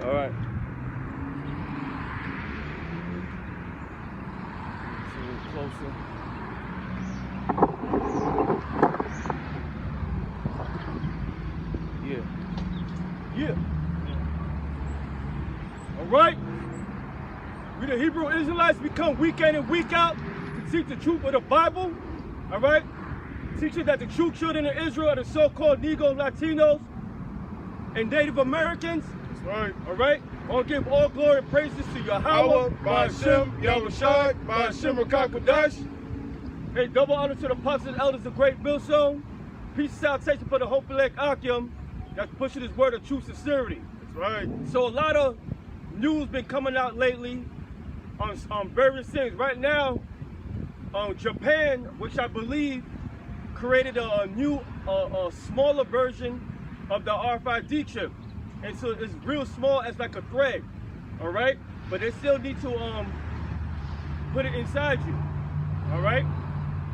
All right. It's a little closer. Yeah. All right. We the Hebrew Israelites, we come week in and week out to teach the truth of the Bible. All right. Teaching that the true children of Israel are the so-called Negro, Latinos, and Native Americans. That's right. All right. I want to give all glory and praises to YAHAWAH, by Shem, YAHAWASHI, by Shem, Rawchaa Qadash. Hey, double honor to the apostles and elders of Great Millstone. Peace and salutation for the hope elect Akim that's pushing this word of true sincerity. That's right. So a lot of news been coming out lately on various things. Right now, Japan, which I believe created a new, smaller version of the RFID chip. And so it's real small as like a thread, all right? But they still need to put it inside you, all right?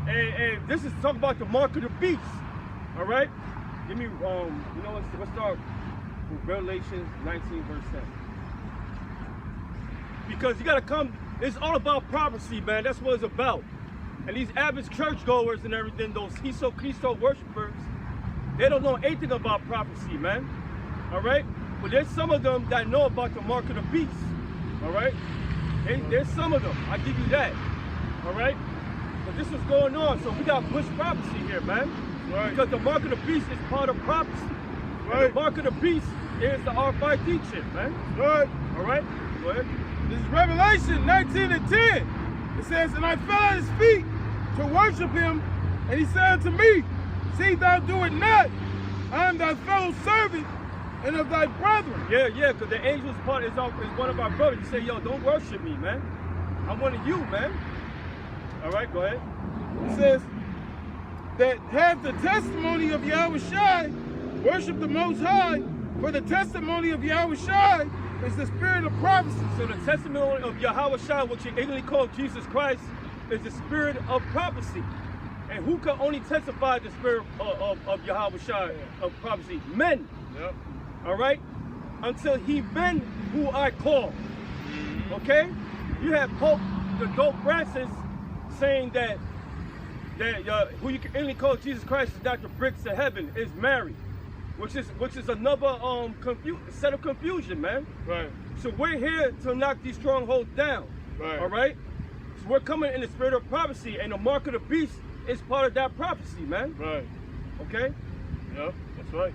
And this is talking about the mark of the beast, all right? Give me, let's start with Revelation 19 verse 10. Because you gotta come, it's all about prophecy, man. That's what it's about. And these average churchgoers and everything, those Christo worshipers, they don't know anything about prophecy, man. All right? But there's some of them that know about the mark of the beast. All right? There's some of them. I give you that. All right? But this is going on, so we got bush prophecy here, man. Right. Because the mark of the beast is part of prophecy. Right. And the mark of the beast is the RFID chip, man. Right. All right? Go ahead. This is Revelation 19 and 10. It says, and I fell at his feet to worship him, and he said unto me, see thou do it not. I am thy fellow servant and of thy brethren. Yeah, because the angel's part is one of our brothers. You say, yo, don't worship me, man. I'm one of you, man. All right, go ahead. It says, that have the testimony of YAHAWASHI, worship the Most High, for the testimony of YAHAWASHI is the spirit of prophecy. So the testimony of YAHAWASHI, which you ignorantly call Jesus Christ, is the spirit of prophecy. And who can only testify the spirit of YAHAWASHI, of prophecy? Men. Yep. All right? Until he been who I call. Okay? You have Pope, the Dope Francis, saying that who you can only call Jesus Christ is not the bricks of heaven, is married. Which is another set of confusion, man. Right. So we're here to knock these strongholds down. Right. All right? So we're coming in the spirit of prophecy, and the mark of the beast is part of that prophecy, man. Right. Okay? Yep, that's right.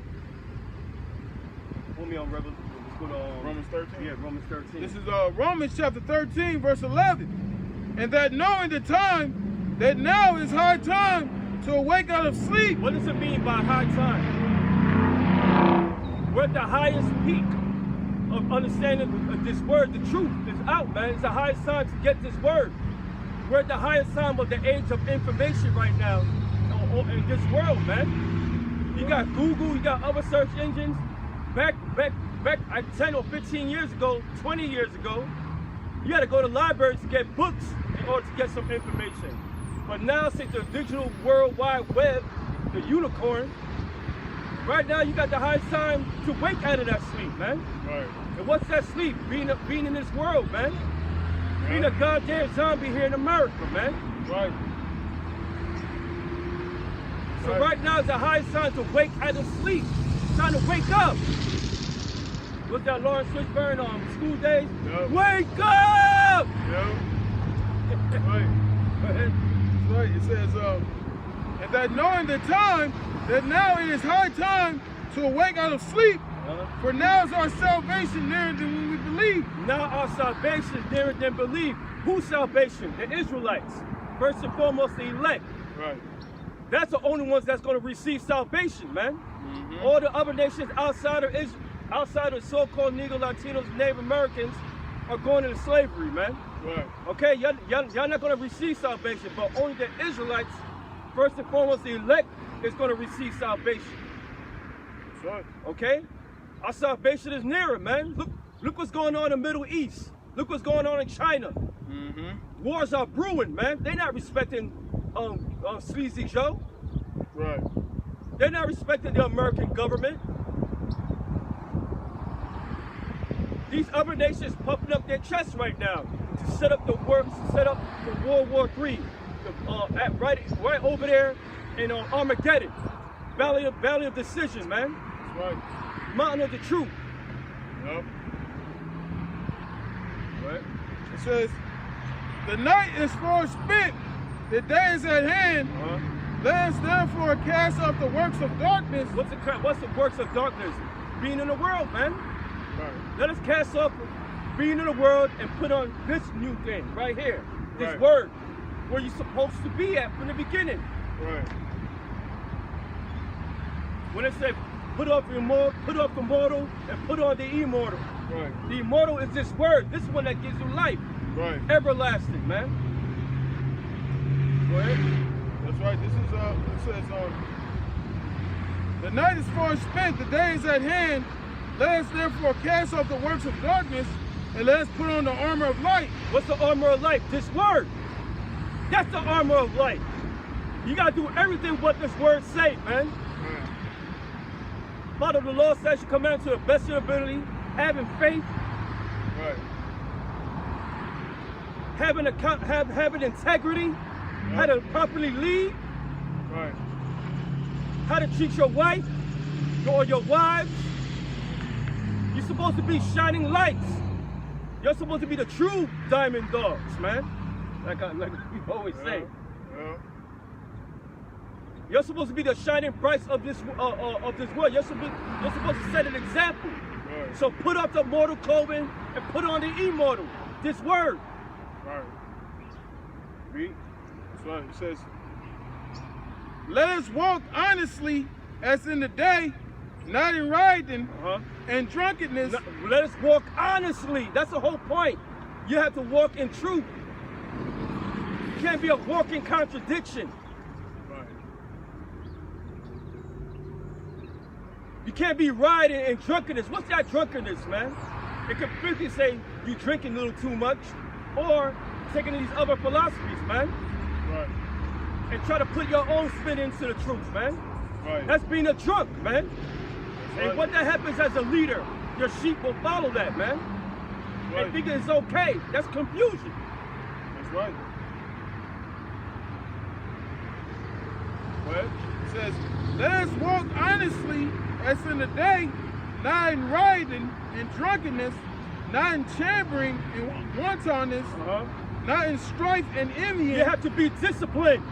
Hold me on Revelation. Let's go to Romans 13. Yeah, Romans 13. This is Romans chapter 13, verse 11. And that knowing the time, that now is high time to awake out of sleep. What does it mean by high time? We're at the highest peak of understanding of this word. The truth is out, man. It's the highest time to get this word. We're at the highest time of the age of information right now in this world, man. You got Google, you got other search engines. Back 10 or 15 years ago, 20 years ago, you had to go to libraries to get books in order to get some information. But now, since the digital World Wide Web, the unicorn, right now you got the highest time to wake out of that sleep, man. Right. And what's that sleep? Being in this world, man. Yeah. Being a goddamn zombie here in America, man. Right. So right now is the highest time to wake out of sleep. It's time to wake up. What's that Lawrence Fishburne on School Days? Yep. Wake up! Yep. Right. Go ahead. That's right. It says, and that knowing the time, that now it is high time to awake out of sleep, for now is our salvation nearer than when we believe. Now our salvation is nearer than believe. Whose salvation? The Israelites. First and foremost, the elect. Right. That's the only ones that's going to receive salvation, man. All the other nations outside of Israel, outside of so-called Negro, Latinos, and Native Americans are going into slavery, man. Right. Okay, y'all not going to receive salvation, but only the Israelites, first and foremost, the elect, is going to receive salvation. That's right. Okay? Our salvation is nearer, man. Look what's going on in the Middle East. Look what's going on in China. Wars are brewing, man. They're not respecting Sleazy Joe. Right. They're not respecting the American government. These other nations pumping up their chests right now to set up the works, to set up for World War III, right over there in Armageddon, Valley of Decision, man. That's right. Mountain of the Truth. Yep. Right. It says, the night is far spent, the day is at hand. Let us therefore cast off the works of darkness. What's the works of darkness? Being in the world, man. Right. Let us cast off being in the world and put on this new thing right here. This Right. word, where you're supposed to be at from the beginning. Right. When it said, put off the mortal and put on the immortal. Right. The immortal is this word. This one that gives you life. Right. Everlasting, man. Go ahead. That's right. This is it says the night is far spent, the day is at hand. Let us therefore cast off the works of darkness and let us put on the armor of light. What's the armor of life? This word. That's the armor of life. You gotta do everything what this word say, man. Right. Father, the Lord says you come out to the best of your ability, having faith, Right. having integrity, how to properly lead, Right. how to treat your wife or your wives. You're supposed to be shining lights. You're supposed to be the true diamond dogs, man. Like we always say. Yeah. You're supposed to be the shining bright of this world. You're supposed to set an example. Right. So put up the mortal clothing and put on the immortal. This word. Right. Read. That's right. It says, let us walk honestly as in the day, not in riding and drunkenness. Let us walk honestly. That's the whole point. You have to walk in truth. You can't be a walking contradiction. Right. You can't be riding in drunkenness. What's that drunkenness, man? It could simply say you drinking a little too much or taking these other philosophies, man. Right. And try to put your own spin into the truth, man. Right. That's being a drunk, man. Right. And what that happens as a leader, your sheep will follow that, man. Right. And think it's okay. That's confusion. That's right. What? It says, let us walk honestly as in the day, not in riding and drunkenness, not in chambering and wantonness, not in strife and envying. You have to be disciplined.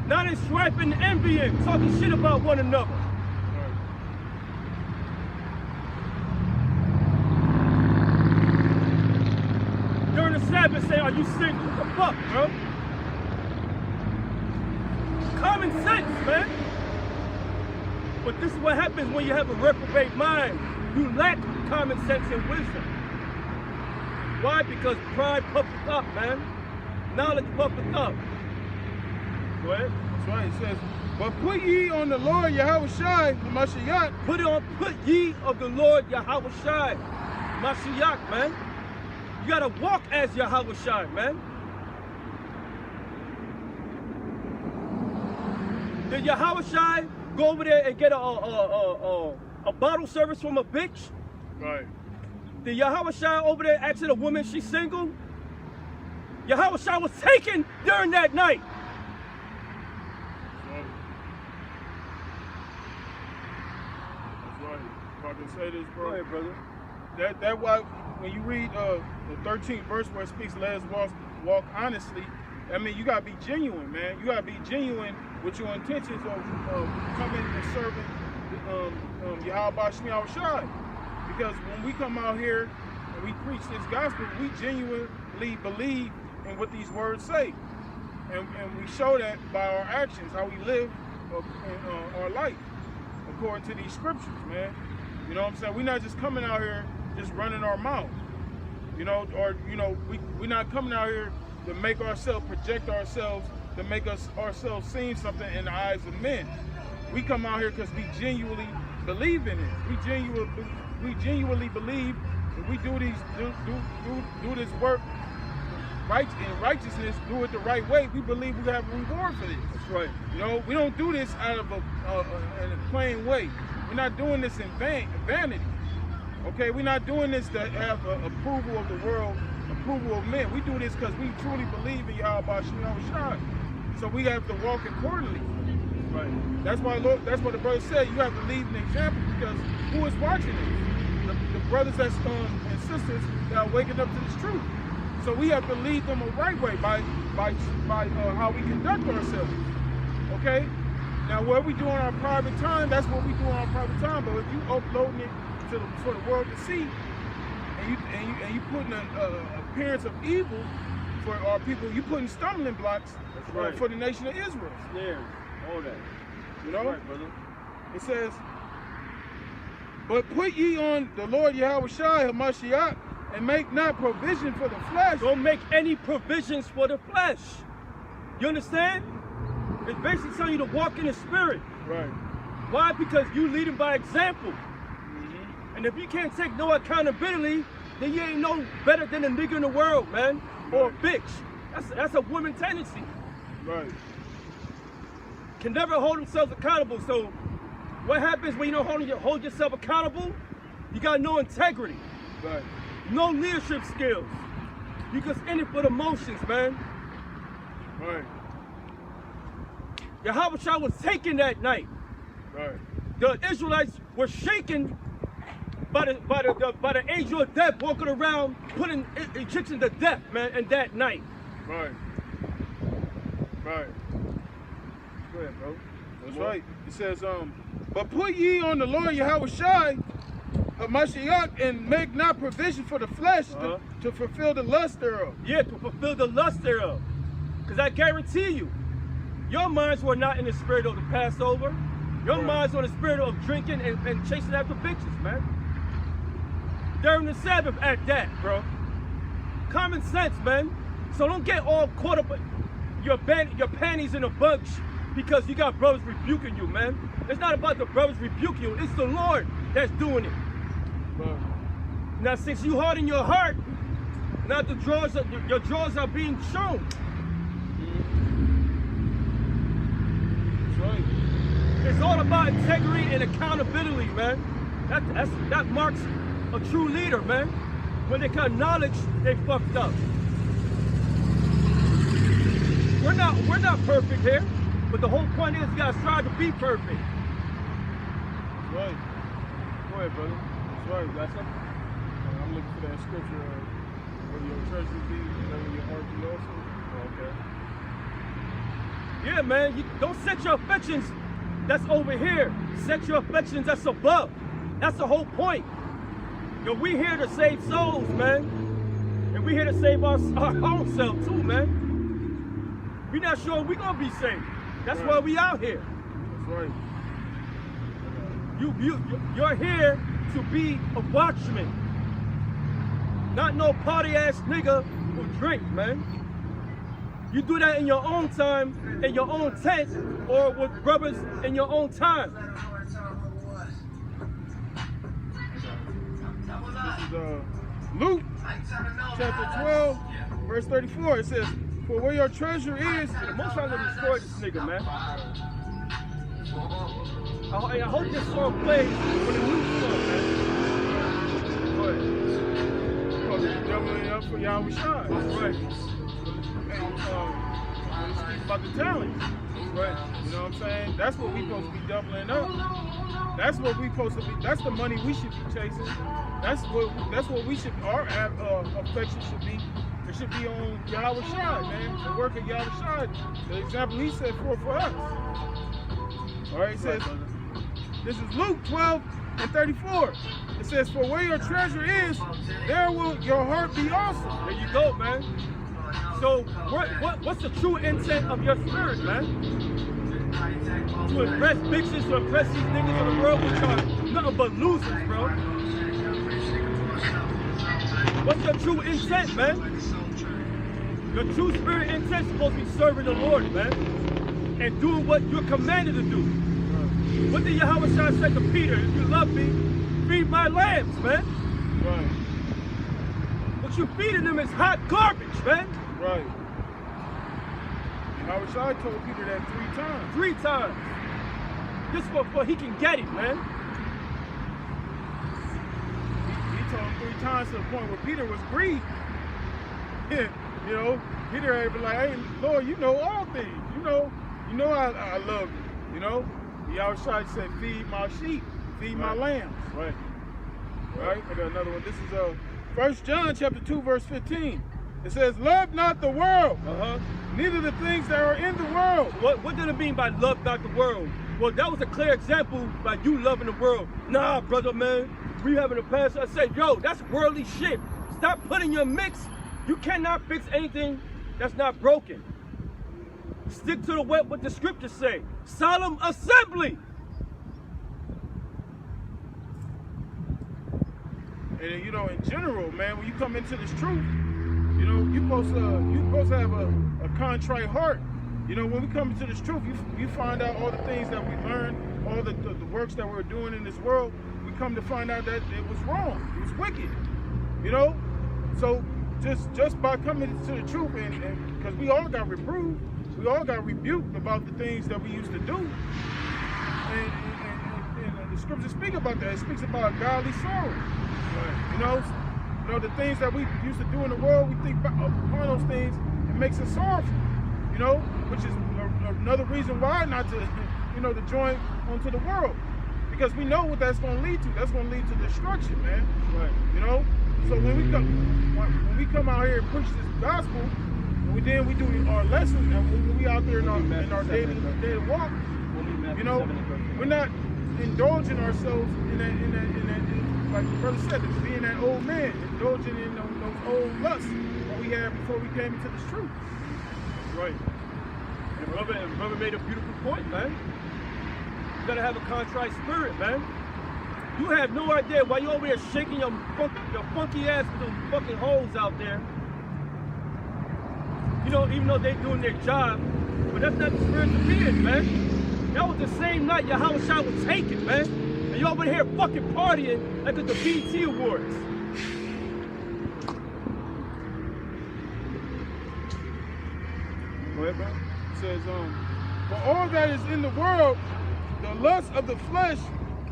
Not in strife and envying, talking shit about one another. Right. During the Sabbath, say, are you single? What the fuck, bro? Common sense, man. But this is what happens when you have a reprobate mind. You lack common sense and wisdom. Why? Because pride puffeth up, man. Knowledge puffeth up. Go ahead. That's right. It says, but put ye on the Lord YAHAWASHI, Mashiach. Put ye of the Lord YAHAWASHI, Mashiach, man. You gotta walk as YAHAWASHI, man. Did YAHAWASHI go over there and get a bottle service from a bitch? Right. Did YAHAWASHI over there asking a woman she's single? YAHAWASHI was taken during that night. That's right. If I can say this, bro. Go ahead, brother. That why when you read the 13th verse where it speaks, let us walk honestly. I mean, you gotta be genuine, man. You gotta be genuine with your intentions of coming and serving YAHAWASHI. Because when we come out here and we preach this gospel, we genuinely believe in what these words say. And we show that by our actions, how we live in our life according to these scriptures, man. You know what I'm saying? We're not just coming out here just running our mouth. You know, or, you know, we're not coming out here to make ourselves, project ourselves, to make ourselves seem something in the eyes of men. We come out here because we genuinely believe in it. We genuinely believe if we do this work in righteousness, do it the right way, we believe we have a reward for this. That's right. You know, we don't do this out of in a plain way. We're not doing this in vanity. Okay, we're not doing this to have approval of the world, approval of men. We do this because we truly believe in YAHAWASHI. So we have to walk accordingly. Right. That's why the brother said you have to lead an example, because who is watching this? The brothers and sisters that are waking up to this truth. So we have to lead them the right way by how we conduct ourselves. Okay? Now what we do on our private time, that's what we do on our private time. But if you uploading it for the world to see, and you putting an appearance of evil for our people, you putting stumbling blocks for the nation of Israel. Yeah, all that. You know? Right, brother. It says, but put ye on the Lord YAHAWASHI HaMashiach, and make not provision for the flesh. Don't make any provisions for the flesh. You understand? It's basically telling you to walk in the spirit. Right. Why? Because you leading by example. And if you can't take no accountability, then you ain't no better than a nigga in the world, man. Or a bitch. That's a woman tendency. Right. Can never hold themselves accountable. So what happens when you don't hold yourself accountable? You got no integrity. Right. No leadership skills. You just in it for the motions, man. Right. YAHAWASHI was taken that night. Right. The Israelites were shaken by the angel of death walking around putting Egyptians to death, man, and that night. Right. Right. Go ahead, bro. That's right. It says, but put ye on the Lord YAHAWASHI HaMashiach, and make not provision for the flesh to fulfill the lust thereof. Yeah, to fulfill the lust thereof. Because I guarantee you, your minds were not in the spirit of the Passover. Your minds were in the spirit of drinking and chasing after bitches, man. During the Sabbath at that, bro. Common sense, man. So don't get all caught up in your panties in a bunch because you got brothers rebuking you, man. It's not about the brothers rebuking you. It's the Lord that's doing it. Right. Now, since you harden your heart, now your drawers are being shown. That's right. It's all about integrity and accountability, man. That marks a true leader, man. When they can acknowledge they fucked up. We're not perfect here, but the whole point is you gotta strive to be perfect. That's right. Go ahead, brother. That's right. You got something? I'm looking for that scripture. Where your treasure be, where your heart be also. Okay. Yeah, man. You don't set your affections that's over here. Set your affections that's above. That's the whole point. Yo, we here to save souls, man. And we here to save our own self too, man. We not sure we gonna be saved. That's why we out here. That's right. You're here to be a watchman. Not no party ass nigga who drink, man. You do that in your own time, in your own tent, or with brothers in your own time. This is Luke chapter 12, verse 34. It says, for where your treasure is, The most I'm gonna destroy this nigga, man. I hope this song plays when the new song, man. Go ahead. because you're doubling up for YAHAWASHI. That's right. And it speaks about the talents. Right. You know what I'm saying? That's what we supposed to be doubling up. That's what we supposed to be. That's the money we should be chasing. That's what we should. Our affection should be. It should be on YAHAWASHI, man. The work of YAHAWASHI. The example he set for us. All right. It says. This is Luke 12 and 34. It says, for where your treasure is, there will your heart be also. There you go, man. So what's the true intent of your spirit, man? To impress bitches, to impress these niggas in the world, which are nothing but losers, bro. What's your true intent, man? Your true spirit intent is supposed to be serving the Lord, man. And doing what you're commanded to do. What did YAHAWASHI say to Peter? If you love me, feed my lambs, man. Right. What you feeding them is hot garbage, man. Right. YAHAWASHI told Peter that 3 times. 3 times. Just before he can get it, man. times to the point where Peter was grieved. You know, Peter had been like, hey, Lord, you know all things. You know I love you. You know, YAHAWASHI said, feed my sheep, feed my lambs. Right. Right. I got another one. This is 1 John chapter 2, verse 15. It says, love not the world, neither the things that are in the world. What did it mean by love not the world? Well, that was a clear example by you loving the world. Nah, brother, man, we having a pastor. I said, yo, that's worldly shit. Stop putting your mix. You cannot fix anything that's not broken. Stick to what the scriptures say. Solemn assembly. And you know, in general, man, when you come into this truth, you know, you're supposed to have a contrite heart. You know, when we come into this truth, you find out all the things that we learned, all the works that we're doing in this world. We come to find out that it was wrong, it was wicked. You know, so just by coming to the truth, and because we all got reproved, we all got rebuked about the things that we used to do, and the scriptures speak about that. It speaks about godly sorrow. You know, the things that we used to do in the world, we think upon those things, it makes us sorrowful. You know, which is another reason why not to, you know, to join onto the world, because we know what that's going to lead to. That's going to lead to destruction, man. Right. You know, so when we come out here and push this gospel, and then we do our lessons, and when we out there in our daily walk, you know, we're not indulging ourselves in that, like the brother said, being that old man, indulging in those old lusts that we had before we came into this truth. Right. And brother made a beautiful point, man. You gotta have a contrite spirit, man. You have no idea why you over here shaking your funky ass with those fucking hoes out there. You know, even though they're doing their job, but that's not the spirit to be in, man. That was the same night YAHAWASHI was taken, man. And you over here fucking partying at the BET Awards. Go ahead, bro. It says, for all that is in the world, the lust of the flesh,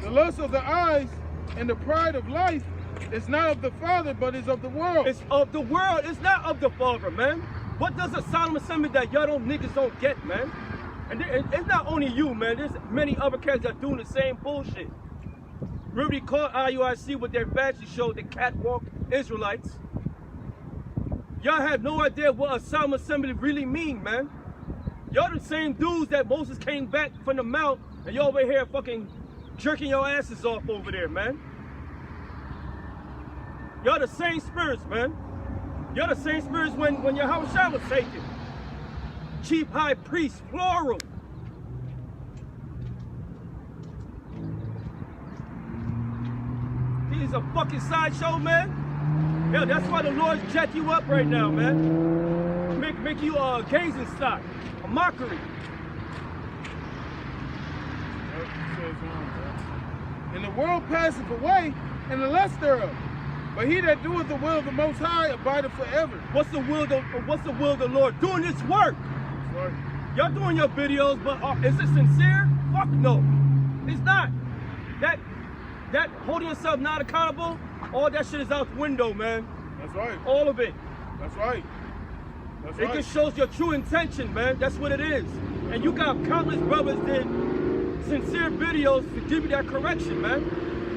the lust of the eyes, and the pride of life is not of the Father, but is of the world. It's of the world. It's not of the Father, man. What does a solemn assembly that y'all niggas don't get, man? And it's not only you, man. There's many other cats that are doing the same bullshit. Really caught IUIC with their fashion show, the catwalk Israelites. Y'all have no idea what a solemn assembly really mean, man. Y'all the same dudes that Moses came back from the mount, and y'all over here fucking jerking your asses off over there, man. Y'all the same spirits, man. Y'all the same spirits when YAHAWASHI was taken. Chief high priest, plural. He's a fucking sideshow, man. Yeah, that's why the Lord's jack you up right now, man. Make you a gazing stock, a mockery. And the world passeth away, and the lust thereof. But he that doeth the will of the Most High abideth forever. What's the will of the Lord? Doing His work. Right. Y'all doing your videos, but is it sincere? Fuck no. It's not. That holding yourself not accountable, all that shit is out the window, man. That's right. All of it. That's right. That's right. It just shows your true intention, man. That's what it is. And you got countless brothers did sincere videos to give you that correction, man.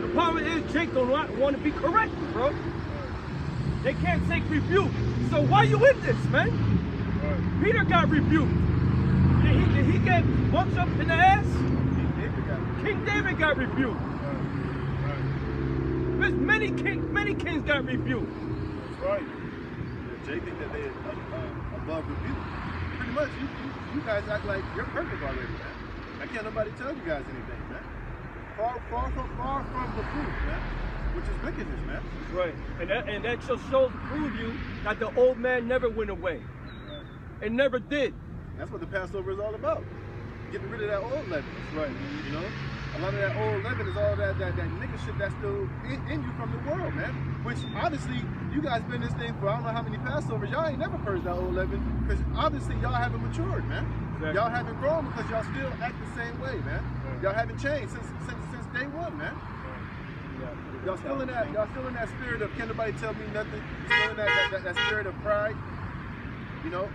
The problem is Jake don't want to be corrected, bro. They can't take rebuke. So why you in this, man? Right. Peter got rebuked. Did he get bumped up in the ass? King David got rebuked. There's many kings got rebuked. That's right. Jay think that they above rebuke. Pretty much, you guys act like you're perfect already, man. I can't nobody tell you guys anything, man. Far from the truth, man. Which is wickedness, man. Right. And that just shows to prove you that the old man never went away. Right. It never did. That's what the Passover is all about. Getting rid of that old leaven. Right. You know? A lot of that old leaven is all that nigga shit that's still in you from the world, man. Which, obviously, you guys been this thing for I don't know how many Passovers. Y'all ain't never purged that old leaven because obviously y'all haven't matured, man. Exactly. Y'all haven't grown because y'all still act the same way, man. Y'all haven't changed since day one, man. Yeah. Y'all still in that spirit of can't nobody tell me nothing. Still in that spirit of pride. You know,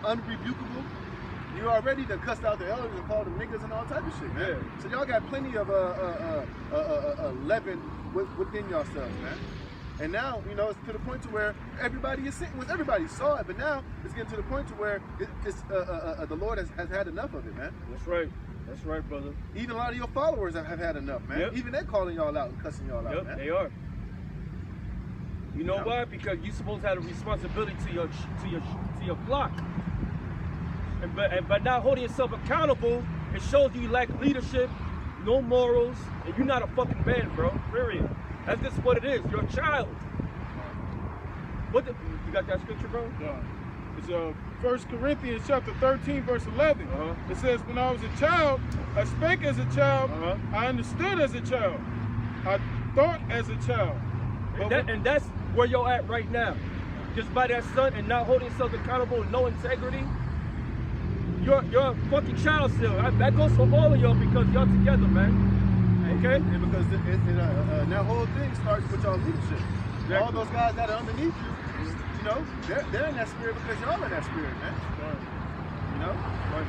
unrebukable. You already done cussed out the elders and called them niggas and all type of shit, man. Yeah. So y'all got plenty of leaven within yourselves, man. And now, you know, it's to the point to where everybody is sitting with everybody saw it, but now it's getting to the point to where the Lord has had enough of it, man. That's right. That's right, brother. Even a lot of your followers have had enough, man. Yep. Even they're calling y'all out and cussing y'all out, man. They are. You know why? Because you're supposed to have a responsibility to your flock. And by not holding yourself accountable, it shows you lack leadership, no morals, and you're not a fucking man, bro. Period. That's just what it is. You're a child. You got that scripture, bro? Yeah. It's 1 Corinthians chapter 13, verse 11. It says, when I was a child, I spake as a child, I understood as a child, I thought as a child. And that's where you're at right now. Just by that son and not holding yourself accountable and no integrity, you're a fucking child still. That goes for all of y'all because y'all together, man. Okay? And because that whole thing starts with y'all leadership. Exactly. All those guys that are underneath you know, they're in that spirit because y'all in that spirit, man. Right. You know? Right.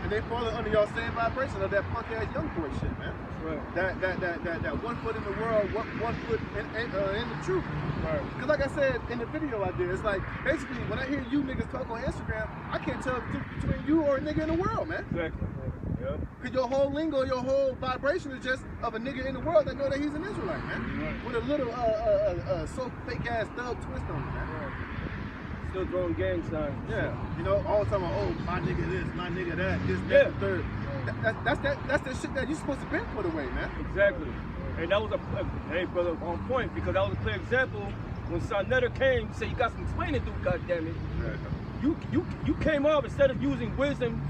And they fall under y'all same vibration of that punk ass young boy shit, man. Right. That 1 foot in the world, 1 foot in the truth. Right. Because like I said in the video I did, it's like basically when I hear you niggas talk on Instagram, I can't tell the difference between you or a nigga in the world, man. Exactly. Yeah. Because your whole lingo, your whole vibration is just of a nigga in the world that know that he's an Israelite, man. Right. With a little so fake ass thug twist on it, man. Right. Still throwing gang signs. Yeah. You know, all the time, oh, my nigga this, my nigga that, this, that, Yeah. the third. That's that shit that you supposed to been put away, man. Exactly. And that was hey brother, on point, because that was a clear example when Sonetta came to say you got some explaining to do, goddammit. Right. You came up instead of using wisdom,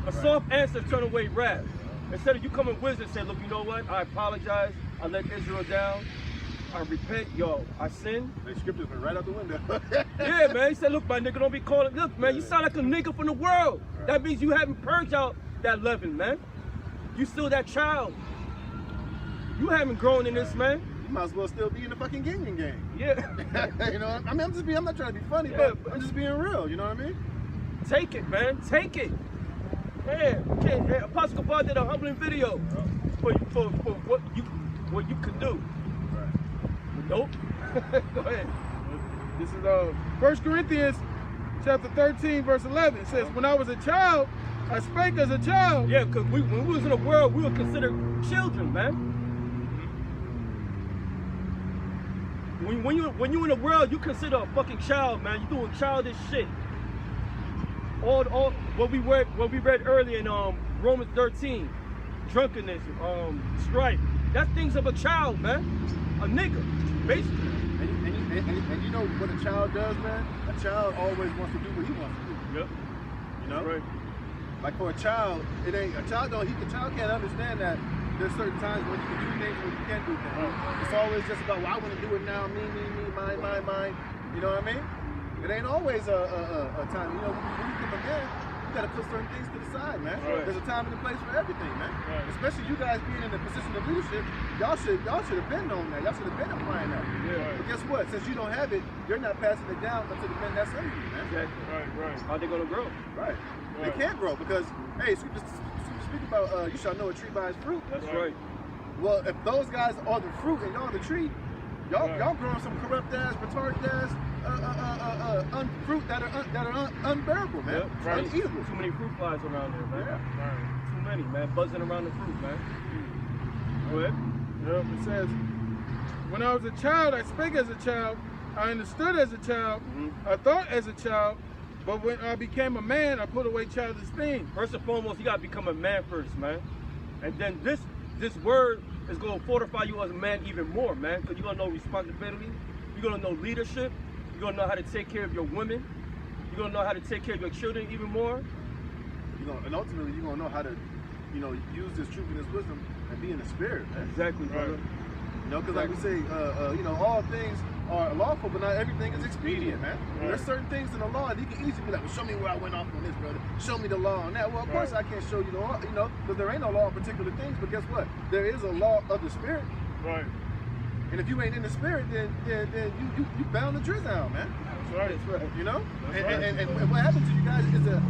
a soft answer turned away wrath. Instead of you coming with wisdom and say, look, you know what? I apologize. I let Israel down. I repent, yo. I sinned. The scriptures went right out the window. Yeah, man. He said, look, my nigga, don't be calling. Look, man, you sound like a nigga from the world. Right. That means you haven't purged out that leaven, man. You still that child. You haven't grown in this, man. You might as well still be in the fucking gang. Yeah. You know, I mean, I'm not trying to be funny, Yeah, but I'm just being real. You know what I mean? Take it, man. Take it. Yeah. Okay. Apostle Paul did a humbling video for what you can do. Right. Nope. Go ahead. This is 1 Corinthians chapter 13, verse 11. It says, when I was a child, I spake as a child. Yeah, because when we was in the world, we were considered children, man. When you in the world, you consider a fucking child, man. You doing childish shit. All what we read earlier in Romans 13, drunkenness, strife. That's things of a child, man. A nigga, basically. And you know what a child does, man? A child always wants to do what he wants to do. Yep. You know? Right. Like for a child, the child can't understand that there's certain times when you can do things when you can't do things. Right. It's always just about, well, I want to do it now, me, mine. You know what I mean? It ain't always a time. You know, when you become a man, you gotta put certain things to the side, man. Right. There's a time and a place for everything, man. Right. Especially you guys being in a position of leadership, y'all should have been on that. Y'all should have been applying that. Yeah. But guess what? Since you don't have it, you're not passing it down to the men that's under you, man. Exactly. Right. How they gonna grow? Right. They can't grow because, hey, scripture speak about you shall know a tree by its fruit. That's right. Well, if those guys are the fruit and y'all the tree, y'all growing some corrupt ass, retarded ass, fruit that are unbearable, man. Yep. Right. Uneatable. Too many fruit flies around there, man. Yeah. Right. Too many, man. Buzzing around the fruit, man. Go ahead. Yep. It says, when I was a child, I spake as a child, I understood as a child, I thought as a child, but when I became a man, I put away childish things. First and foremost, you gotta become a man first, man. And then this word is gonna fortify you as a man even more, man. Because you're gonna know responsibility, you're gonna know leadership, you're gonna know how to take care of your women, you're gonna know how to take care of your children even more. And ultimately, you're gonna know how to, use this truth and this wisdom and be in the spirit, man. Exactly, brother. You know, because like we say, all things are lawful, but not everything is expedient, man. Right. There's certain things in the law that you can easily be like, well, show me where I went off on this, brother. Show me the law on that. Well, of course I can't show you the law, because there ain't no law on particular things, but guess what? There is a law of the spirit. Right. And if you ain't in the spirit, then you bound to drizzle out, man. That's right. That's right. You know? That's And what happened to you guys is a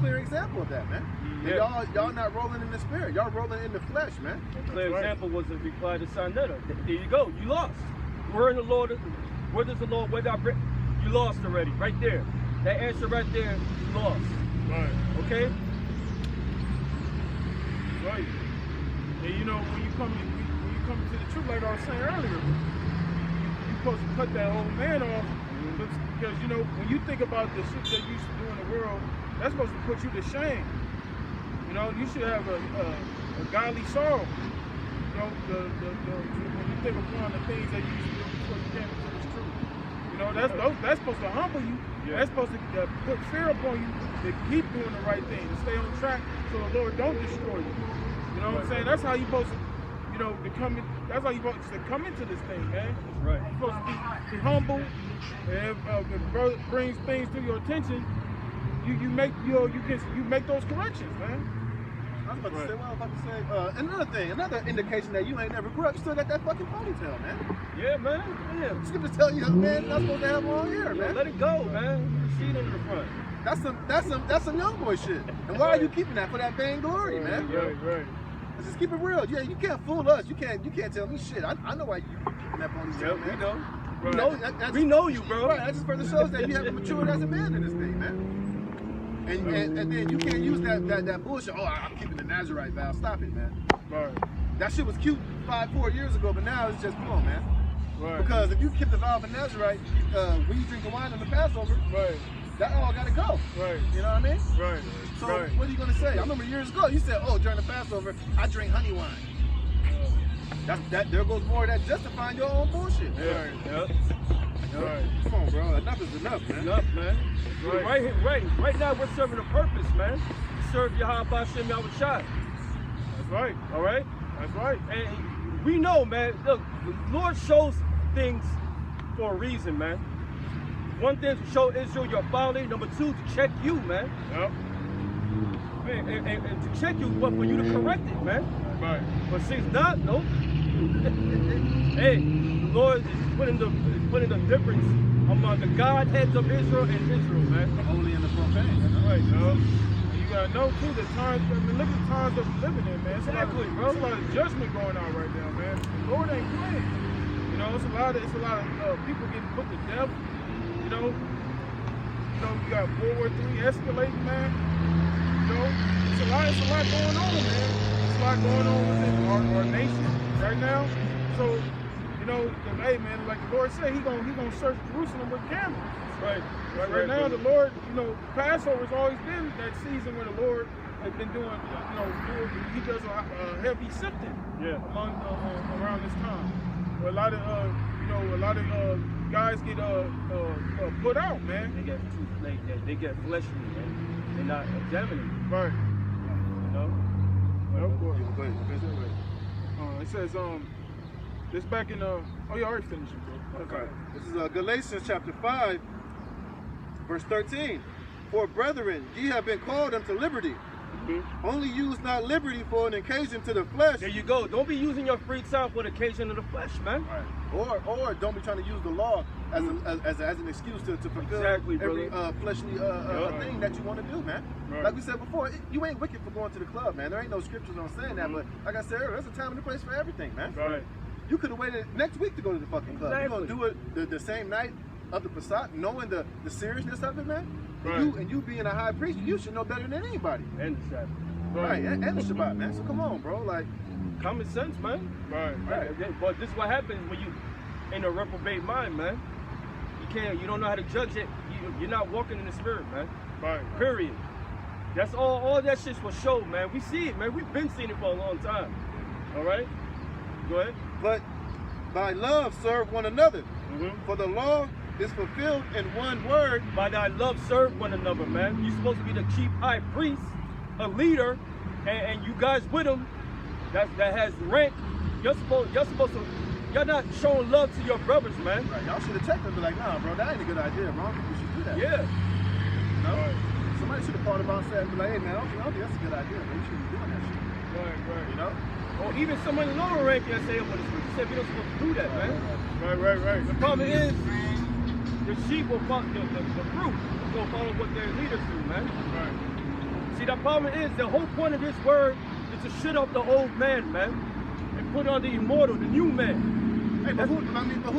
clear example of that, man. Yeah. And y'all not rolling in the spirit. Y'all rolling in the flesh, man. A clear example was the reply to Sinetta. There you go. You lost. Where in the Lord? Where does the Lord? Where did I bring? You lost already. Right there. That answer right there. You lost. Right. Okay. Right. And you know when you come to the truth, like I was saying earlier, you're supposed to cut that old man off because you know when you think about the shit that you used to do in the world, that's supposed to put you to shame. You know, you should have a godly sorrow. You know, when you think upon the things that you used to do before you came into this truth. You know, that's supposed to humble you. Yeah. That's supposed to put fear upon you to keep doing the right thing, to stay on track so the Lord don't destroy you. You know what I'm saying? That's how you supposed to, you know, that's how you supposed to come into this thing, man. That's right. You're supposed to be humble, and if brother brings things to your attention, you make those corrections, man. I was about to say, what I was about to say. Another thing, another indication that you ain't never grew up, you still got that fucking ponytail, man. Yeah, man. Yeah. Skip to tell you, man, not supposed to have long hair, man. Let it go, man. See it in the front. That's some young boy shit. And why are you keeping that? For that vainglory, man. Right. Let's just keep it real. Yeah, you can't fool us. You can't tell me shit. I know why you keeping that ponytail, man. We know. Right. No, we know you, bro. Right, that just further shows that you haven't matured as a man in this thing, man. And then you can't use that bullshit. Oh, I'm keeping the Nazarite vow. Stop it, man. Right. That shit was cute 4 years ago, but now it's just, come on, man. Right. Because if you keep the vow of a Nazarite, when you drink the wine on the Passover, right, that all gotta go. Right. You know what I mean? Right. So right. what are you gonna say? I remember years ago you said, oh, during the Passover, I drink honey wine. There goes more of that justifying your own bullshit. Yeah. Yep. Right. Come on, bro. Enough is enough, man. Enough, man. Right now we're serving a purpose, man. To serve YAHAWASHI. That's right. All right? That's right. And we know, man, look, the Lord shows things for a reason, man. One thing to show Israel your bounty. Number two, to check you, man. Yep. And to check you, but for you to correct it, man. Right. But since not, no. Hey, the Lord is putting the difference among the Godheads of Israel and Israel, man. The holy and the profane. That's right, yo. And you gotta know too the times. I mean, look at the times that we're living in, man. Exactly, bro. There's a lot of judgment going on right now, man. The Lord ain't playing. You know, it's a lot of people getting put to death. You know, you got World War III escalating, man. You know, it's a lot going on, man. It's a lot going on within our nation right now. So, you know, hey, man, like the Lord said, he gonna search Jerusalem with cameras. Right. Right now, the Lord, you know, Passover's always been that season where the Lord has been doing, you know, he does a heavy sifting. Yeah. Among around this time, where a lot of guys get put out, man. They get fleshly, man. They're not examining. Right. You know. Well, of course. Go ahead. It says this back in oh, you already finished it, bro. Okay. This is Galatians chapter 5, verse 13. For brethren, ye have been called unto liberty. Mm-hmm. Only use not liberty for an occasion to the flesh. There you go. Don't be using your free time for the occasion of the flesh, man. Right. Or don't be trying to use the law as an excuse to fulfill every fleshly thing that you want to do, man. Right. Like we said before, you ain't wicked for going to the club, man. There ain't no scriptures on saying that, but like I said earlier, there's a time and a place for everything, man. Right. You could have waited next week to go to the fucking club. Exactly. You're gonna do it the same night of the Passat, knowing the seriousness of it, man. Right. You being a high priest, you should know better than anybody. And the Sabbath. Right, and the Shabbat, man. So come on, bro. Like, common sense, man. Right. But this is what happens when you in a reprobate mind, man. You don't know how to judge it. You're not walking in the spirit, man. Right. Period. That's all that shit's for show, man. We see it, man. We've been seeing it for a long time. All right? Go ahead. But by love serve one another. Mm-hmm. For the law is fulfilled in one word. By thy love serve one another, man. You're supposed to be the chief high priest, a leader, and you guys with him that has rank. You're supposed to. You're not showing love to your brothers, man. Right. Y'all should have checked them and be like, nah, bro, that ain't a good idea, bro. I don't think we should do that. Yeah. You know? Right. Somebody should have thought about that and be like, hey, man, I don't think that's a good idea, man. You shouldn't be doing that shit. Right. You know? Or even someone in lower ranking that say, well, the scripture said we don't supposed to do that, man. Right. The problem is, the sheep will follow, the fruit will follow what their leaders do, man. Right. See, the problem is, the whole point of this word is to shit up the old man, man, and put on the immortal, the new man. Hey, but who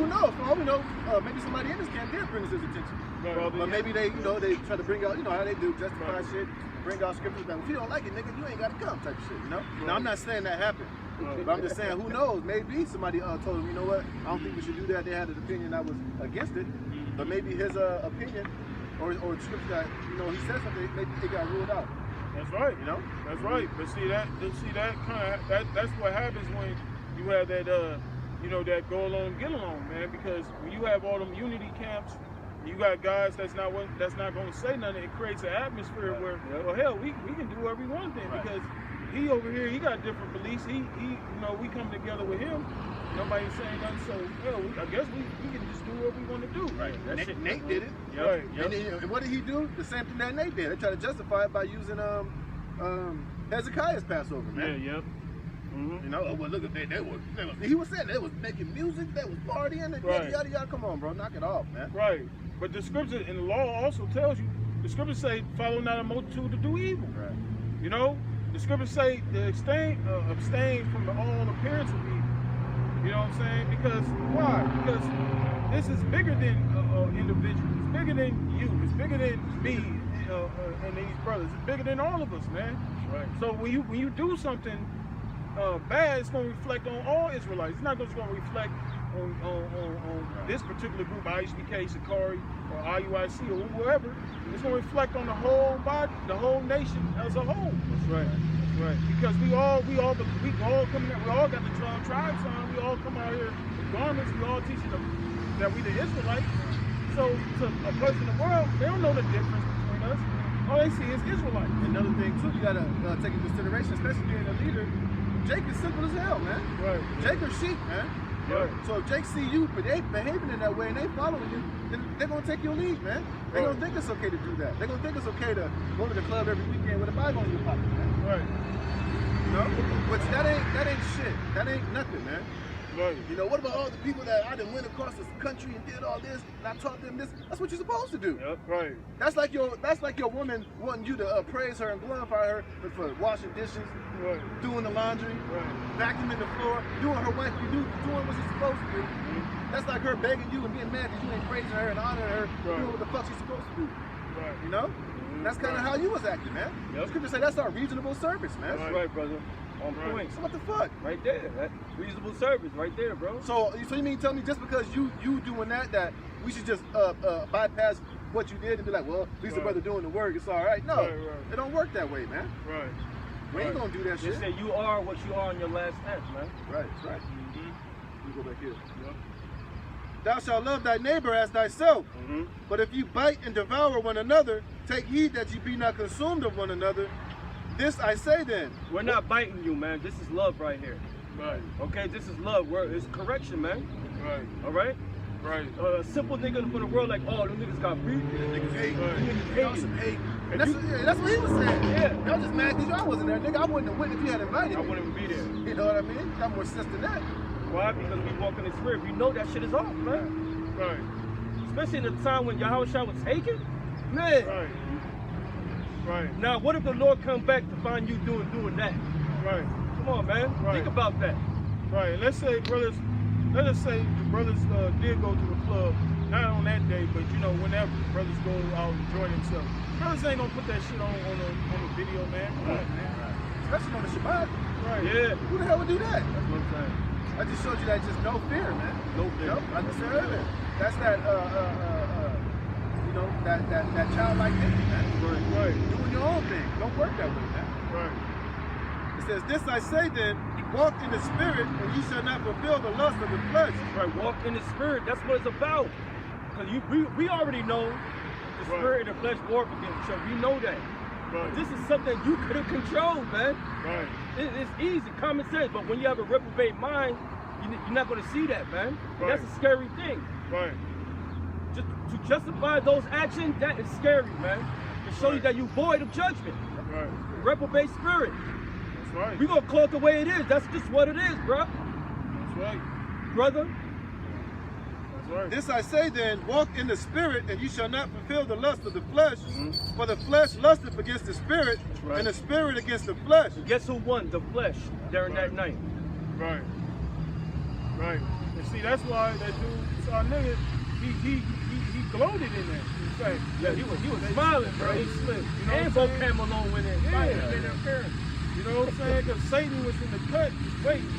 knows? For all we know, maybe somebody in this camp did bring this to his attention. Right. But maybe they, they try to bring out, how they do, justify shit, bring out scriptures that if you don't like it, nigga, you ain't gotta come, type of shit, Now, I'm not saying that happened, but I'm just saying, who knows? Maybe somebody told him, you know what? I don't think we should do that. They had an opinion that was against it, but maybe his opinion or scripture that he said something, maybe it got ruled out. That's right. That's right. But see that kind of that's what happens when you have that that go along, get along, man. Because when you have all them unity camps, you got guys that's not going to say nothing. It creates an atmosphere where, well, hell, we can do whatever we want then, because he over here, he got different beliefs. He we come together with him. Nobody saying nothing. So, hell, I guess we can just do what we want to do. Right. Nate did it. Yep. Right. And what did he do? The same thing that Nate did. They tried to justify it by using Hezekiah's Passover, man. Yeah. Yep. Well, look, he was saying they was making music, they was partying, and yada. Come on, bro, knock it off, man. Right. But the scripture in the law also tells you, the scriptures say, follow not a multitude to do evil. Right. The scriptures say to abstain from all appearance of evil. You know what I'm saying? Because why? Because this is bigger than individuals. It's bigger than you. It's bigger than me and these brothers. It's bigger than all of us, man. Right. So when you do something bad, it's going to reflect on all Israelites. It's not just going to reflect on this particular group, IHBK, Sakari, or IUIC, or whoever. It's going to reflect on the whole body, the whole nation as a whole. That's right. Right, because we all got the 12 tribes on. We all come out here with garments. We all teaching them that we the Israelites. So to a person in the world, they don't know the difference between us. All they see is Israelites. Another thing too, you gotta take into consideration, especially being a leader. Jake is simple as hell, man. Right. Jake are sheep, man. Right. So if Jake see you behaving in that way and they following you, then they're gonna take your lead, man. They're gonna think it's okay to do that. They're gonna think it's okay to go to the club every weekend with a Bible in your pocket, man. Right. Which that ain't shit. That ain't nothing, man. Right. What about all the people that I done went across this country and did all this, and I taught them this? That's what you're supposed to do. Yep. Right. That's like your woman wanting you to praise her and glorify her for washing dishes, doing the laundry, vacuuming the floor, doing her wife, doing what she's supposed to do. That's like her begging you and being mad because you ain't praising her and honoring her, doing what the fuck she's supposed to do. Right. That's kind of how you was acting, man. Yep. Scripture say that's our reasonable service, man. That's right, brother. On point. So what the fuck? Right there. That reasonable service right there, bro. So you mean tell me just because you doing that we should just bypass what you did and be like, well, at least the brother doing the work, it's all right. No, it don't work that way, man. Right. We ain't gonna do that shit. Just say you are what you are in your last act, man. Right. Let me go back here. Yep. Thou shalt love thy neighbor as thyself. But if you bite and devour one another, take heed that you be not consumed of one another. This I say then. We're not biting you, man. This is love right here. Right. Okay, this is love. It's correction, man. Right. All right? Right. A simple nigga for the world like, oh, them niggas got beat. Them niggas hate. Y'all some hate. And that's what he was saying. Yeah. Y'all just mad because y'all wasn't there. Nigga, I wouldn't have went if you had invited me. I wouldn't even be there. You know what I mean? Got more sense than that. Why? Because we walk in the spirit. We know that shit is off, man. Right. Especially in the time when YAHAWASHI was taken. Man. Right. Right. Now, what if the Lord come back to find you doing that? Right. Come on, man. Right. Think about that. Right. Let's say let us say the brothers did go to the club, not on that day, but whenever brothers go out and enjoy themselves. Brothers ain't gonna put that shit on the video, man. Come on, man. Especially on the Shabbat. Right. Yeah. Who the hell would do that? That's what I'm saying. I just showed you that just no fear, man. No fear. I just said earlier. That's that that childlike thinking, man. Right. Doing your own thing. Don't work that way, man. Right. It says, this I say then, walk in the spirit, and ye shall not fulfill the lust of the flesh. Right, walk in the spirit. That's what it's about. Because we already know the spirit and the flesh war against each other. We know that. Right. This is something you could have controlled, man. Right. It's easy, common sense. But when you have a reprobate mind, you're not going to see that, man. Right. That's a scary thing. Right. Just to justify those actions, that is scary, man. To show you that you void of judgment. Right. Reprobate spirit. That's That's right. We're going to call it the way it is. That's just what it is, bro. That's right. Brother. That's right. This I say then, walk in the spirit, and you shall not fulfill the lust of the flesh. For the flesh lusteth against the spirit, right. and the spirit against the flesh. Guess who won? The flesh during that night. Right. Right. And see, that's why that dude, our nigga, he gloated in that. Yeah, he was smiling, bro. He slipped. You know And what I'm both saying? came along with it. Yeah. You You know what I'm saying? Because Satan was in the cut, just waiting.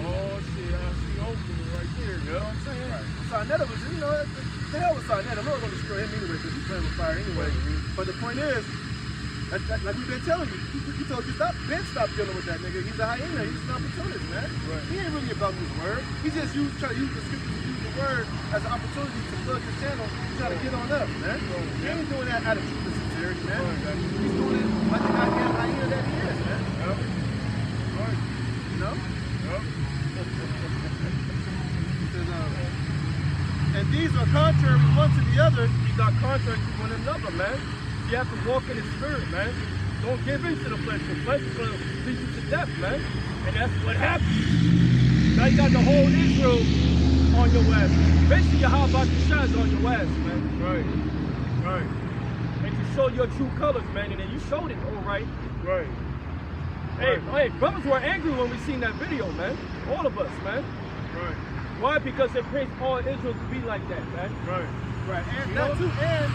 Oh shit, I see opening right there. You know what I'm saying? Right. Sarnetta was, you know, the hell with Sarnetta. Lord gonna destroy him anyway because he's playing with fire anyway. But the point is, like we've been telling you, he told you stop dealing with that nigga. He's a hyena. He's an opportunist, man. Right. He ain't really about this word. He just try to use the scripture to use the word as an opportunity to plug his channel to try to get on up, man. He ain't doing that out of truth and sincerity, man. Right. He's doing it like the goddamn hyena that he is, man. Yep. Right. You know? Yep. And these are contrary one to the other. These are contrary to one another, man. You have to walk in the spirit, man. Don't give in to the flesh. The flesh is going to lead you to death, man. And that's what happened. Now you got the whole Israel on your ass. Basically, YAHAWASHI is on your ass, man. Right. Right. And to show your true colors, man. And then you showed it all right. Right. Hey, brothers were angry when we seen that video, man. All of us, man. Right. Why? Because they praise all Israel to be like that, man. Right. Right. And that too, and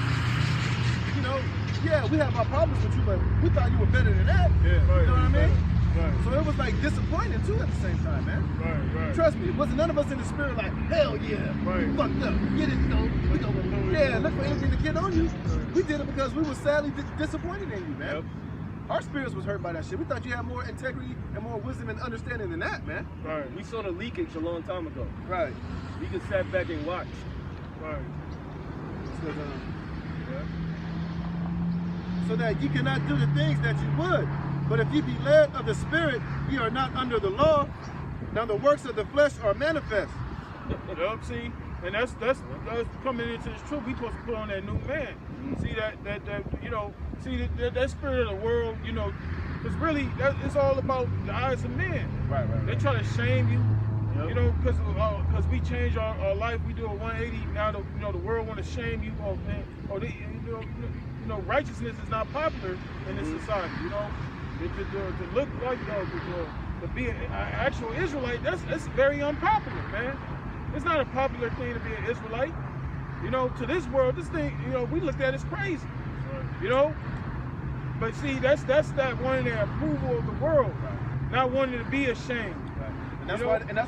you know, yeah, we have our problems with you, but we thought you were better than that. Yeah. Right. You know what I mean? Right. So it was like disappointing too at the same time, man. Right. Right. Trust me, it wasn't none of us in the spirit like, hell yeah, Right. fucked up, get it, yeah, look for anything to get on you. We did it because we were sadly disappointed in you, man. Yep. Our spirits was hurt by that shit. We thought you had more integrity and more wisdom and understanding than that, man. Right. We saw the leakage a long time ago. Right. We just sat back and watched. Right. So that ye cannot do the things that you would. But if ye be led of the Spirit, ye are not under the law. Now the works of the flesh are manifest. Yup, see? And that's coming into this truth. We supposed to put on that new man. See that you know, see that spirit of the world, you know, because really it's all about the eyes of men. Right. They try to shame you, you know, because we change our life. We do a 180 now. The world want to shame you. Oh man, you know, righteousness is not popular in this society. You know, to look like to be an actual Israelite, that's very unpopular, man. It's not a popular thing to be an Israelite. You know, to this world, this thing, you know, we looked at as crazy. You know? But see, that's that wanting the approval of the world, not wanting to be ashamed. And that's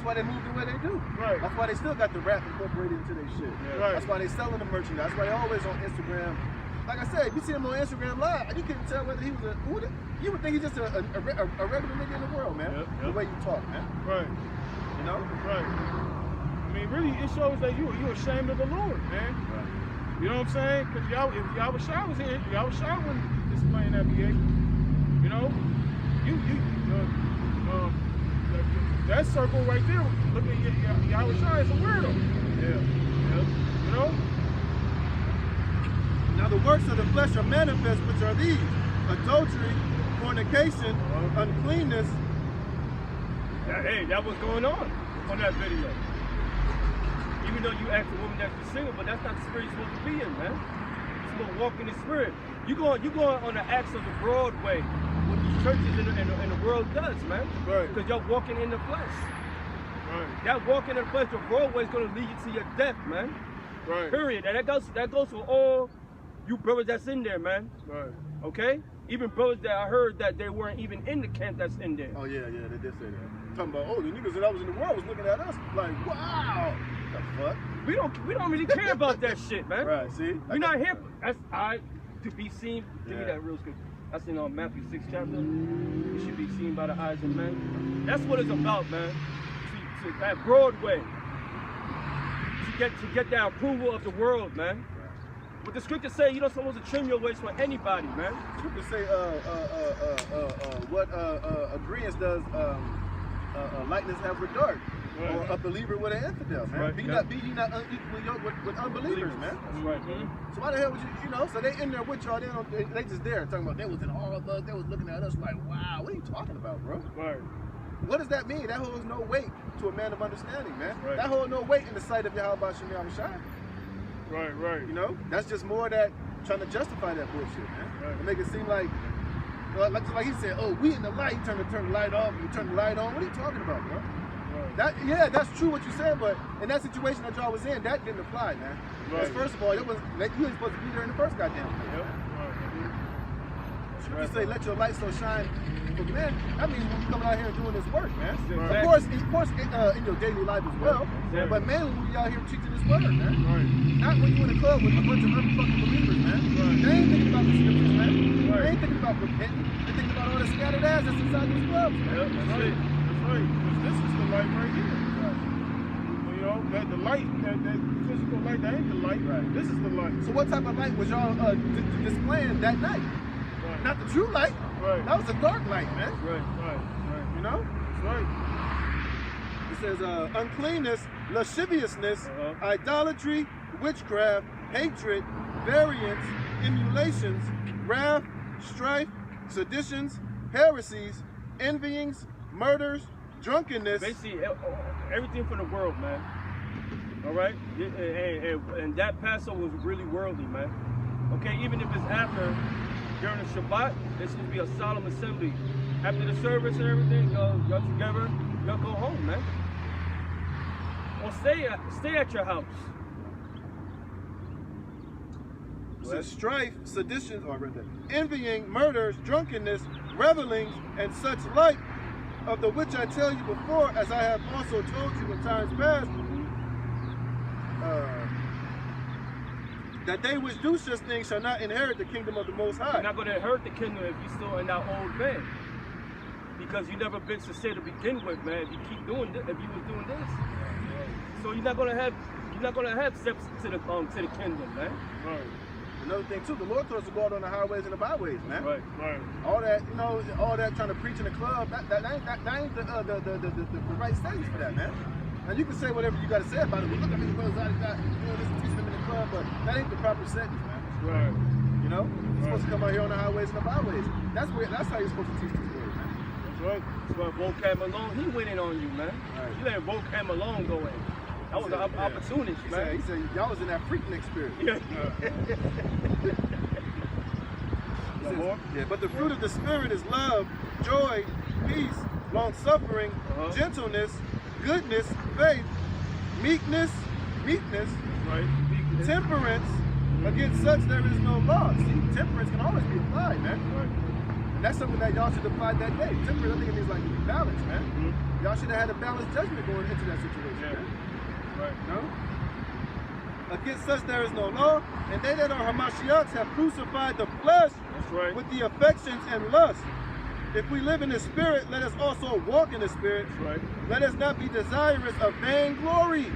why they move the way they do. Right. That's why they still got the rap incorporated into their shit. Yeah. Right. That's why they selling the merchandise. That's why they always on Instagram. Like I said, if you see him on Instagram Live, you couldn't tell whether he was you would think he's just a regular nigga in the world, man. Yep. The way you talk, man. Right. You know? Right. I mean, really, it shows that you're ashamed of the Lord, man. Right. You know what I'm saying? Because if YAHAWASHI was here, YAHAWASHI wouldn't displaying that behavior. You know? That circle right there, look at YAHAWASHI is a weirdo. Yeah. You know? Now the works of the flesh are manifest, which are these: adultery, fornication, uncleanness. Hey, that was going on that video. Even though you asked a woman that's the singer, but that's not the spirit you're supposed to be in, man. You're supposed to walk in the spirit. You going on the acts of the Broadway, what these churches in the world does, man. Right. Because you're walking in the flesh. Right. That walking in the flesh, the Broadway is going to lead you to your death, man. Right. Period. And that goes for all you brothers that's in there, man. Right. Okay? Even brothers that I heard that they weren't even in the camp that's in there. Oh yeah, they did say that. Talking about, the niggas that I was in the world was looking at us like, wow, what the fuck? We don't really care about that shit, man. Right, see? We're not here. That's to be seen. Give me Yeah. that real quick. That's in Matthew 6 chapter. You should be seen by the eyes of men. That's what it's about, man. To that Broadway. To get the approval of the world, man. What the scripture say, you're not supposed to trim your waist for anybody, man. Scripture say, what agreement does lightness have with dark? or a believer with an infidel, man. Right, Be yeah. not unequally yoked with unbelievers, man. That's right. So why the hell would you know? So they in there with y'all. They just there talking about they was in all of us. They was looking at us like, wow, what are you talking about, bro? Right. What does that mean? That holds no weight to a man of understanding, man. Right. That holds no weight in the sight of YAHAWASHI. Right. You know, that's just more that trying to justify that bullshit, man. Right. To make it seem like he said, oh, we in the light, turn the light off, you turn the light on. What are you talking about, bro? Right. Yeah, that's true what you said, but in that situation that y'all was in, that didn't apply, man. Because Right. first of all, you ain't supposed to be there in the first goddamn place. Yep. You say let your light so shine for men, that means when you coming out here and doing this work, man. Right. Of course, in your daily life as well, Exactly. but mainly when you out here teaching this word, man. Right. Not when you in a club with a bunch of unfucking believers, man. Right. They ain't thinking about the scriptures, man. Right. They ain't thinking about repenting. They're thinking about all the scattered ass that's inside these clubs, man. Yep. That's it. That's right. Because this is the light right here. You know, that the light, that physical light, that ain't the light. Right. This is the light. So what type of light was y'all displaying that night? Right. Not the true light. Right. That was a dark light, man. Right. You know? That's right. It says uncleanness, lasciviousness, idolatry, witchcraft, hatred, variance, emulations, wrath, strife, seditions, heresies, envyings, murders, drunkenness. Basically, everything from the world, man. All right? And that Passover was really worldly, man. Okay, even if it's after, during the Shabbat, it's going to be a solemn assembly. After the service and everything, y'all together, y'all go home, man. Or stay at your house. Says strife, seditions, envying, murders, drunkenness, revelings, and such like, of the which I tell you before, as I have also told you in times past, that they which do such things shall not inherit the kingdom of the Most High. You're not going to inherit the kingdom if you're still in that old man. Because you never been sincere to begin with, man. If you keep doing this, if you was doing this. So you're not going to have steps to the kingdom, man. Right. Another thing too, the Lord told us to go out on the highways and the byways, man. Right. All that, you know, all that trying to preach in the club, that ain't the right stage for that, man. And you can say whatever you got to say about it. Well, look, I mean, the brothers out got, you know, this is teaching them in the club, but that ain't the proper settings, man. Right. You know, you're supposed to come out here on the highways and the byways. That's how you're supposed to teach this word, man. That's right. That's why Vocab Malone, he went in on you, man. Right. You let Vocab Malone go in. That was an opportunity, man. He said y'all was in that freaknik spirit. Yeah. Yeah, but the fruit of the Spirit is love, joy, peace, long-suffering, gentleness, goodness, faith, meekness, Right. temperance. Against such there is no law. See, temperance can always be applied, man. Right. And that's something that y'all should apply that day. Temperance, I think it means like balance, man. Y'all should have had a balanced judgment going into that situation, man. Right. No? Against such there is no law, and they that are Hamashiachs have crucified the flesh That's right. with the affections and lusts. If we live in the Spirit, let us also walk in the Spirit. That's right. Let us not be desirous of vainglory.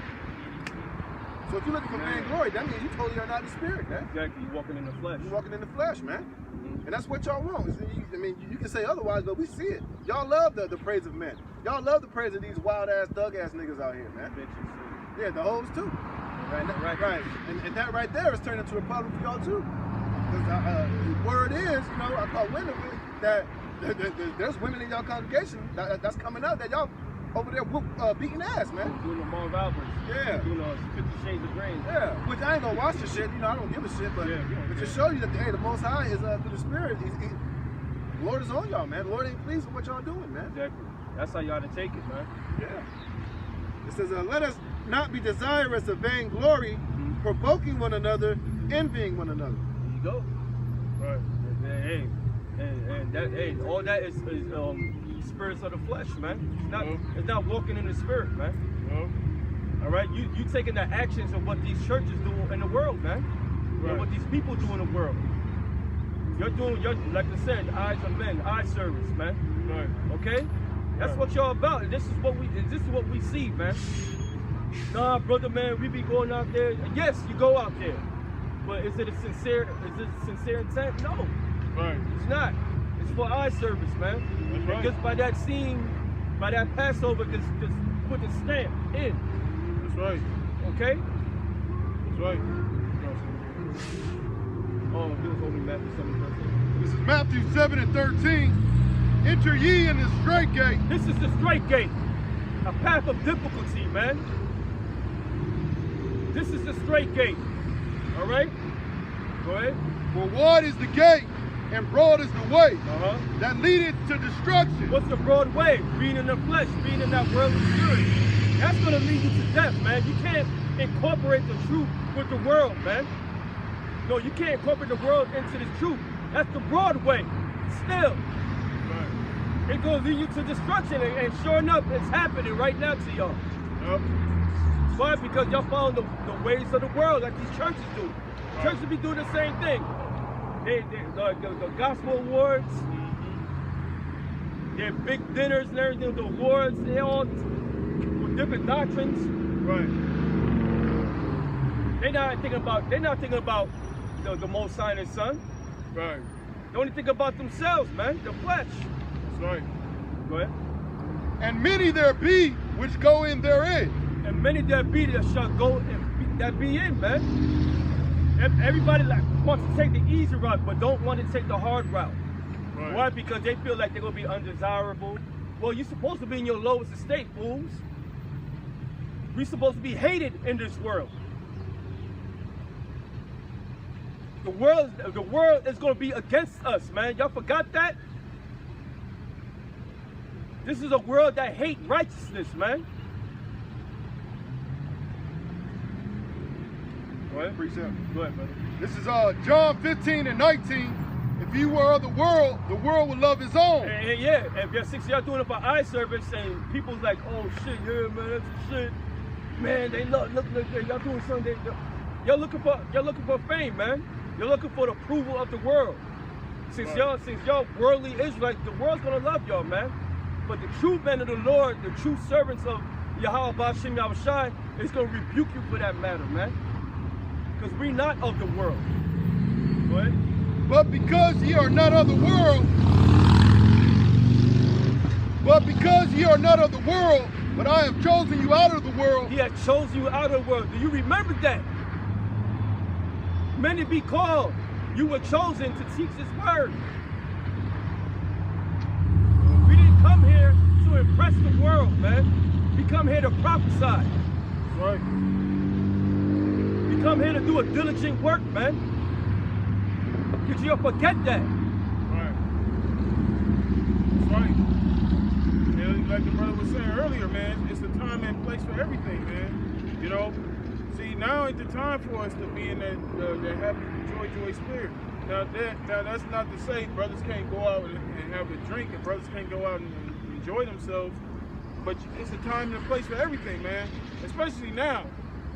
So if you're looking for vainglory, that means you totally are not the Spirit, man. Exactly. You're walking in the flesh. You're walking in the flesh, man. And that's what y'all want. I mean, you can say otherwise, but we see it. Y'all love the praise of men. Y'all love the praise of these wild-ass, thug-ass niggas out here, man. Yeah, the hoes too. Right. And that right there is turning into a problem for y'all too. Because the word is, you know, I call women that there's women in y'all congregation that's coming out that y'all over there beating ass, man. Doing the Marv Albert. Yeah. Doing 50 Shades of Grey. Yeah, which I ain't gonna watch the shit, you know, I don't give a shit, but to show you that the Most High is through the Spirit, the Lord is on y'all, man. The Lord ain't pleased with what y'all doing, man. Exactly. That's how you ought to take it, man. Yeah. It says, let us not be desirous of vainglory, provoking one another, envying one another. There you go. Right. And all that is spirits of the flesh, man. It's not walking in the Spirit, man. All right, you taking the actions of what these churches do in the world, man. Right. And what these people do in the world. You're doing, like I said, eyes of men, eye service, man. Right. Okay, that's what y'all about. And this is what we see, man. Nah, brother, man, we be going out there. Yes, you go out there, but is it a sincere intent? No. Right. It's not. It's for eye service, man. That's right. Just by that scene, by that Passover, because put the stamp in. That's right. Okay? That's right. Oh, this is only Matthew 7:13. This is Matthew 7 and 13. Enter ye in the straight gate. This is the straight gate. A path of difficulty, man. This is the straight gate. All right? Go ahead. For wide is the gate, and broad is the way that leadeth to destruction. What's the broad way? Being in the flesh, being in that worldly spirit. That's going to lead you to death, man. You can't incorporate the truth with the world, man. No, you can't incorporate the world into the truth. That's the broad way. Still. Right. It's going to lead you to destruction. And sure enough, it's happening right now to y'all. Yep. Why? Because y'all follow the ways of the world like these churches do. Churches be doing the same thing. The gospel awards, their big dinners and everything, the awards, they all with different doctrines. Right. They're not thinking about the Most High and His Son. Right. They only think about themselves, man, the flesh. That's right. Go ahead. And many there be which go in therein. And many there be that shall go and that be in, man. Everybody wants to take the easy route, but don't want to take the hard route. Right. Why? Because they feel like they're going to be undesirable. Well, you're supposed to be in your lowest estate, fools. We're supposed to be hated in this world. The world is going to be against us, man. Y'all forgot that? This is a world that hates righteousness, man. Go ahead. Precept. Go ahead, brother. This is John 15 and 19. If you were of the world would love his own. And yeah, if you're 60, y'all doing it for eye service, and people's like, oh shit, yeah, man, that's some shit. Man, they look, y'all doing something. Y'all looking for fame, man. You're looking for the approval of the world. Since y'all worldly Israelites, the world's gonna love y'all, man. But the true men of the Lord, the true servants of YAHAWASHI, is gonna rebuke you for that matter, man. Because we're not of the world. Go ahead. But because ye are not of the world, but I have chosen you out of the world. He has chosen you out of the world. Do you remember that? Many be called. You were chosen to teach His word. We didn't come here to impress the world, man. We come here to prophesy. Right. We come here to do a diligent work, man. Because you'll forget that. Right. That's right. And like the brother was saying earlier, man, it's a time and place for everything, man. You know? See, now ain't the time for us to be in that happy, joy spirit. Now that's not to say brothers can't go out and have a drink and brothers can't go out and enjoy themselves. But it's a time and a place for everything, man. Especially now.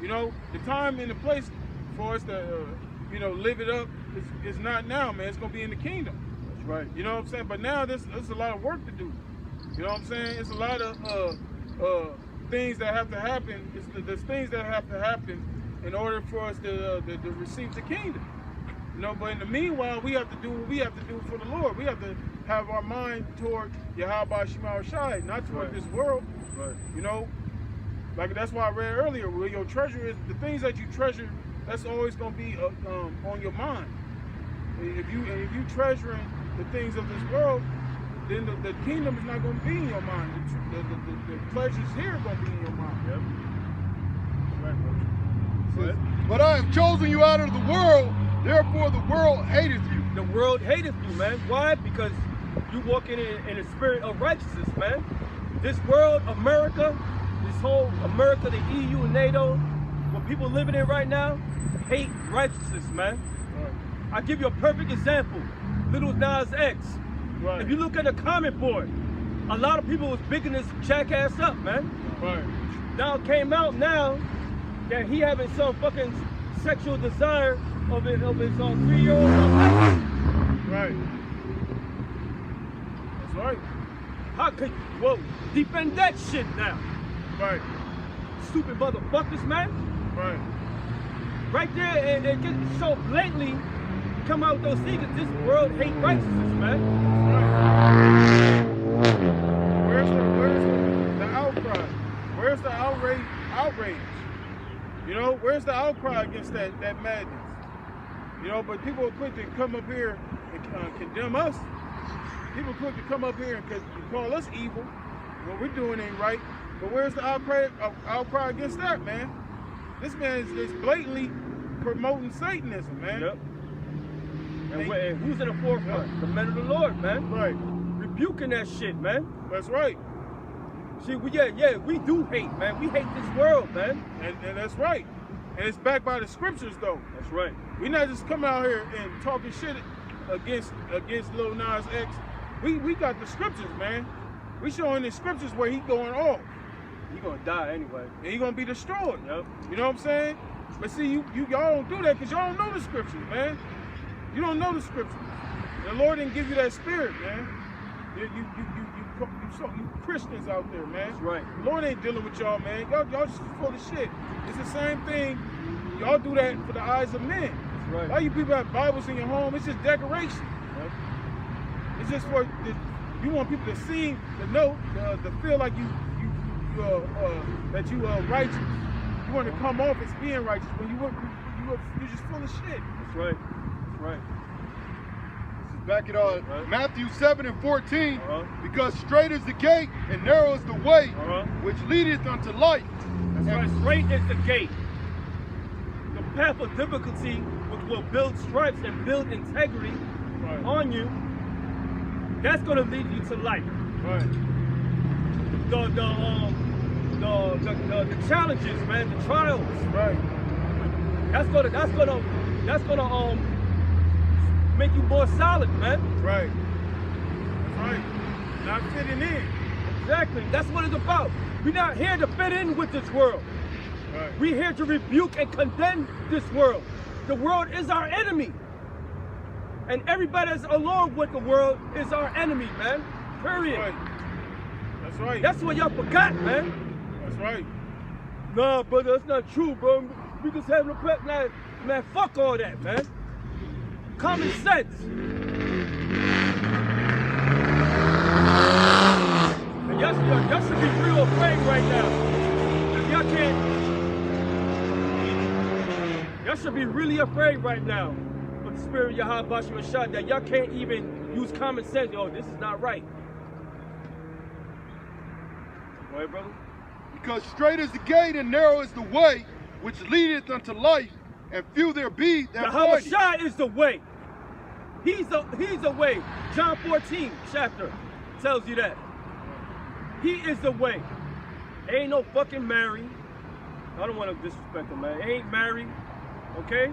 You know, the time and the place for us to, live it up is not now, man. It's going to be in the kingdom. That's right. You know what I'm saying? But now there's a lot of work to do. You know what I'm saying? It's a lot of things that have to happen. There's things that have to happen in order for us to receive the kingdom. You know, but in the meanwhile, we have to do what we have to do for the Lord. We have to have our mind toward YAHAWASHI, not toward this world. Right. You know, like that's why I read earlier, where your treasure is, the things that you treasure, that's always going to be on your mind. If you treasuring the things of this world, then the kingdom is not going to be in your mind. The pleasures here are going to be in your mind. Yep. Right, Says, but I have chosen you out of the world, therefore the world hateth you. The world hateth you, man. Why? Because you walking in a spirit of righteousness, man. This world, America, this whole America, the EU and NATO, what people living in right now, hate righteousness, man. Right. I'll give you a perfect example. Little Nas X. Right. If you look at the comment board, a lot of people was bigging this jackass up, man. Right. Now it came out now that he having some fucking sexual desire of his 3-year-old. Right. That's right. How could you, whoa, defend that shit now? Right. Stupid motherfuckers, man. Right. Right there, and just so blatantly come out with those things. This world hate righteousness, man. Right. Where's the outcry? Where's the outrage? You know, where's the outcry against that madness? You know, but people are quick to come up here and condemn us. People are quick to come up here and call us evil. What we're doing ain't right. But where's the outcry against that, man? This man is blatantly promoting Satanism, man. Yep. And who's in the forefront? Yep. The men of the Lord, man. Right. Rebuking that shit, man. That's right. See, we do hate, man. We hate this world, man. And that's right. And it's backed by the scriptures, though. That's right. We're not just coming out here and talking shit against Lil Nas X. We got the scriptures, man. We showing the scriptures where he going off. He gonna die anyway. And he gonna be destroyed. Yep. You know what I'm saying? But see, y'all don't do that because y'all don't know the scriptures, man. You don't know the scriptures. The Lord didn't give you that spirit, man. You Christians out there, man. That's right. The Lord ain't dealing with y'all, man. Y'all just full of shit. It's the same thing. Y'all do that for the eyes of men. That's right. Why you people have Bibles in your home? It's just decoration. Yep. It's just for you want people to see, to know, to feel like that you are righteous. You want to come off as being righteous when you're just full of shit. That's right. That's right. Back it on Matthew 7:14, because straight is the gate and narrow is the way which leadeth unto life. That's right. Straight is the gate. The path of difficulty, which will build stripes and build integrity on you, that's going to lead you to life. Right. The challenges, man, the trials. Right. That's gonna make you more solid, man. Right. That's right. Not fitting in. Exactly. That's what it's about. We're not here to fit in with this world. Right. We're here to rebuke and condemn this world. The world is our enemy. And everybody that's along with the world is our enemy, man. Period. That's right. That's right. That's what y'all forgot, man. That's right. Nah, brother, that's not true, bro. We just having a prep. Man, fuck all that, man. Common sense. And y'all should be real afraid right now. Y'all should be really afraid right now of the spirit of YAHAWASHI that y'all can't even use common sense. Oh, this is not right. Go ahead, brother. Because straight is the gate and narrow is the way which leadeth unto life, and few there be that find it. YAHAWASHI is the way. He's the way. John 14 chapter tells you that. He is the way. Ain't no fucking Mary. I don't want to disrespect him, man. Ain't Mary, okay?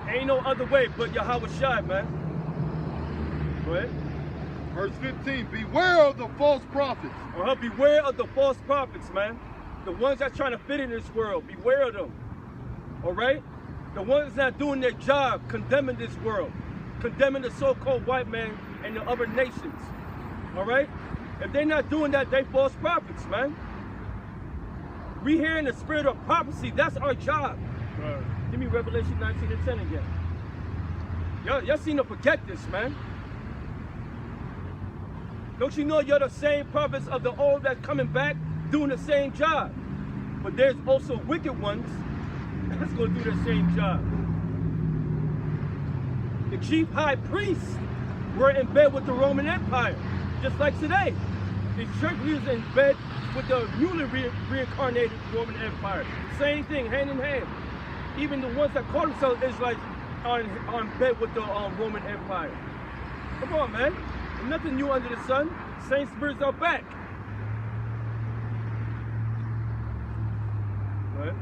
Ain't no other way but YAHAWASHI, man. Go ahead. Verse 15, beware of the false prophets. Beware of the false prophets, man. The ones that's trying to fit in this world. Beware of them. All right? The ones that doing their job, condemning this world, condemning the so-called white man and the other nations. All right? If they're not doing that, they false prophets, man. We here in the spirit of prophecy. That's our job. Right. Give me Revelation 19:10 again. Y'all seem to forget this, man. Don't you know you're the same prophets of the old that's coming back doing the same job? But there's also wicked ones that's going to do the same job. The chief high priests were in bed with the Roman Empire, just like today. The church leaders in bed with the newly reincarnated Roman Empire. Same thing, hand in hand. Even the ones that call themselves Israelites are in bed with the Roman Empire. Come on, man. There's nothing new under the sun. Same spirits are back. Right?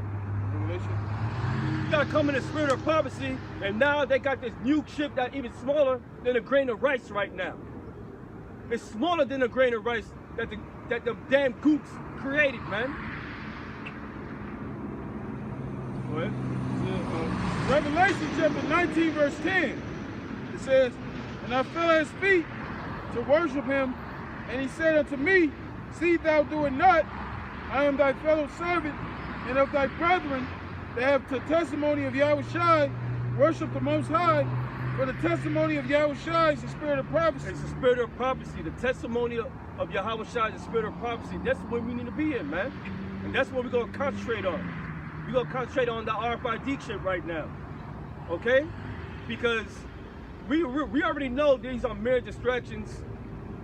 You gotta come in the spirit of prophecy, and now they got this new chip that's even smaller than a grain of rice right now. It's smaller than a grain of rice that the damn gooks created, man. What? Revelation chapter 19, verse 10. It says, and I fell at his feet to worship him, and he said unto me, see thou do it not. I am thy fellow servant and of thy brethren that have the testimony of YAHAWASHI, worship the Most High. For the testimony of YAHAWASHI is the spirit of prophecy. It's the spirit of prophecy. The testimony of of YAHAWASHI, the spirit of prophecy. That's what we need to be in, man. And that's what we're going to concentrate on. We're going to concentrate on the RFID shit right now. Okay? Because we already know these are mere distractions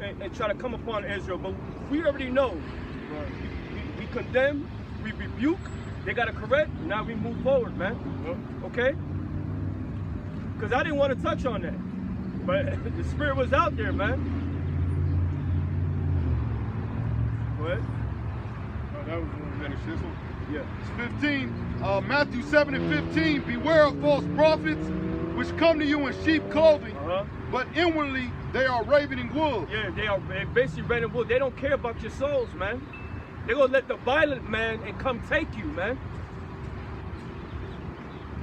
and try to come upon Israel. But we already know. We condemn, we rebuke, they got to correct, now we move forward, man. Okay? Because I didn't want to touch on that. But the spirit was out there, man. What? Oh, that was one finish this one. Yeah. It's 15. Matthew 7:15. Beware of false prophets, which come to you in sheep clothing, but inwardly they are ravening wolves. Yeah, they are basically ravening wolves. They don't care about your souls, man. They're gonna let the violent man and come take you, man.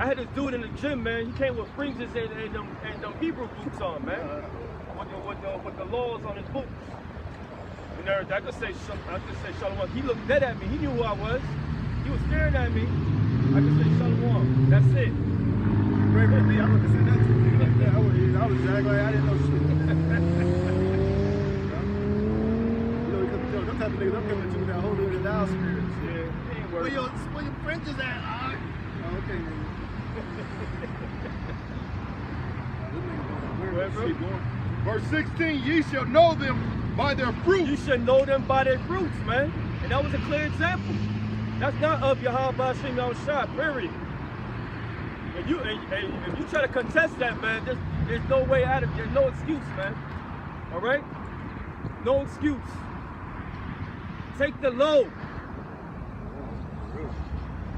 I had this dude in the gym, man. He came with fringes and them Hebrew boots on, man. With the laws on his boots. And everything. I could say Shalom. He looked dead at me. He knew who I was. He was staring at me. I could say Shalom. That's it. Great with me. I would have said that to you like that. I was jagged like I didn't know shit. You know, them type of niggas, I'm coming to you with that holy and thou spirits. Yeah, it ain't working. Where your fringes at? Oh, okay, nigga. Verse 16, ye shall know them by their fruit. You should know them by their fruits, man. And that was a clear example. That's not of YAHAWASHI, period. If you try to contest that, man, there's no way out of it. There's no excuse, man. All right? No excuse. Take the load.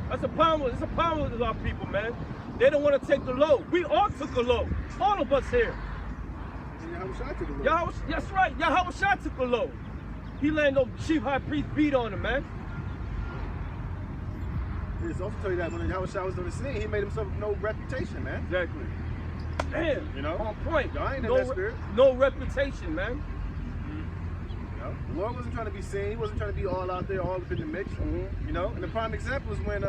That's a problem. It's a problem with our people, man. They don't want to take the load. We all took the load. All of us here. YAHAWASHI took the load. That's right. YAHAWASHI took the load. He let no chief high priest beat on him, man. It's also tell you that when YAHAWASHI was on the scene, he made himself no reputation, man. Exactly. Damn. You know? On point. Y'all ain't in that spirit. No reputation, man. You know? The Lord wasn't trying to be seen. He wasn't trying to be all out there, all up in the mix. You know? And the prime example is when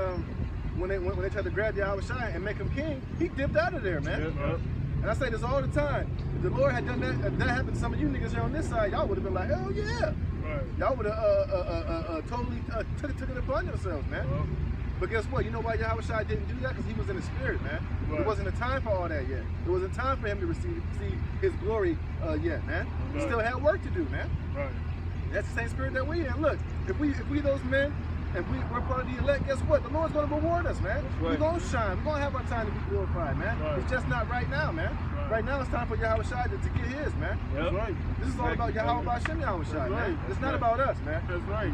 they tried to grab YAHAWASHI and make him king, he dipped out of there, man. Yeah. And I say this all the time. If the Lord had done that, if that happened to some of you niggas here on this side, y'all would have been like, hell yeah. Right. Y'all would have totally took it upon yourselves, man. But guess what? You know why YAHAWASHI didn't do that? Because he was in the spirit, man. Right. It wasn't a time for all that yet. It wasn't time for him to receive his glory yet, man. He still had work to do, man. Right. That's the same spirit that we in. Look, if we those men, and we're part of the elect, guess what? The Lord's going to reward us, man. Right. We're going to shine. We're going to have our time to be glorified, man. Right. It's just not right now, man. Right now it's time for YAHAWASHI to get his, man. That's right. This is all about YAHAWASHI, man. It's not about us, man. That's right.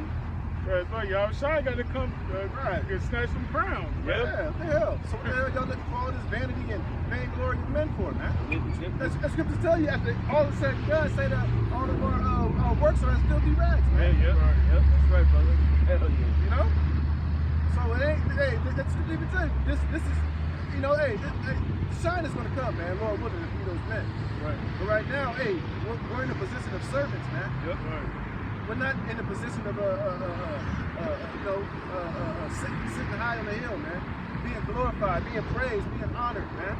That's right. YAHAWASHI got to come and snatch some crowns. Yeah, what the hell? So what the hell y'all looking for all this vanity and vainglory of men for, man? As scriptures tell you, after all the said God say that all of our works are as filthy rags, man. Yeah, that's right, brother. Hell yeah. You know? So it ain't, hey, that's what even tell you. This is, you know, hey, shine is gonna come, man. Lord willing, to be those men. Right. But right now, hey, we're in a position of servants, man. Yep. Right. We're not in a position of sitting high on the hill, man. Being glorified, being praised, being honored, man.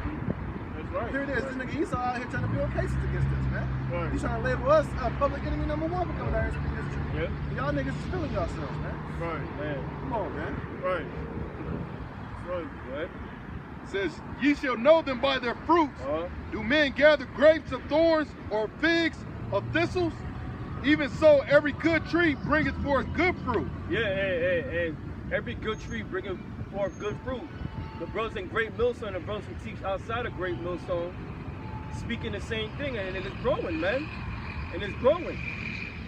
That's right. Here it is. This nigga Esau out here trying to build cases against us, man. Right. He's trying to label us public enemy #1 for coming out here and speaking this truth. Yep. And y'all niggas is feeling yourselves, man. Right. Man. Come on, man. Right. Right. What? It says, ye shall know them by their fruits. Do men gather grapes of thorns or figs of thistles? Even so, every good tree bringeth forth good fruit. Yeah, and every good tree bringeth forth good fruit. The brothers in Great Millstone and the brothers who teach outside of Great Millstone speaking the same thing, and it's growing, man. And it's growing.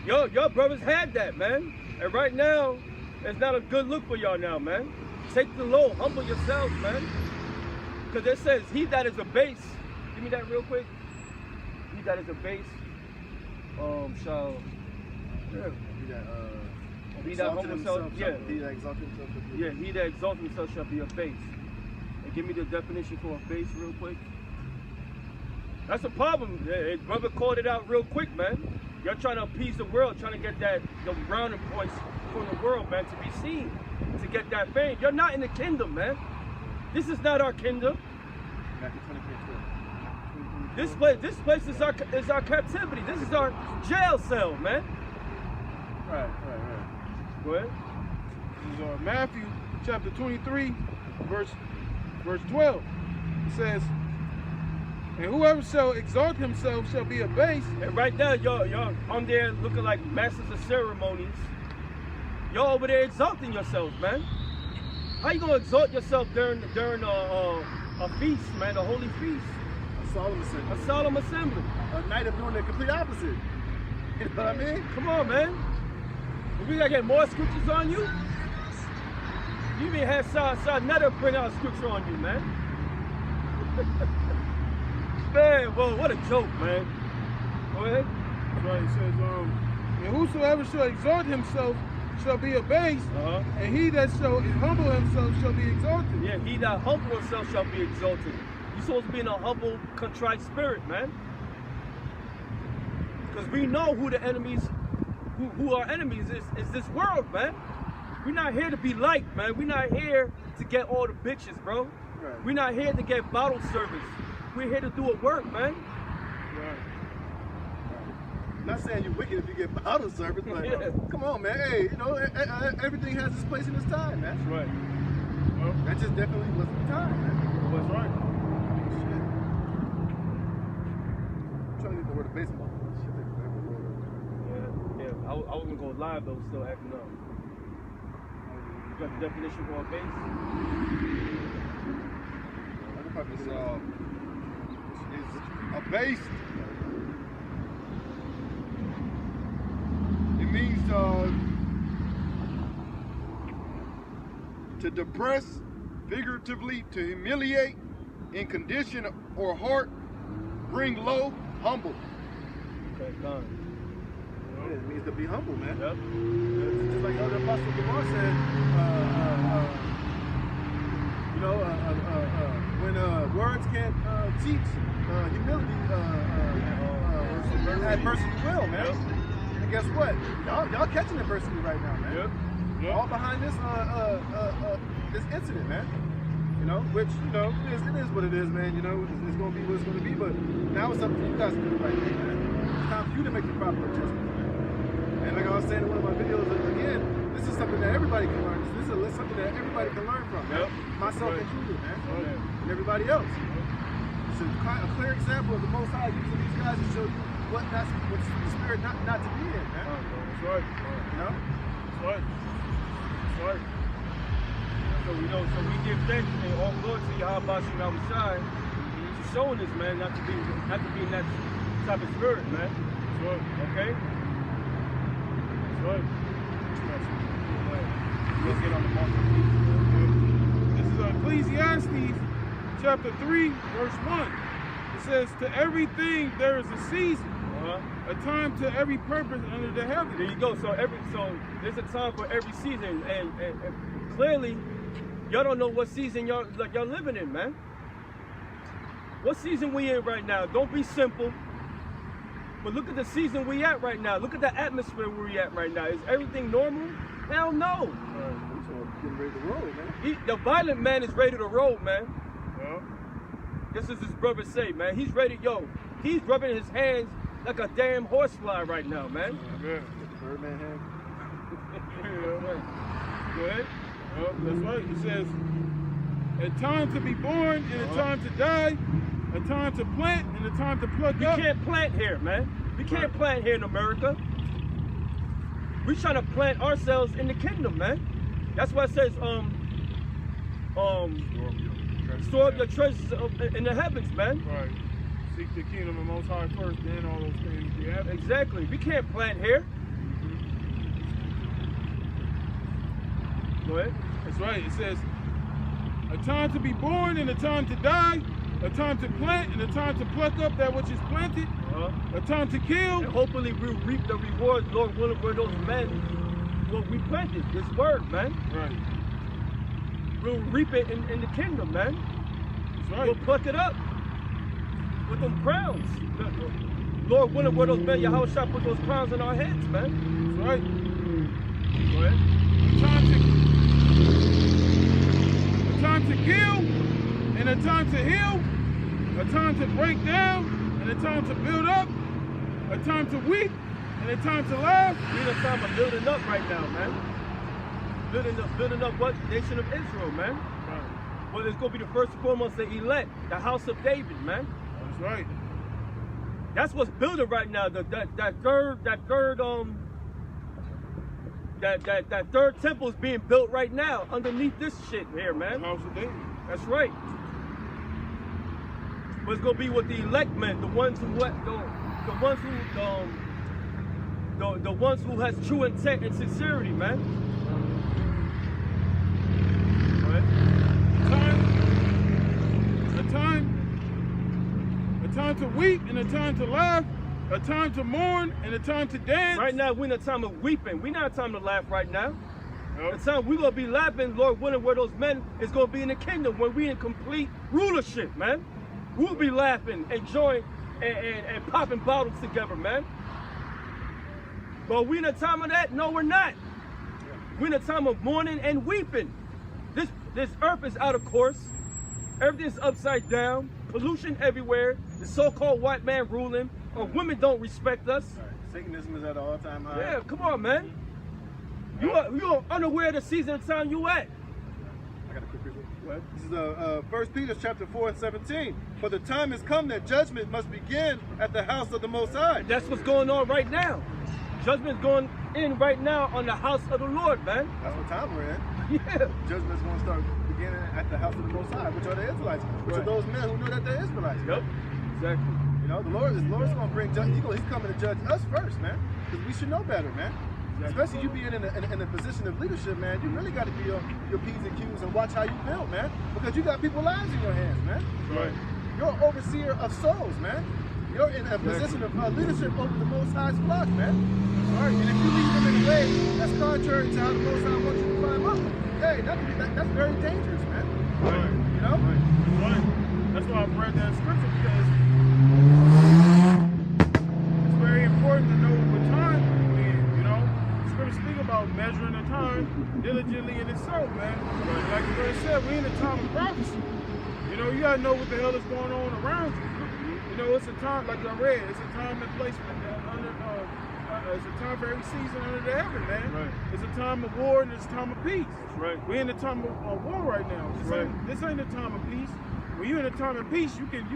Y'all brothers had that, man. And right now, it's not a good look for y'all now, man. Take the low, humble yourselves, man. Because it says, he that is a base, give me that real quick. He that is a base, shall, he that humble himself, yeah. He that exalts himself. Yeah, he that exalts himself shall be a base. And give me the definition for a base real quick. That's a problem. His brother called it out real quick, man. You're trying to appease the world, trying to get the browning points from the world, man, to be seen, to get that fame. You're not in the kingdom, man. This is not our kingdom. This place is our captivity. This is our jail cell, man. Right. Go ahead. This is Matthew chapter 23, verse 12. It says, and whoever shall exalt himself shall be abased. And right there, y'all on there looking like masters of ceremonies. Y'all over there exalting yourselves, man. How you gonna exalt yourself during a feast, man, a holy feast? A solemn assembly. A solemn assembly. A night of doing the complete opposite. You know what I mean? Come on, man. We gotta get more scriptures on you. You even had Netta bring out a scripture on you, man. Man, whoa, what a joke, man. Go ahead. That's right. It says, and whosoever shall exalt himself shall be abased, and he that shall humble himself shall be exalted. Yeah, he that humble himself shall be exalted. You're supposed to be in a humble, contrite spirit, man. Because we know who the enemies, who our enemies is this world, man. We're not here to be liked, man. We're not here to get all the bitches, bro. Right. We're not here to get bottle service. We're here to do a work, man. Right. Not saying you're wicked if you get bottle service, but come on, man. Hey, you know, everything has its place in its time, man. That's right. Well, That just definitely wasn't the time, man. that's right. Shit. I'm trying to get the word of baseball. Yeah. I was gonna go live, though, still acting up. You got the definition for a base? Is abased. It means to depress, figuratively to humiliate, in condition or heart, bring low, humble. Okay, done. Yeah, it means to be humble, man. Yep. Just like the Apostle Lamar said, when words can't teach humility, adversity will, man. Yep. And guess what? Y'all catching adversity right now, man. Yep. All behind this this incident, man. You know, which, you know, it is what it is, man. You know, it's gonna be what it's gonna be, but now it's up to you guys to do the right thing, man. It's time for you to make the proper adjustments, man. And like I was saying in one of my videos, again, this is something that everybody can learn. This is something that everybody can learn from, man. Yep. Myself included, man. Yeah. And everybody else. It's a clear example of the Most High using these guys to show you what's the spirit not to be in, man. That's right. You know? That's right. That's right. So we give thanks and all glory to YAHAWASHI for showing us, man, not to be in that type of spirit, man. That's right. Okay? That's right. Let's get on the mark. This is Ecclesiastes chapter 3, verse 1. It says, to everything there is a season, a time to every purpose under the heaven. There you go. So there's a time for every season, and clearly, y'all don't know what season y'all living in, man. What season we in right now? Don't be simple. But look at the season we at right now. Look at the atmosphere we at right now. Is everything normal? Hell no. Getting ready to roll, man. The violent man is ready to roll, man. Yeah. This is his brother say, man. He's ready, he's rubbing his hands like a damn horsefly right now, man. Yeah. Birdman hand. Go ahead. That's right. It says, a time to be born and a time to die, a time to plant and a time to pluck up. We can't plant here, man. We can't plant here in America. We trying to plant ourselves in the kingdom, man. That's why it says, store up your treasures in the heavens, man. Right. Seek the kingdom of Most High first, then all those things we have. Exactly. We can't plant here. Go ahead. That's right. It says, a time to be born and a time to die, a time to plant and a time to pluck up that which is planted, a time to kill. And hopefully we'll reap the rewards, Lord willing, for those men what we planted, this word, man. Right. We'll reap it in the kingdom, man. That's right. We'll pluck it up with them crowns. Lord willing, where those men, YAHAWASHI put those crowns in our heads, man. That's right. Go ahead. A time to kill and a time to heal, a time to break down and a time to build up, a time to weep and a time to laugh. We in a time of building up right now, man. Building up what? Nation of Israel, man. Right. Well, it's gonna be the first and foremost, the elect, the house of David, man. That's right. That's what's building right now. That third temple is being built right now underneath this shit here, man. House of David. That's right. But it's gonna be with the elect men, the ones who has true intent and sincerity, man. Right. A time to weep and a time to laugh, a time to mourn and a time to dance. Right now we're in a time of weeping. We're not a time to laugh right now. Yep. The time we're gonna be laughing, Lord willing, where those men is gonna be in the kingdom when we in complete rulership, man. We'll be laughing, enjoying, and popping bottles together, man. But we in a time of that? No, we're not. We're in a time of mourning and weeping. This earth is out of course. Everything's upside down. Pollution everywhere. The so-called white man ruling. Or women don't respect us. Right. Satanism is at an all-time high. Yeah, come on, man. You are unaware of the season of time you at. I got a quick reason. This is 1 Peter chapter 4 and 17. For the time has come that judgment must begin at the house of the Most High. That's what's going on right now. Judgment's going in right now on the house of the Lord, man. That's what time we're in. Yeah. Judgment's going to start beginning at the house of the Most High, which are the Israelites, which are those men who know that they're Israelites. Yep. Exactly. You know, the Lord's going to bring judgment. He's coming to judge us first, man, because we should know better, man. Especially you being in a position of leadership, man. You really got to be on your P's and Q's and watch how you build, man, because you got people's lives in your hands, man. Right. You're an overseer of souls, man. You're in a position of leadership over the Most High's flock, man. All right. And if you lead them in a way that's contrary to how the Most High wants you to climb up, hey, that's very dangerous, man. Right. You know? Right. That's why I've read that scripture, because it's very important to know what time we're in, you know? Scripture speak about measuring the time diligently in itself, man. Like the brother said, we're in a time of prophecy. You know, you gotta know what the hell is going on around you. You know, it's a time, like I read, it's a time and place it's a time for every season under the heaven, man. Right. It's a time of war and it's a time of peace. Right. We're in a time of war right now. This ain't a time of peace. When you're in a time of peace, you can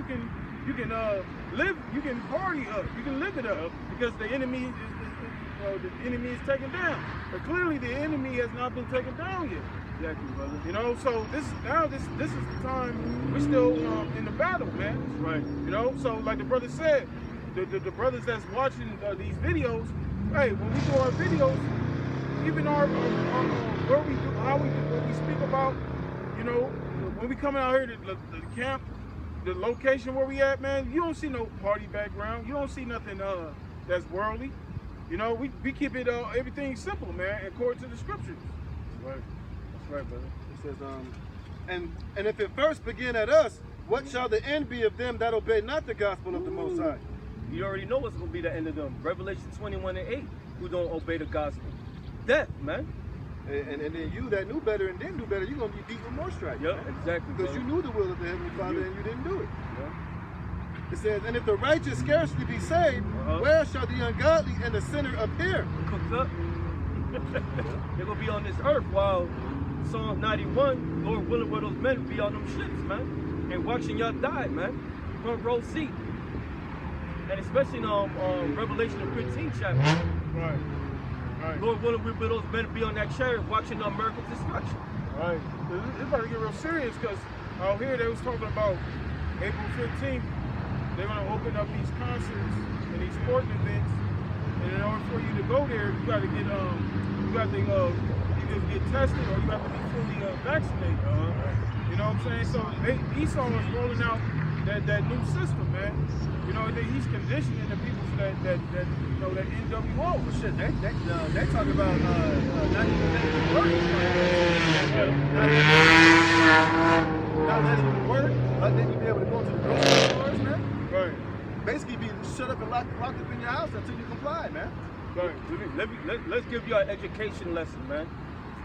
live, you can party up, you can live it up, because the enemy is taken down. But clearly the enemy has not been taken down yet. Exactly, brother. You know, so this is the time we're still in the battle, man. Right. You know, so like the brother said, the brothers that's watching these videos, hey, when we do our videos, even our what we speak about, you know, when we coming out here to the camp, the location where we at, man, you don't see no party background. You don't see nothing that's worldly. You know, we keep it everything simple, man, according to the scriptures. That's right. That's right, brother. It says, and if it first begin at us, what shall the end be of them that obey not the gospel of the Most High? You already know what's going to be the end of them. Revelation 21 and 8, who don't obey the gospel. Death, man. And then you that knew better and didn't do better, you're going to be beat with more stripes. Yep, exactly. Because you knew the will of the Heavenly Father and you didn't do it. Yeah. It says, and if the righteous scarcely be saved, where shall the ungodly and the sinner appear? Cooked up. They're going to be on this earth while Psalm 91, Lord willing, where those men be on them ships, man. And watching y'all die, man. Front row seat. And especially in Revelation 15 chapter. Right. Right. Lord willing, we will those men be on that chariot watching America's destruction. Right. It's about to get real serious, because out here they was talking about April 15th, they're going to open up these concerts and these sporting events. And in order for you to go there, you got to get either get tested or you have to be fully vaccinated. You know what I'm saying? So Esau is rolling out that new system, man. You know, he's conditioning the people that you know, that NWO. Well, shit, they talk about not even letting it work. Not letting it work. Not letting you be able to go to the grocery stores, man. Right. Basically, be shut up and locked up in your house until you comply, man. Right. Let's give you an education lesson, man,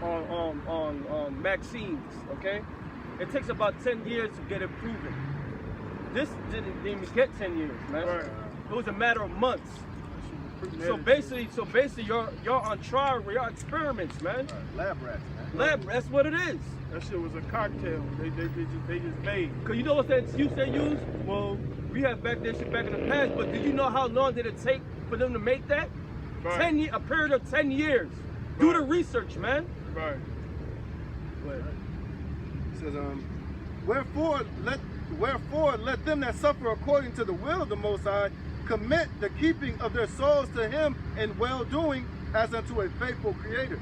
on vaccines, okay? It takes about 10 years to get it proven. This didn't even get 10 years, man. Right. It was a matter of months. So basically, y'all on trial, y'all experiments, man. Lab rats, man. Lab, that's what it is. That shit was a cocktail. They just made. Cause you know what that excuse they use? Well, we have back that shit back in the past, but did you know how long did it take for them to make that? Right. A period of 10 years. Do the research, man. Right. It says, wherefore let them that suffer according to the will of the Most High commit the keeping of their souls to Him in well-doing as unto a faithful Creator.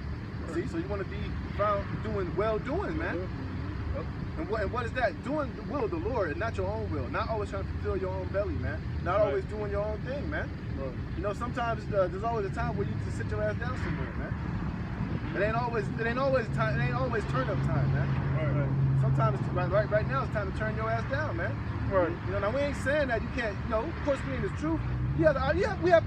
See, so you want to be found doing well-doing, man. And what is that? Doing the will of the Lord and not your own will. Not always trying to fulfill your own belly, man. Not always doing your own thing, man. You know, sometimes there's always a time where you just sit your ass down somewhere, man. It ain't always turn up time, man. Right. Sometimes right now it's time to turn your ass down, man. Right. You know, now we ain't saying that you can't, you know, of course we ain't the truth. We have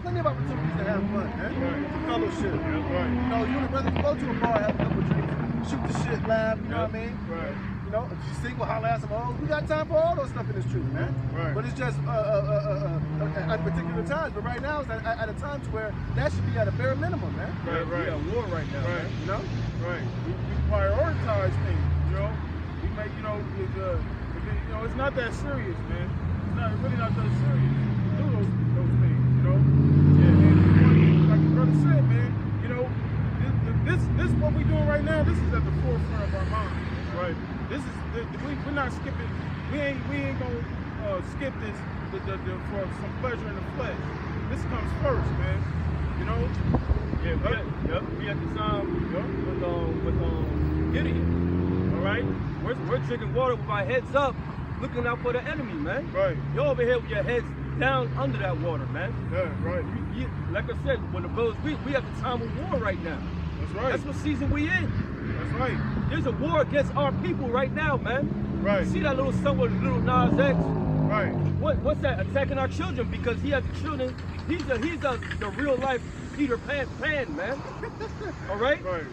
plenty of opportunities to have fun, man. Right. For fellowship. Right. You know, you and the brothers can go to a bar, have a couple of drinks, shoot the shit, laugh, you know what I mean? Right. You know, if you sing, we'll holler at some hoes. We got time for all those stuff in this truth, man. Right. But it's just at particular times. But right now, it's at a time to where that should be at a bare minimum, man. Right. We at war right now, Right. man. You know? Right. We prioritize things, you know. We make, you know, it's not that serious, man. It's really not that serious to do those things, you know. And like the brother said, man, you know, this what we doing right now. This is at the forefront of our mind, right? This is we're not skipping. We ain't gonna skip this for some pleasure in the flesh. This comes first, man. You know. Yeah, we at the time with Gideon. All right, we're drinking water with our heads up, looking out for the enemy, man. Right. You're over here with your heads down under that water, man. Yeah. Right. Like I said, when the brothers, we have the time of war right now. That's right. That's what season we in. That's right. There's a war against our people right now, man. Right. You see that little son with little Nas X? Right. What's that? Attacking our children because he has the children. He's the real life Peter Pan, man. All right. Right.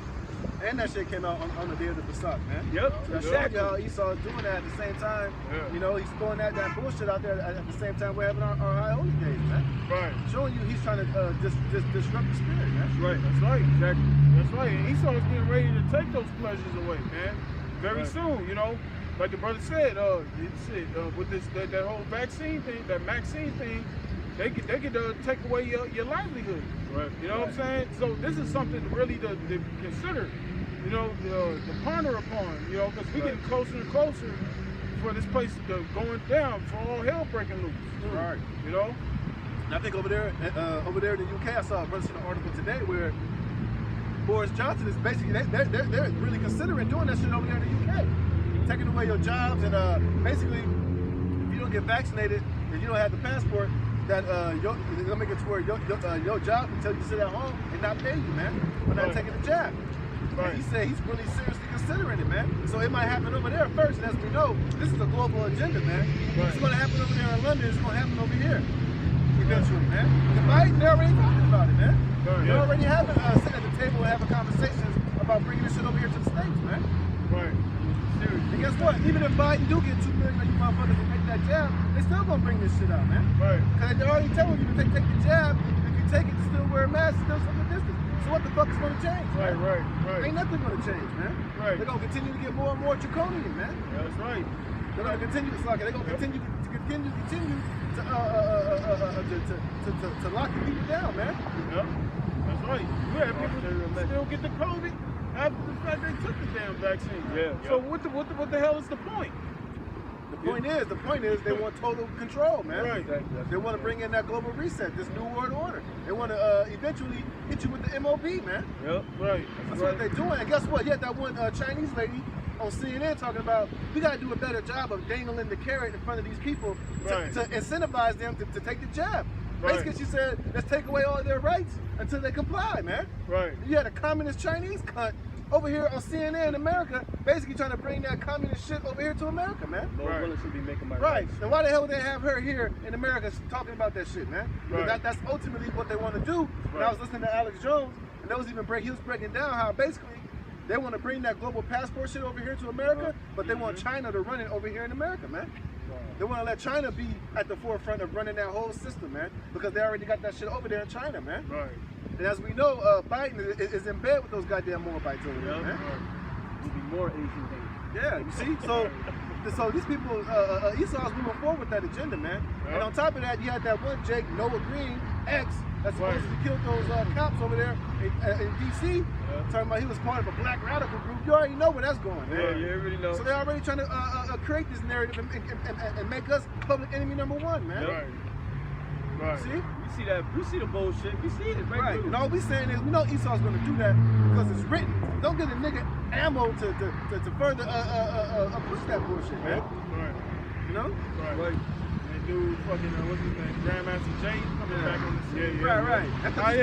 And that shit came out on the day of the Pesach, man. Yep. So Exactly. y'all Esau doing that at the same time. Yeah. You know, he's throwing that bullshit out there at the same time we're having our high holy days, man. Right. Showing you he's trying to disrupt the spirit, man. That's right. That's right. Exactly. That's right. And Esau's getting ready to take those pleasures away, man. Very soon, you know. Like the brother said, with that whole vaccine thing, that vaccine thing, they could take away your livelihood. Right. You know what I'm saying? So this is something really to consider, you know, to ponder upon, you know, because we're getting closer and closer for this place going down, for all hell breaking loose. Right. You know? And I think over there in the UK, I saw a brother in an article today where Boris Johnson is basically, they're really considering doing that shit over there in the UK. Taking away your jobs and basically, if you don't get vaccinated, if you don't have the passport, that they'll make it to where your job can tell you to sit at home and not pay you, man, for not taking the jab. Right. And he said he's really seriously considering it, man. So it might happen over there first, and as we know, this is a global agenda, man. Right. It's going to happen over there in London. It's going to happen over here eventually, man. The Biden, they're already talking about it, man. Right. They're already having sitting at the table and having conversations about bringing this shit over here to the States, man. Right. And guess what? Even if Biden do get 2 million of you motherfuckers to take that jab, they still gonna bring this shit out, man. Right. Because they're already telling you to take the jab. If you take it, to still wear a mask, still social distance. So what the fuck is gonna change? Right, man? right. Ain't nothing gonna change, man. Right. They're gonna continue to get more and more draconian, man. That's right. They're gonna continue to lock it. They're gonna continue to lock the people down, man. Yep. That's right. You have people still get the COVID after the fact they took the damn vaccine. Yeah. So what the hell is the point? The point is they want total control, man. Right. They want to bring in that global reset, this new world order. They want to eventually hit you with the MOB, man. Yep. Right. That's what they're doing. And guess what? You had that one Chinese lady on CNN talking about we got to do a better job of dangling the carrot in front of these people to incentivize them to take the jab. Basically, she said, let's take away all their rights until they comply, man. Right. You had a communist Chinese cunt over here on CNN in America, basically trying to bring that communist shit over here to America, man. Lord willing, should be making my right. And why the hell would they have her here in America talking about that shit, man? Because that's ultimately what they want to do. And I was listening to Alex Jones, and he was breaking down how basically they want to bring that global passport shit over here to America, but they want China to run it over here in America, man. They want to let China be at the forefront of running that whole system, man, because they already got that shit over there in China, man. Right. And as we know, Biden is in bed with those goddamn Moabites over there, man. We'll be more Asian hate. Yeah, you see? So these people, Esau's moving forward with that agenda, man. Yep. And on top of that, you had that one Jake, Noah Green, ex, that's supposedly killed those cops over there in D.C., talking about he was part of a black radical group. You already know where that's going, man. Yeah, you already know. So they're already trying to create this narrative and make us public enemy number one, man. Right. Right. See? We see that. We see the bullshit. We see it. Right. And all we saying is, we know Esau's going to do that because it's written. Don't give a nigga ammo to further push that bullshit, man. Right. You know? Right. And dude, fucking, what's his name? Grandmaster Jay coming back on the scene. Yeah, right. I thought I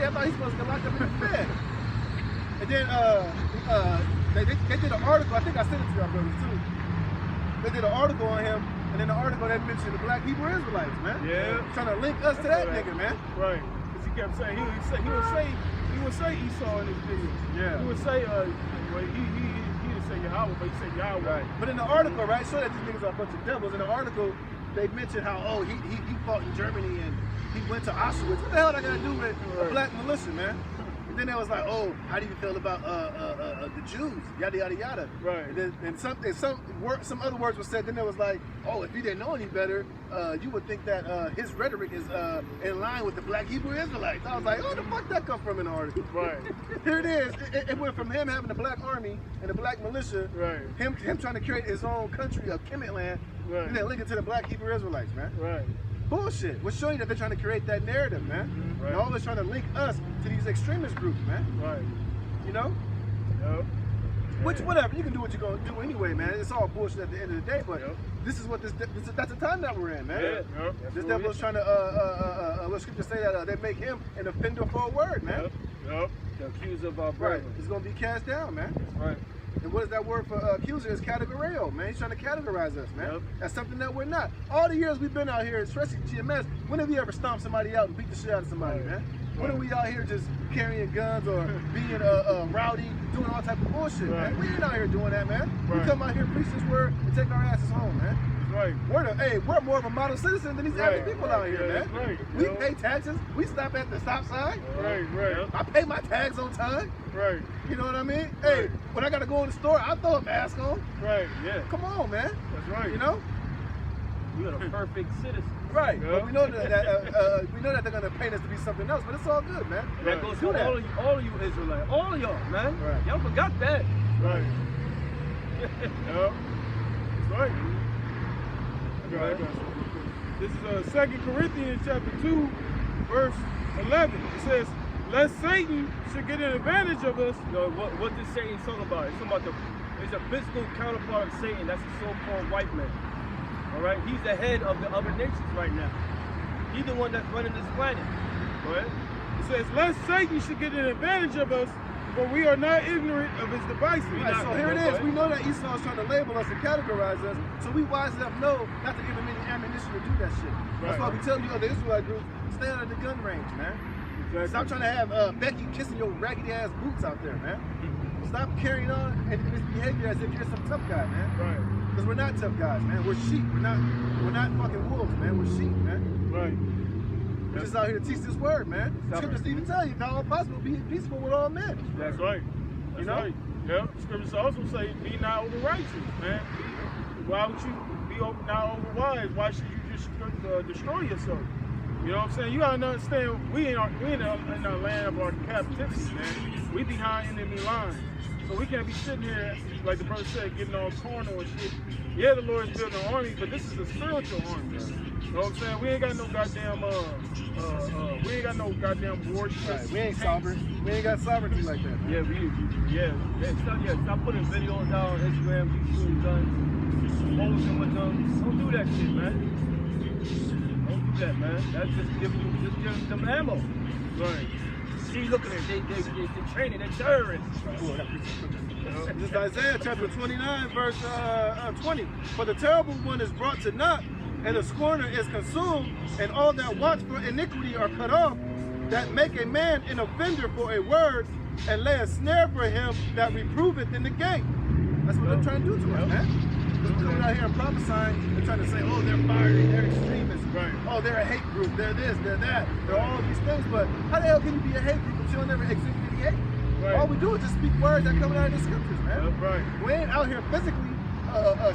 thought he was supposed to get locked up in the Fed. And then they did an article. I think I sent it to y'all brothers too. They did an article on him. And in the article that mentioned the black Hebrew Israelites, man. Yeah. Trying to link us to that nigga, man. Right. Because he kept saying, he would say Esau in his videos. Yeah. He would say, well, he didn't say Yahawah, but he said Yahweh. Right. But in the article, right, show that these niggas are a bunch of devils. In the article, they mentioned how, oh, he fought in Germany and he went to Auschwitz. What the hell that got to do with a black militia, man? And then they was like, oh, how do you feel about the Jews? Yada yada yada. Right. And then some other words were said. Then there was like, oh, if you didn't know any better, you would think that his rhetoric is in line with the black Hebrew Israelites. I was like, oh, the fuck that come from in the article? Right. Here it is. It went from him having a black army and a black militia, Right. him trying to create his own country of Kemet land, Right. and then link it to the black Hebrew Israelites, man. Right. Bullshit. We're showing that they're trying to create that narrative, man. Right. They're always trying to link us to these extremist groups, man. Right. You know? Yep. Which, whatever, you can do what you're going to do anyway, man. It's all bullshit at the end of the day, but this is what that's the time that we're in, man. Yeah. Yep. This devil is trying to, what scripture say that they make him an offender for a word, man. Yep. Yep. The accuser of our Right. brother. It's going to be cast down, man. Right. And what is that word for accuser? Is categoreo, man. He's trying to categorize us, man. Yep. That's something that we're not. All the years we've been out here, especially GMS, when have we ever stomped somebody out and beat the shit out of somebody, man? When are we out here just carrying guns or being rowdy, doing all type of bullshit, man? We ain't out here doing that, man. We come out here, preach this word, and take our asses home, man. Right. We're more of a model citizen than these average people out here, man. Right. We pay taxes. We stop at the stop sign. Right. I pay my tags on time. Right. You know what I mean? Hey, when I gotta go in the store, I throw a mask on. Right. Yeah. Come on, man. That's right. You know? We are the perfect citizens. Right. Yeah. But we know that they're gonna paint us to be something else, but it's all good, man. That goes Do to that. all of you Israelites. All of y'all, man. Right. Y'all forgot that. Right. Yep. That's right. Right. This is 2 Corinthians chapter 2, verse 11. It says, lest Satan should get an advantage of us. You know, what this Satan talking about? It's talking about it's a physical counterpart of Satan. That's the so-called white man. All right? He's the head of the other nations right now. He's the one that's running this planet. Go ahead. It says, lest Satan should get an advantage of us, for we are not ignorant of his devices. Right, so here it is. We know that Esau is trying to label us and categorize us, so we wise enough know not to give him any ammunition to do that shit. That's why we tell you other Israelite groups, stay out of the gun range, man. Exactly. Stop trying to have Becky kissing your raggedy ass boots out there, man. Stop carrying on and this behavior as if you're some tough guy, man. Right. Because we're not tough guys, man. We're sheep. We're not fucking wolves, man. We're sheep, man. Right. We're just out here to teach this word, man. Scriptures even tell you, if all possible, be peaceful with all men. That's right. That's You know? right. Yeah. Scriptures also say, be not over righteous, man. Why would you be not over wise? Why should you just destroy yourself? You know what I'm saying? You gotta understand, we in our land of our captivity, man. We behind enemy lines. So we can't be sitting here, like the brother said, getting all carnal and shit. Yeah, the Lord's building an army, but this is a spiritual army. You know what I'm saying? We ain't got no goddamn war ships. Right. We ain't sovereign. We ain't got sovereignty like that, man. Yeah, stop putting videos out on Instagram, people shooting guns, posing with them. Don't do that shit, man. Don't do that, man. That's just giving them ammo. Right. See, look at it. They're training. They're terrorists. This is Isaiah chapter 29, verse 20. For the terrible one is brought to naught, and the scorner is consumed, and all that watch for iniquity are cut off, that make a man an offender for a word, and lay a snare for him that reproveth in the gate. That's what they're trying to do to us, man. Just coming out here and prophesying and trying to say, oh, they're fiery, they're extremists. Right. Oh, they're a hate group, they're this, they're that. They're all these things. But how the hell can you be a hate group if you don't ever exhibit any hate? Right. All we do is just speak words that come out of the scriptures, man. That's right. We ain't out here physically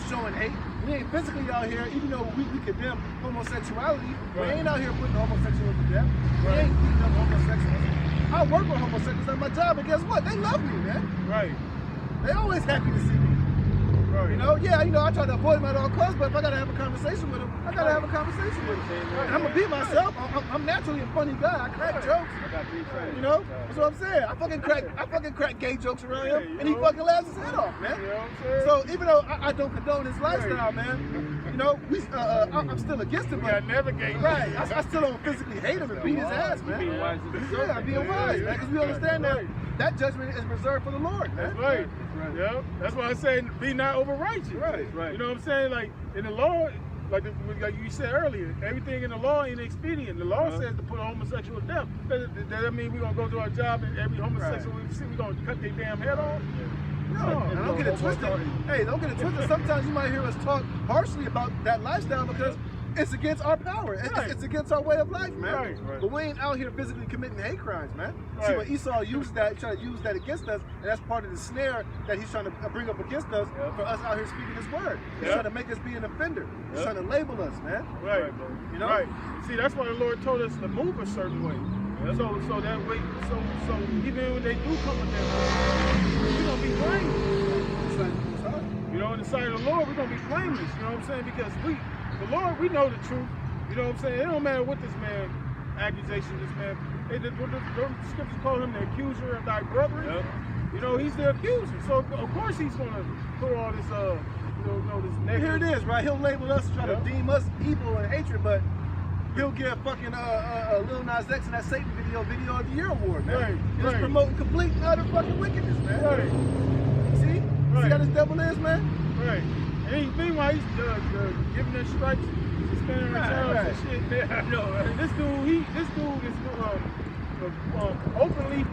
showing hate. We ain't physically out here, even though we condemn homosexuality, we ain't out here putting homosexuals to death. We ain't beating up homosexuals. I work with homosexuals at my job, and guess what? They love me, man. Right. They always happy to see me. Right. You know, yeah, I try to avoid them at all costs, but if I gotta have a conversation with them, I gotta have a conversation with them. And I'm gonna be myself. I'm naturally a funny guy. I crack jokes. You know, that's what I'm saying. I fucking crack gay jokes around him, and he fucking laughs his head off, man. You know what I'm saying? So even though I don't condone his lifestyle, man, you know, I'm still against him. You gotta navigate. Right. I still don't physically hate him and beat his ass, man. Yeah, being wise, man, because we understand that judgment is reserved for the Lord, man. That's right. Yeah, that's why I say be not over righteous. Right. You know what I'm saying? Like in the law, like you said earlier, everything in the law ain't expedient. The law says to put a homosexual to death. Does that mean we're gonna go to our job and every homosexual we see, we're gonna cut their damn head off? No, and don't get it twisted. Hey, don't get it twisted. Sometimes you might hear us talk harshly about that lifestyle because it's against our power. It's against our way of life, man. Right. But we ain't out here physically committing hate crimes, man. See, when Esau used that, trying to use that against us, and that's part of the snare that he's trying to bring up against us for us out here speaking his word. He's trying to make us be an offender. He's trying to label us, man. Right. You know? Right. See, that's why the Lord told us to move a certain way. So that way, so even when they do come with that, we're gonna be blameless. You know, in the sight of the Lord, we're gonna be blameless. You know what I'm saying? Because the Lord, we know the truth. You know what I'm saying? It don't matter what this man accusation, this man. The scriptures call him the accuser of thy brethren. You know, he's the accuser. So of course he's gonna put all this this negative. Here it is, right? He'll label us, try to deem us evil and hatred, but he'll give fucking Lil Nas X in that Satan video of the year award, man. He's promoting complete and utter fucking wickedness, man. See? See how this devil is, man? Right. And meanwhile, he's giving us stripes, suspending returns and shit, man. I know, right? This dude is openly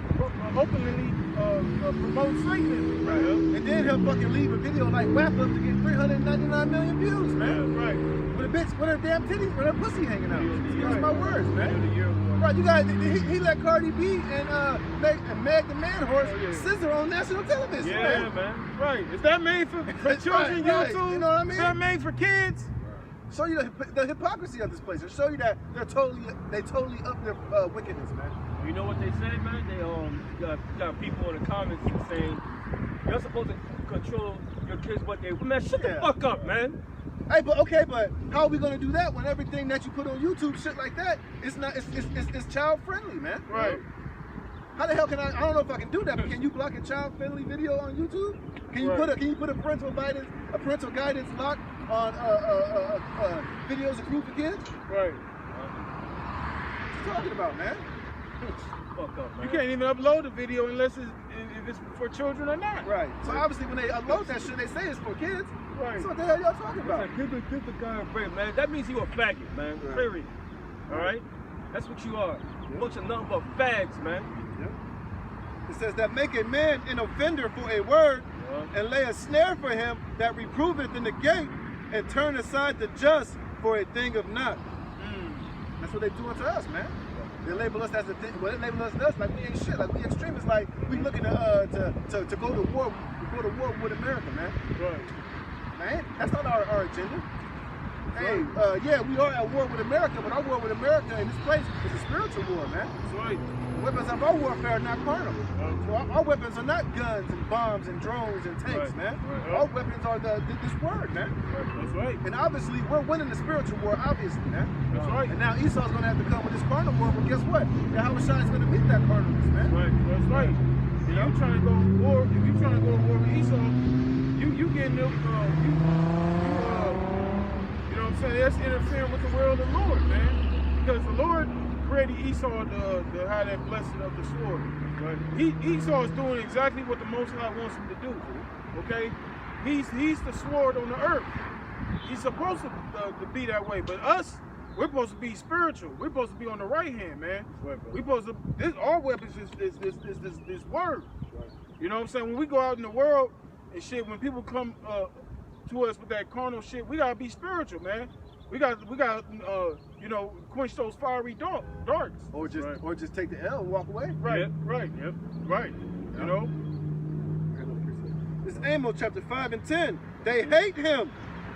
promotes Satanism, right? And then he'll fucking leave a video like WAP up to get 399 million views, man. Right. With a bitch, with her damn titties, with her pussy hanging out. Excuse my words, man. Right, you got he let Cardi B and Meg the Man Horse scissor on national television. Yeah, man. Right. Is that made for children, YouTube? You know what I mean? Is that made for kids? Show you the hypocrisy of this place. It'll show you that they totally up their wickedness, man. You know what they say, man? They got people in the comments saying you're supposed to control your kids, but they man, shut the fuck up, man. Hey, but how are we gonna do that when everything that you put on YouTube, shit like that, it's child friendly, man? Right. How the hell can I don't know if I can do that, but can you block a child friendly video on YouTube? Can you put a parental guidance lock on videos approved for kids? Right. What you talking about, man? Fuck up, man. You can't even upload a video unless if it's for children or not. Right. So obviously when they upload that shit, they say it's for kids. Right. So what the hell y'all talking about? Like, give the guy a break, man. That means you a faggot, man. Right. Period. All right? That's what you are. A bunch of nothing but fags, man. It says that make a man an offender for a word and lay a snare for him that reproveth in the gate and turn aside the just for a thing of naught. That's what they do unto us, man. They label us as a thing. Well, they label us like we ain't shit, like we extremists, like we looking to go to war. Go to war with America, man. Right. Man, that's not our agenda. Hey, yeah, we are at war with America, but our war with America in this place is a spiritual war, man. That's right. The weapons of our warfare are not carnal. So our weapons are not guns and bombs and drones and tanks, man. Our weapons are this word, man. That's right. And obviously, we're winning the spiritual war, obviously, man. That's right. And now Esau's going to have to come with this carnal war, but guess what? YAHAWASHI is going to beat that carnalness, man. Right. That's right. If you're trying to go to war, with Esau, you getting them, you know what I'm saying? That's interfering with the will of the Lord, man. Because the Lord created Esau to have that blessing of the sword. Right? Esau is doing exactly what the Most High wants him to do. Okay? He's the sword on the earth. He's supposed to be that way. But us, we're supposed to be spiritual. We're supposed to be on the right hand, man. We're supposed to. Our weapons is this word. Right. You know what I'm saying? When we go out in the world and shit, when people come to us with that carnal shit. We gotta be spiritual, man. We got you know, quench those fiery darks. Or just take the L and walk away. Right, Yep. right, Yep. right. You know. This is Amos chapter 5 and 10. They hate him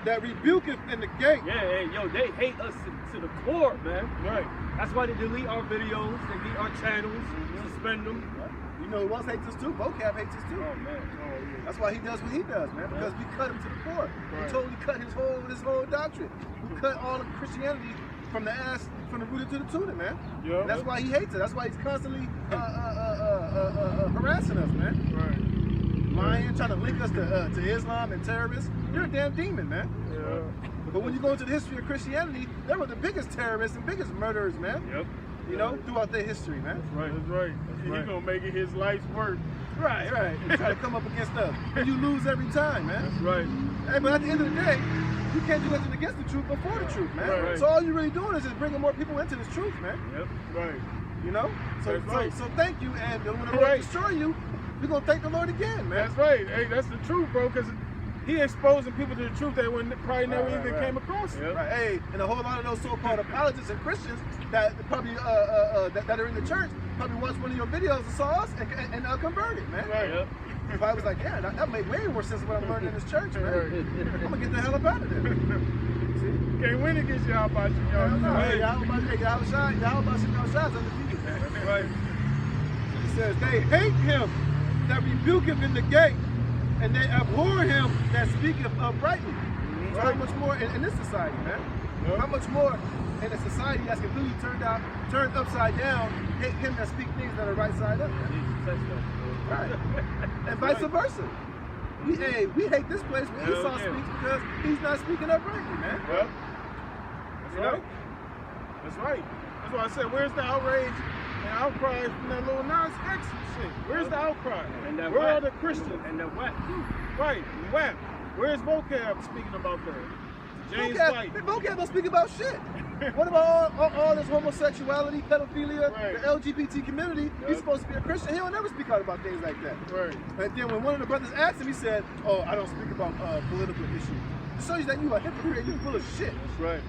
that rebuketh in the gate. Yeah, hey, yo, they hate us to the core, man. Right. That's why they delete our videos, they delete our channels, suspend them. You know who else hates us too? Vocab hates us too. Oh man. That's why he does what he does, man. Because we cut him to the core. Right. We totally cut his whole doctrine. We cut all of Christianity from the ass, from the rooter to the tutor, man. Yeah. And that's why he hates it. That's why he's constantly harassing us, man. Right. Lying, trying to link us to Islam and terrorists. You're a damn demon, man. Yeah. But when you go into the history of Christianity, they were the biggest terrorists and biggest murderers, man. Yep. You know, throughout their history, man. That's right. That's right. He's gonna make it his life's work. Right, right. And try to come up against us. And you lose every time, man. That's right. Hey, but at the end of the day, you can't do nothing against the truth but for the truth, man. Right. So all you're really doing is just bringing more people into this truth, man. Yep. Right. You know? So That's right. so thank you, and when the Lord Right. destroy you, we're gonna thank the Lord again, man. That's right. Hey, that's the truth, bro. Because he exposing people to the truth that would probably never Right, even right. came across. Yep. Right. Hey, and a whole lot of those so-called apologists and Christians that probably that are in the church probably watched one of your videos and saw us and converted, man. Right. Yep. So I was like, yeah, that made way more sense than what I'm learning in this church, man. Right. I'm gonna get the hell up out of there. Can't win against YAHWASHI, Hey, y'all. YAHWASHI is undefeated, man. Right. It says, they hate him that rebuketh in the gate, and they abhor him that speaketh uprightly. So how much more in this society, man? Yep. How much more in a society that's completely turned upside down, hate him that speak things that are right side up, man? Right. And vice versa. We hate this place when Hell Esau yeah. speaks because he's not speaking uprightly, man. Yep. That's right. That's right. That's why I said, where's the outrage and outcry from that little Nas-X shit? Where's the outcry? And that Where are whack. the Christians? And that whack too. Right, WAP. Where's Vocab speaking about that? James White. Vocab don't speak about shit. What about all this homosexuality, pedophilia, Right. the LGBT community? Yep. He's supposed to be a Christian. He don't never speak out about things like that. Right. And then when one of the brothers asked him, he said, "Oh, I don't speak about political issues." It shows you that you are a hypocrite. You're full of shit. That's right.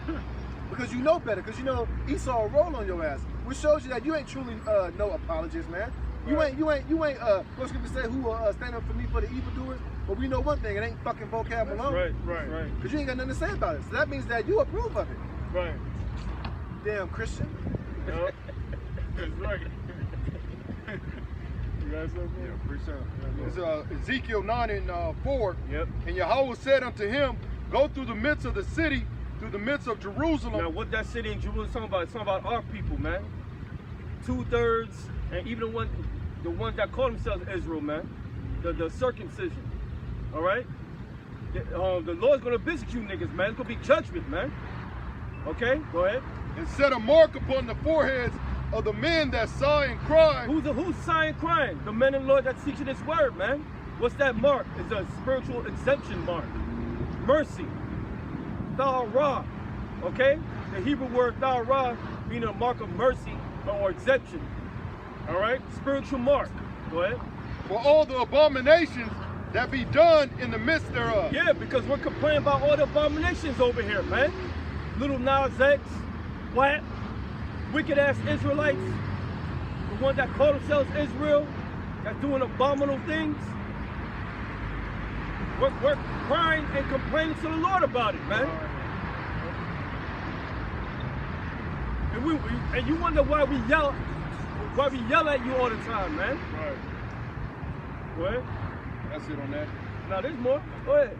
Because you know better. Because you know Esau roll on your ass, which shows you that you ain't truly no apologist, man. You Right. ain't. What's going to say who will stand up for me for the evildoers? But we know one thing: it ain't fucking Vocab alone. Right, right, right. Because you ain't got nothing to say about it. So that means that you approve of it. Right. Damn Christian. Yep. That's right. You got something? Yeah, pretty soon. It's Ezekiel 9 and 4. Yep. And Yahweh said unto him, go through the midst of the city, through the midst of Jerusalem. Now what that city in Jerusalem is talking about? It's talking about our people, man. 2/3, and even the ones that call themselves Israel, man. The circumcision. All right. The Lord's gonna visit you niggas, man. It's gonna be judgment, man. Okay, go ahead. And set a mark upon the foreheads of the men that sigh and cry. Who's sighing crying? The men and Lord that's teaching this word, man. What's that mark? It's a spiritual exemption mark. Mercy. Thal-Ra. Okay? The Hebrew word Thal-Ra meaning a mark of mercy or exemption. All right? Spiritual mark. Go ahead. For all the abominations that be done in the midst thereof. Yeah, because we're complaining about all the abominations over here, man. Little Nas X, what? Wicked ass Israelites, the ones that call themselves Israel, that's doing abominable things. We're crying and complaining to the Lord about it, man. And you wonder why we yell at you all the time, man. Right. Go ahead. That's it on that. Now there's more. Go ahead.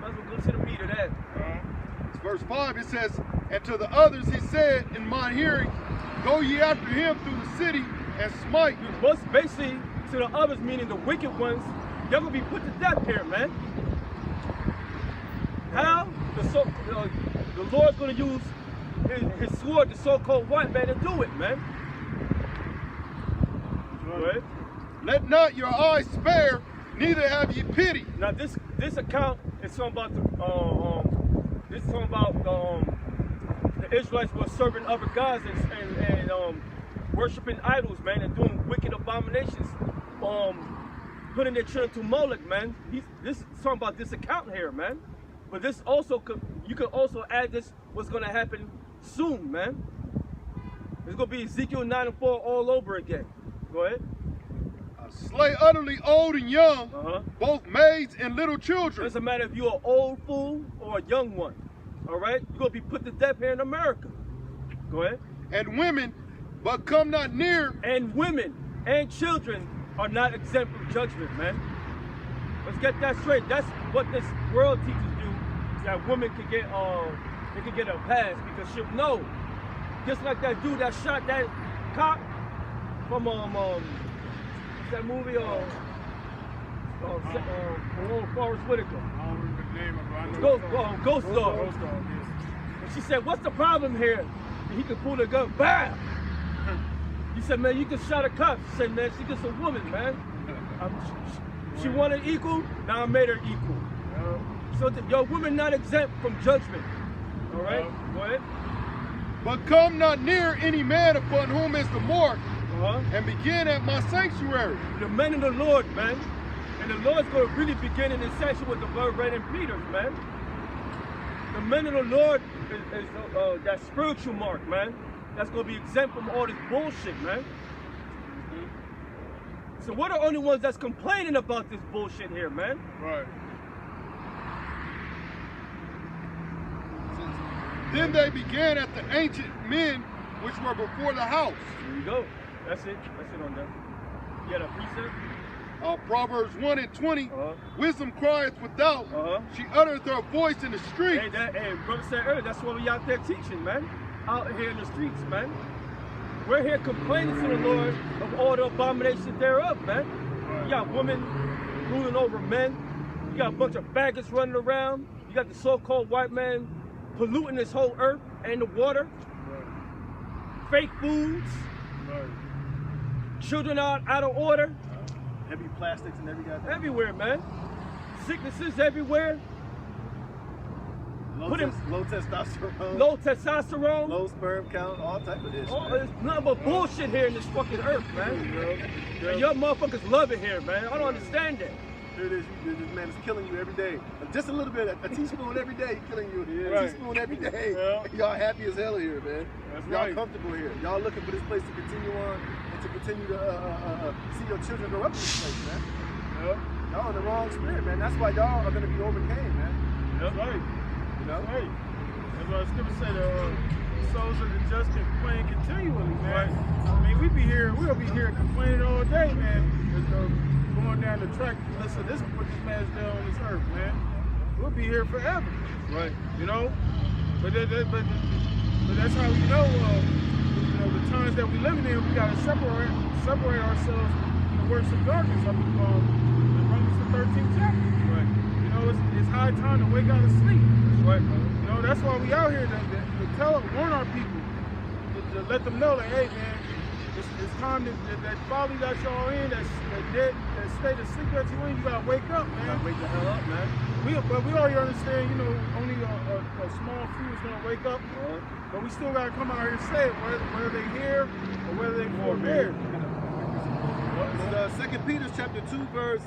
Might as well go to the meat of that. It's verse 5, it says, and to the others he said in my hearing, go ye after him through the city and smite. Most basically, to the others, meaning the wicked ones, they're gonna be put to death here, man. How? The Lord's gonna use his sword, the so-called white man, to do it, man. Go ahead. Let not your eyes spare, neither have ye pity. Now this account is talking about the Israelites were serving other gods and worshiping idols, man, and doing wicked abominations putting their children to Moloch, man. This is talking about this account here, man. But this also you could also add this what's gonna happen soon, man. It's gonna be Ezekiel 9 and 4 all over again. Go ahead. Slay utterly old and young, both maids and little children. It doesn't matter if you're an old fool or a young one. All right? You're gonna be put to death here in America. Go ahead. And women, but come not near. And women and children are not exempt from judgment, man. Let's get that straight. That's what this world teaches you, that women can get they can get a pass because she'll know. Just like that dude that shot that cop from what's that movie? Forrest Whitaker. I don't remember the name of it. I know Ghost Dog. Ghost Dog, yes. And she said, "What's the problem here?" And he could pull the gun, bam. He said, "Man, you can shot a cop." She said, "Man, she's just a woman, man. She wanted equal, now I made her equal." So your women not exempt from judgment. All right, go ahead. But come not near any man upon whom is the mark, and begin at my sanctuary. The men of the Lord, man. And the Lord's going to really begin in this section with the blood red and Peter's, man. The men of the Lord is that spiritual mark, man. That's going to be exempt from all this bullshit, man. So we're the only ones that's complaining about this bullshit here, man. Right. Then they began at the ancient men which were before the house. There you go. That's it. That's it on that. You got a precept? Proverbs 1 and 20. Wisdom crieth without. She uttereth her voice in the street. Hey, brother said earlier, that's what we out there teaching, man. Out here in the streets, man. We're here complaining to the Lord of all the abominations thereof, man. You got women ruling over men. You got a bunch of faggots running around. You got the so-called white man polluting this whole earth and the water. Fake foods. Children are out of order. Heavy plastics and everywhere, man. Sicknesses everywhere. Low testosterone. Low testosterone. Low sperm count, all type of this. There's nothing but bullshit here in this fucking earth, man. And y'all motherfuckers love it here, man. I don't understand that. Here it is, this man is killing you every day. Just a little bit, a teaspoon every day, killing you. A teaspoon every day. Y'all happy as hell here, man. Y'all comfortable here. Y'all looking for this place to continue on and to continue to see your children grow up in this place, man. Y'all in the wrong spirit, man. That's why y'all are going to be overcame, man. That's right. You know? That's right. That's what the scripture said, the souls of the just can complain continually, man. I mean, we'll be here complaining all day, man. Going down the track, listen, this is what this man's done on this earth, man. We'll be here forever. Right. You know? But that's how we know, the times that we living in, we gotta separate ourselves from the works of darkness. I mean, Romans the 13th chapter. Right. You know, it's high time to wake out of sleep. That's right, brother. You know, that's why we out here to warn our people, to let them know that, hey, man, it's time that folly that y'all in, that state of sleep that you in, you gotta wake up, man. You gotta wake the hell up, man. But we already understand, you know, only a small few is gonna wake up. But we still gotta come out here and say it, whether they hear or whether they forbear. It's 2 Peter chapter 2, verse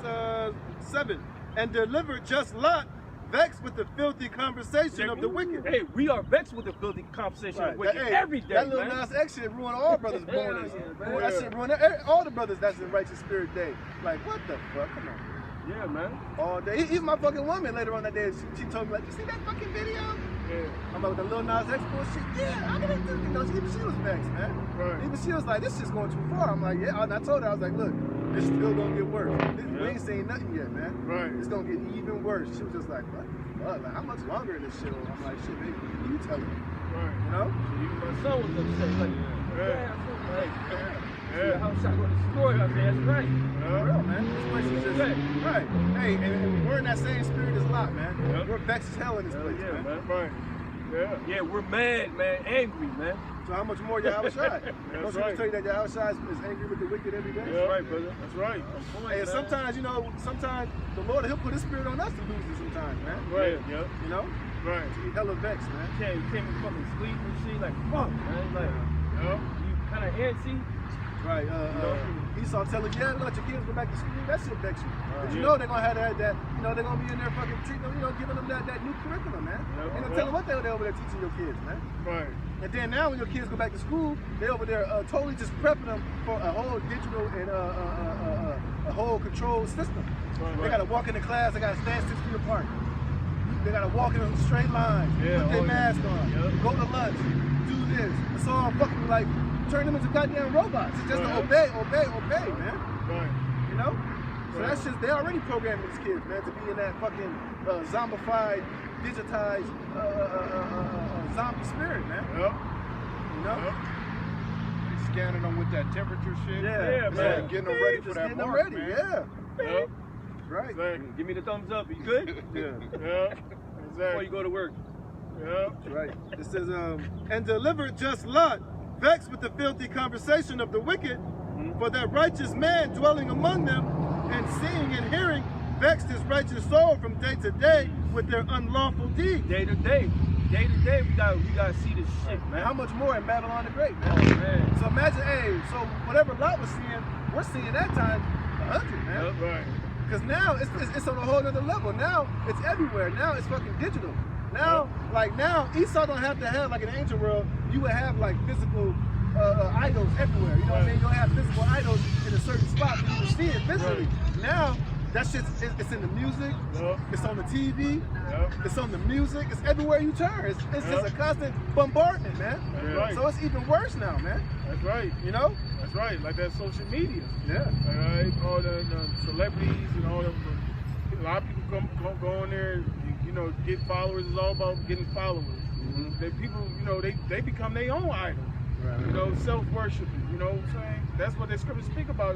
7. And deliver just Lot, vexed with the filthy conversation of the wicked. Hey, we are vexed with the filthy conversation of the wicked every day, that little Nas X shit ruined all brothers' mornings. That shit ruined all the brothers that's in righteous spirit day. Like, what the fuck? Come on. Yeah, man. All day. Even my fucking woman later on that day, she told me, like, you see that fucking video? Yeah. I'm like, the little Nas X bullshit? Yeah, I didn't think, you know, even she was vexed, man. Right. Even she was like, this shit's going too far. I'm like, yeah. And I told her, I was like, look, this is still gonna get worse. We ain't saying nothing yet, man. Right. It's gonna get even worse. She was just like, what? Like, how much longer in this shit? I'm like, shit, baby, you tell her. Right. You know? Even my son was upset. Like, Yeah. How shot gonna destroy her? I said, that's right. For real, man. This place is just right. Hey, and we're in that same spirit as Lot, man. We're vexed as hell in this place, man. Right. Yeah, we're mad, man, angry, man. So how much more YAHAWASHI? Don't you tell you that YAHAWASHI is angry with the wicked every day? That's right, brother. That's right. Hey, and sometimes, you know, the Lord, he'll put his spirit on us to lose it sometimes, man. Right. You know? Right. To be hella vexed, man. You can't even fucking sleep and shit. Like, fuck, man. Like, you kind of antsy. Right. Esau telling you, yeah, let your kids go back to school. That shit vex you. But you know they're gonna have that. You know they're gonna be in there fucking treating them. You know, giving them that new curriculum, man. Ain't gonna tell them what they over there teaching your kids, man. Right. And then now when your kids go back to school, they over there totally just prepping them for a whole digital and a whole controlled system. Right. They gotta walk into class. They gotta stand 6 feet apart. They gotta walk in a straight line. Put their mask on. Go to lunch. Do this. It's all fucking like turn them into goddamn robots. It's just to obey, man. Right. You know? So that's just, they already programming these kids, man, to be in that fucking zombified, digitized zombie spirit, man. Yep. You know? Yep. They scanning them with that temperature shit. Yeah, man. Getting them ready for Just that getting them mark, ready, man. yeah. Yep. Right. Exactly. Give me the thumbs up. You good? Yeah. Yep. Before Exactly. you go to work. Yep. Right. It says, and delivered just Lot, vexed with the filthy conversation of the wicked, for that righteous man dwelling among them, and seeing and hearing, vexed his righteous soul from day to day with their unlawful deeds. Day to day, we gotta see this shit, man. How much more in Babylon the Great, Oh, man? man. So imagine, hey, so whatever Lot was seeing, we're seeing that time 100, man. Yep. Right. Because now it's on a whole other level. Now it's everywhere. Now it's fucking digital. Now, like now, Esau don't have to have like an ancient world. You would have like physical idols everywhere. You know what I mean? You'll have physical idols in a certain spot for you to see it visually. Now, that shit's it's in the music. Yep. It's on the TV. Yep. It's on the music. It's everywhere you turn. It's just a constant bombardment, man. That's right. So it's even worse now, man. That's right. You know? That's right. Like that social media. Yeah. All right. All the celebrities and all them. A lot of people go on there. You know, get followers. It's all about getting followers. They people, you know, they become their own idol. Right. You know, self-worshiping. You know what I'm saying? That's what the scriptures speak about.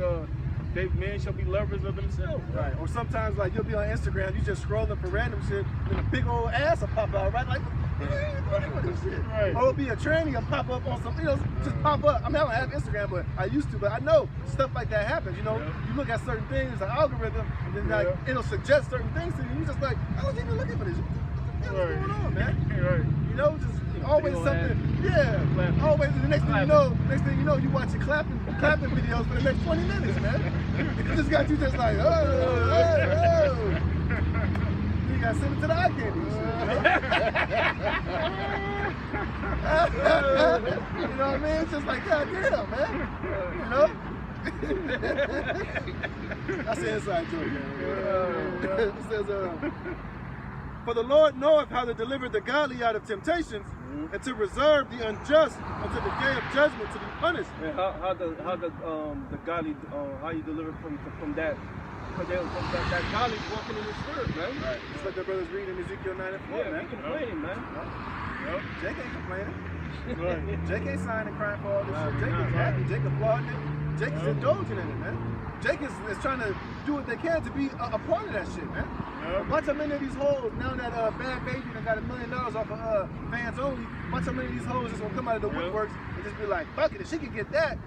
Men shall be lovers of themselves. Right. Or sometimes like you'll be on Instagram, you just scrolling for random shit, and a big old ass will pop out, right? Like, what is this shit? Right. Or it'll be a tranny will pop up on some, you know, just pop up. I mean, I don't have Instagram, but I used to, but I know stuff like that happens. You know, you look at certain things, it's an algorithm, and then like it'll suggest certain things to you. You just like, I wasn't even looking for this. What's going on, man? Right. You know, just always something. Yeah. Always. The next thing you know, you watching clapping videos for the next 20 minutes, man. It just got you just like, oh. You gotta send it to the eye candy. You know what I mean? It's just like, God damn, man. You know? That's an inside joke, man. It says, for the Lord knoweth how to deliver the godly out of temptations, and to reserve the unjust until the day of judgment to be punished. And how the godly how you deliver from that? Because that godly walking in the spirit, man. Right. Just like the brothers read in Ezekiel 9 and 4, Yeah, man. we complaining, man. Yep. Jake ain't complaining. Right. Jake ain't sighing and crying for all this shit. Jake not, is happy. Jake applauding it. Jake is indulging in it, man. Jake is trying to do what they can to be a part of that shit, man. Watch how many of these hoes, now that Bad Baby done got $1 million off of fans only, watch how many of these hoes is gonna come out of the woodworks and just be like, fuck it, if she can get that,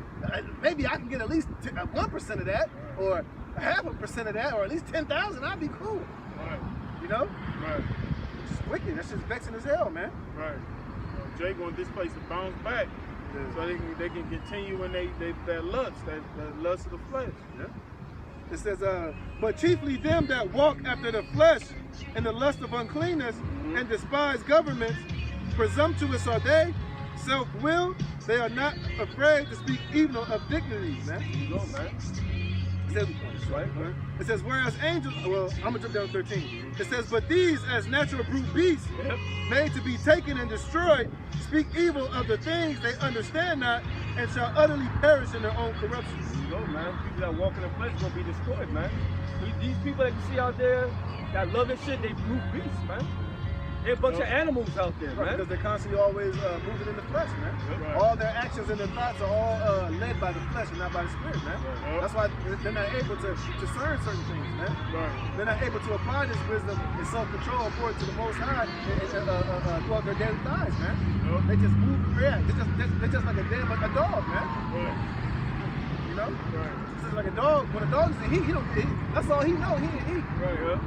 maybe I can get at least 1% of that, or 0.5% of that, or at least 10,000, I'd be cool. Right. You know? Right. It's just wicked. That's just vexing as hell, man. Right. Jay want this place to bounce back, so they can continue in that lust, that lust of the flesh. Yeah. It says, but chiefly them that walk after the flesh and the lust of uncleanness and despise governments, presumptuous are they, self-willed, they are not afraid to speak evil of dignities, man. You go, man. It says, whereas angels, well, I'm gonna jump down to 13. It says, but these as natural brute beasts, made to be taken and destroyed, speak evil of the things they understand not, and shall utterly perish in their own corruption. You go, man. People that walk in the flesh gonna be destroyed, man. These people that you see out there that love this shit, they brute beasts, man. They're a bunch of animals out there, man. Because they're constantly always moving in the flesh, man. Right. All their actions and their thoughts are all led by the flesh and not by the spirit, man. That's why they're not able to discern certain things, man. Right. They're not able to apply this wisdom and self-control according to the Most High throughout their daily lives, man. They just move and react. They're just like a dog, man. Right. You know? Right. It's just like a dog. When a dog is in heat, that's all he knows. He ain't eat. Right.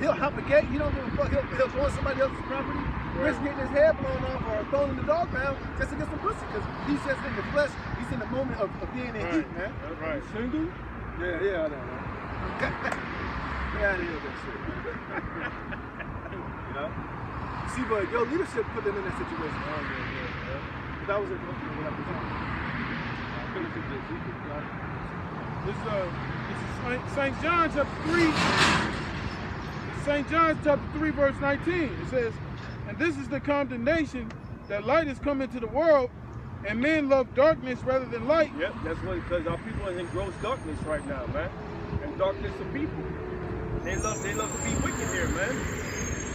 He'll hop a gate. He don't give a fuck. He'll go on somebody else's property. risk getting his head blown off or thrown in the dog pound just to get some pussy. Because he's just in the flesh. He's in the moment of being in heat, man. That's right. Single? Yeah, I know, man. Get out of here with that shit, man. You know? See, but your leadership put them in that situation. Oh, yeah. But that was it. What I was on. This is St. John chapter 3. St. John chapter 3, verse 19. It says, and this is the condemnation, that light is come into the world, and men love darkness rather than light. Yep, that's what, because our people are in gross darkness right now, man. And darkness of people. They love to be wicked here, man.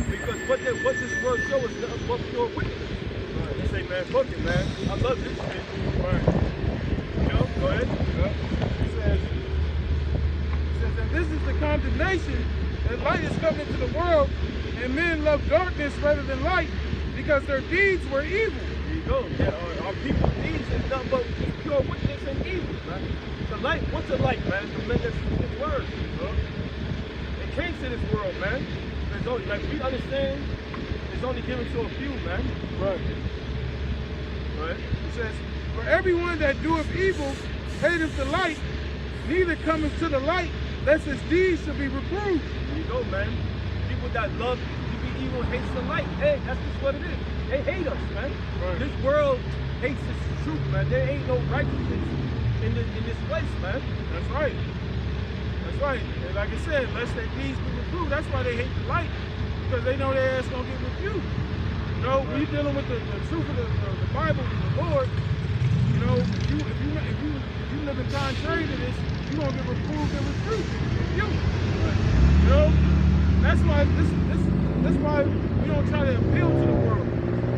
Because what this world shows us is nothing but pure wickedness. Right. They say, man, fuck it, man. I love this shit. Right. You know, go ahead. Yep. It says, and this is the condemnation, that light is come into the world, and men love darkness rather than light, because their deeds were evil. There you go. Yeah, our people's deeds is nothing but pure wickedness and evil, man. The light, what's the light, man? The men that speak his word. It came to this world, man. There's only, like, we understand, it's only given to a few, man. Right. Right. It says, for everyone that doeth evil hateth the light, neither cometh to the light, lest his deeds should be reproved. There you go, man. People that love to be evil hates the light. Hey, that's just what it is. They hate us, man. Right. This world hates this truth, man. There ain't no righteousness in this place, man. That's right. That's right. And like I said, lest their deeds be reproved. That's why they hate the light, because they know their ass gonna get rebuked. You know, when you're dealing with the truth of the Bible, the Lord, you know, if you live in contrary to this, you're gonna get reproved and rebuked. You know? That's why that's why we don't try to appeal to the world.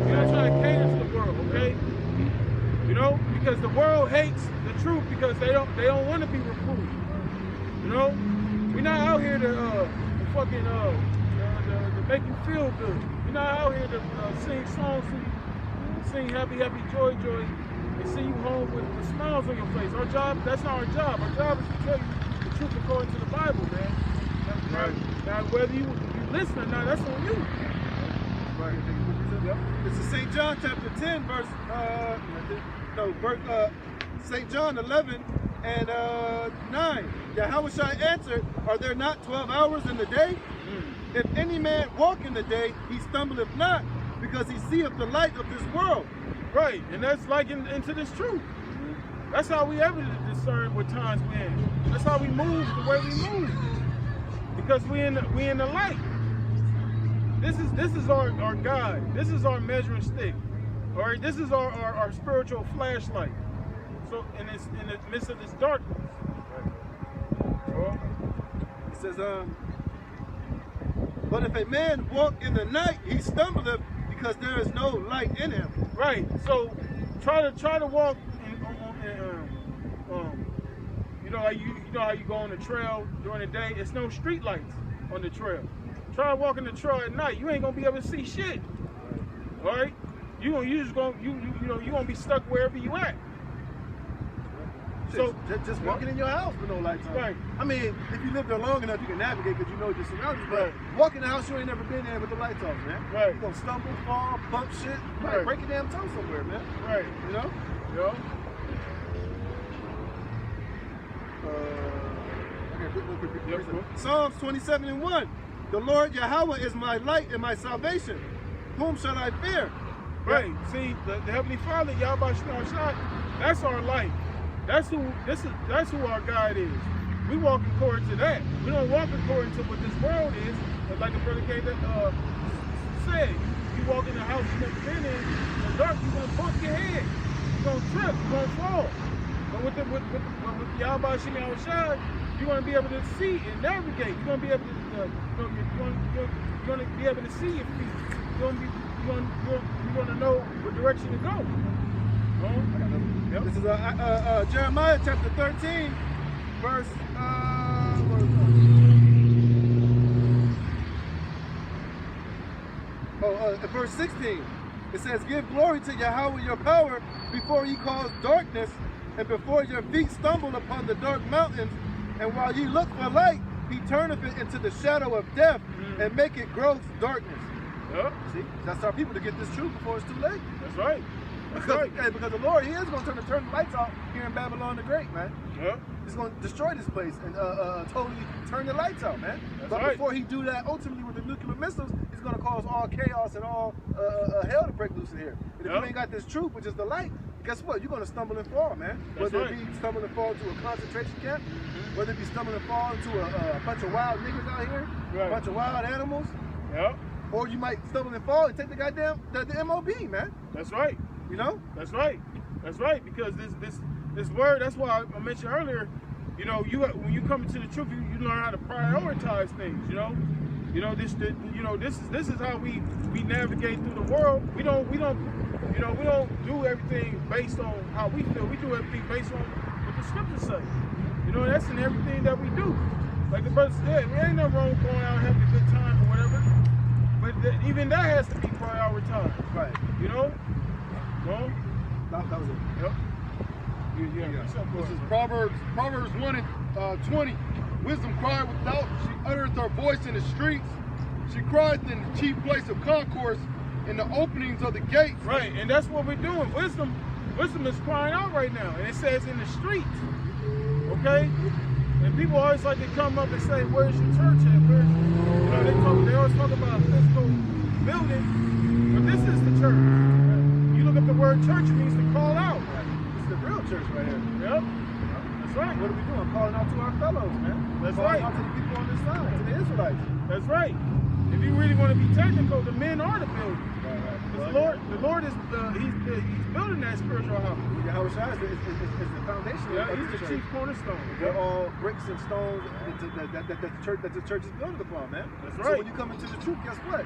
We don't try to cater to the world, okay? You know, because the world hates the truth because they don't want to be reproved. You know? We're not out here to fucking to make you feel good. We're not out here to sing songs to you, sing happy, happy, joy, joy, and see you home with smiles on your face. Our job, that's not our job. Our job is to tell you the truth according to the Bible, man. Right. Now, whether you listen or not, that's on you. Right. Yep. This is St. John chapter 10, St. John 11 and 9. YAHAWASHI answered, are there not 12 hours in the day? If any man walk in the day, he stumbleth not, because he seeth the light of this world. Right, and that's like into this truth. That's how we ever discern what times we're in. That's how we move the way we move. Because we in the light. This is our guide. This is our measuring stick. All right, this is our spiritual flashlight. So in the midst of this darkness. It says, but if a man walk in the night, he stumbleth, because there is no light in him. Right. So try to walk you know how you go on the trail during the day. It's no street lights on the trail. Try walking the trail at night. You ain't gonna be able to see shit. All right. You gonna be stuck wherever you at. So just walking in your house with no lights on. Right. I mean, if you live there long enough, you can navigate because you know your surroundings. But walking in the house, you ain't never been there with the lights off, man. Right. You gonna stumble, fall, bump shit. Right. Break your damn toe somewhere, man. Right. You know. Yo. Psalms 27 and 1. The Lord Yahawah is my light and my salvation. Whom shall I fear? Right. See, the Heavenly Father, YAHAWASHI, that's our light. That's who our guide is. We walk according to that. We don't walk according to what this world is. But like the brother K said, you walk in the house you never been in the dark, you're gonna bump your head. You're gonna trip, you're gonna fall. But with YAHAWASHI, you're gonna be able to see and navigate. You're gonna be able to you're gonna be able to see your feet. You're gonna know what direction to go. Yep. This is Jeremiah chapter 13, verse verse 16. It says, give glory to Yahawah your power before ye cause darkness, and before your feet stumble upon the dark mountains. And while ye look for light, he turneth it into the shadow of death, and make it gross darkness. Yep. See, that's our people to get this truth before it's too late. That's right. That's right. Because the Lord, He is going to turn the lights off here in Babylon the Great, man. Yep. He's going to destroy this place and totally turn the lights out, man. That's but right. before He do that, ultimately with the nuclear missiles, He's going to cause all chaos and all hell to break loose in here. And if you ain't got this truth, which is the light, guess what? You're going to stumble and fall, man. That's Whether right. it be stumble and fall to a concentration camp, whether it be stumble and fall into a bunch of wild niggas out here, Right. a bunch of wild animals, Yep. or you might stumble and fall and take the goddamn the MOB, man. That's right. You know? That's right. That's right. Because this word, that's why I mentioned earlier, you know, when you come into the truth, you learn how to prioritize things, you know? This is how we navigate through the world. We don't do everything based on how we feel. We do everything based on what the scriptures say. You know, that's in everything that we do. Like the brother said, there ain't nothing wrong with going out and having a good time or whatever. But even that has to be prioritized. Right. You know? Well, That was it. yep. Yeah. Something This is Proverbs 1 and 20. Wisdom cried without, she uttereth her voice in the streets. She cried in the chief place of concourse, in the openings of the gates. Right, and that's what we're doing. Wisdom is crying out right now, and it says in the streets. Okay? And people always like to come up and say, "Where's your church at?" They always talk about a physical building, but this is the church. You look at the word church, it means to call out. This is the real church right here. Yep. That's right. What are we doing? Calling out to our fellows, man. That's Calling right. out to the people on this side, to the Israelites. That's right. If you really want to be technical, the men are the building. Right. The Lord is he's building that spiritual house. YAHAWASHI is the foundation Yeah, of he's the the church. chief cornerstone. They're all bricks and stones that the church is built upon, man. That's So right. when you come into the truth, guess what?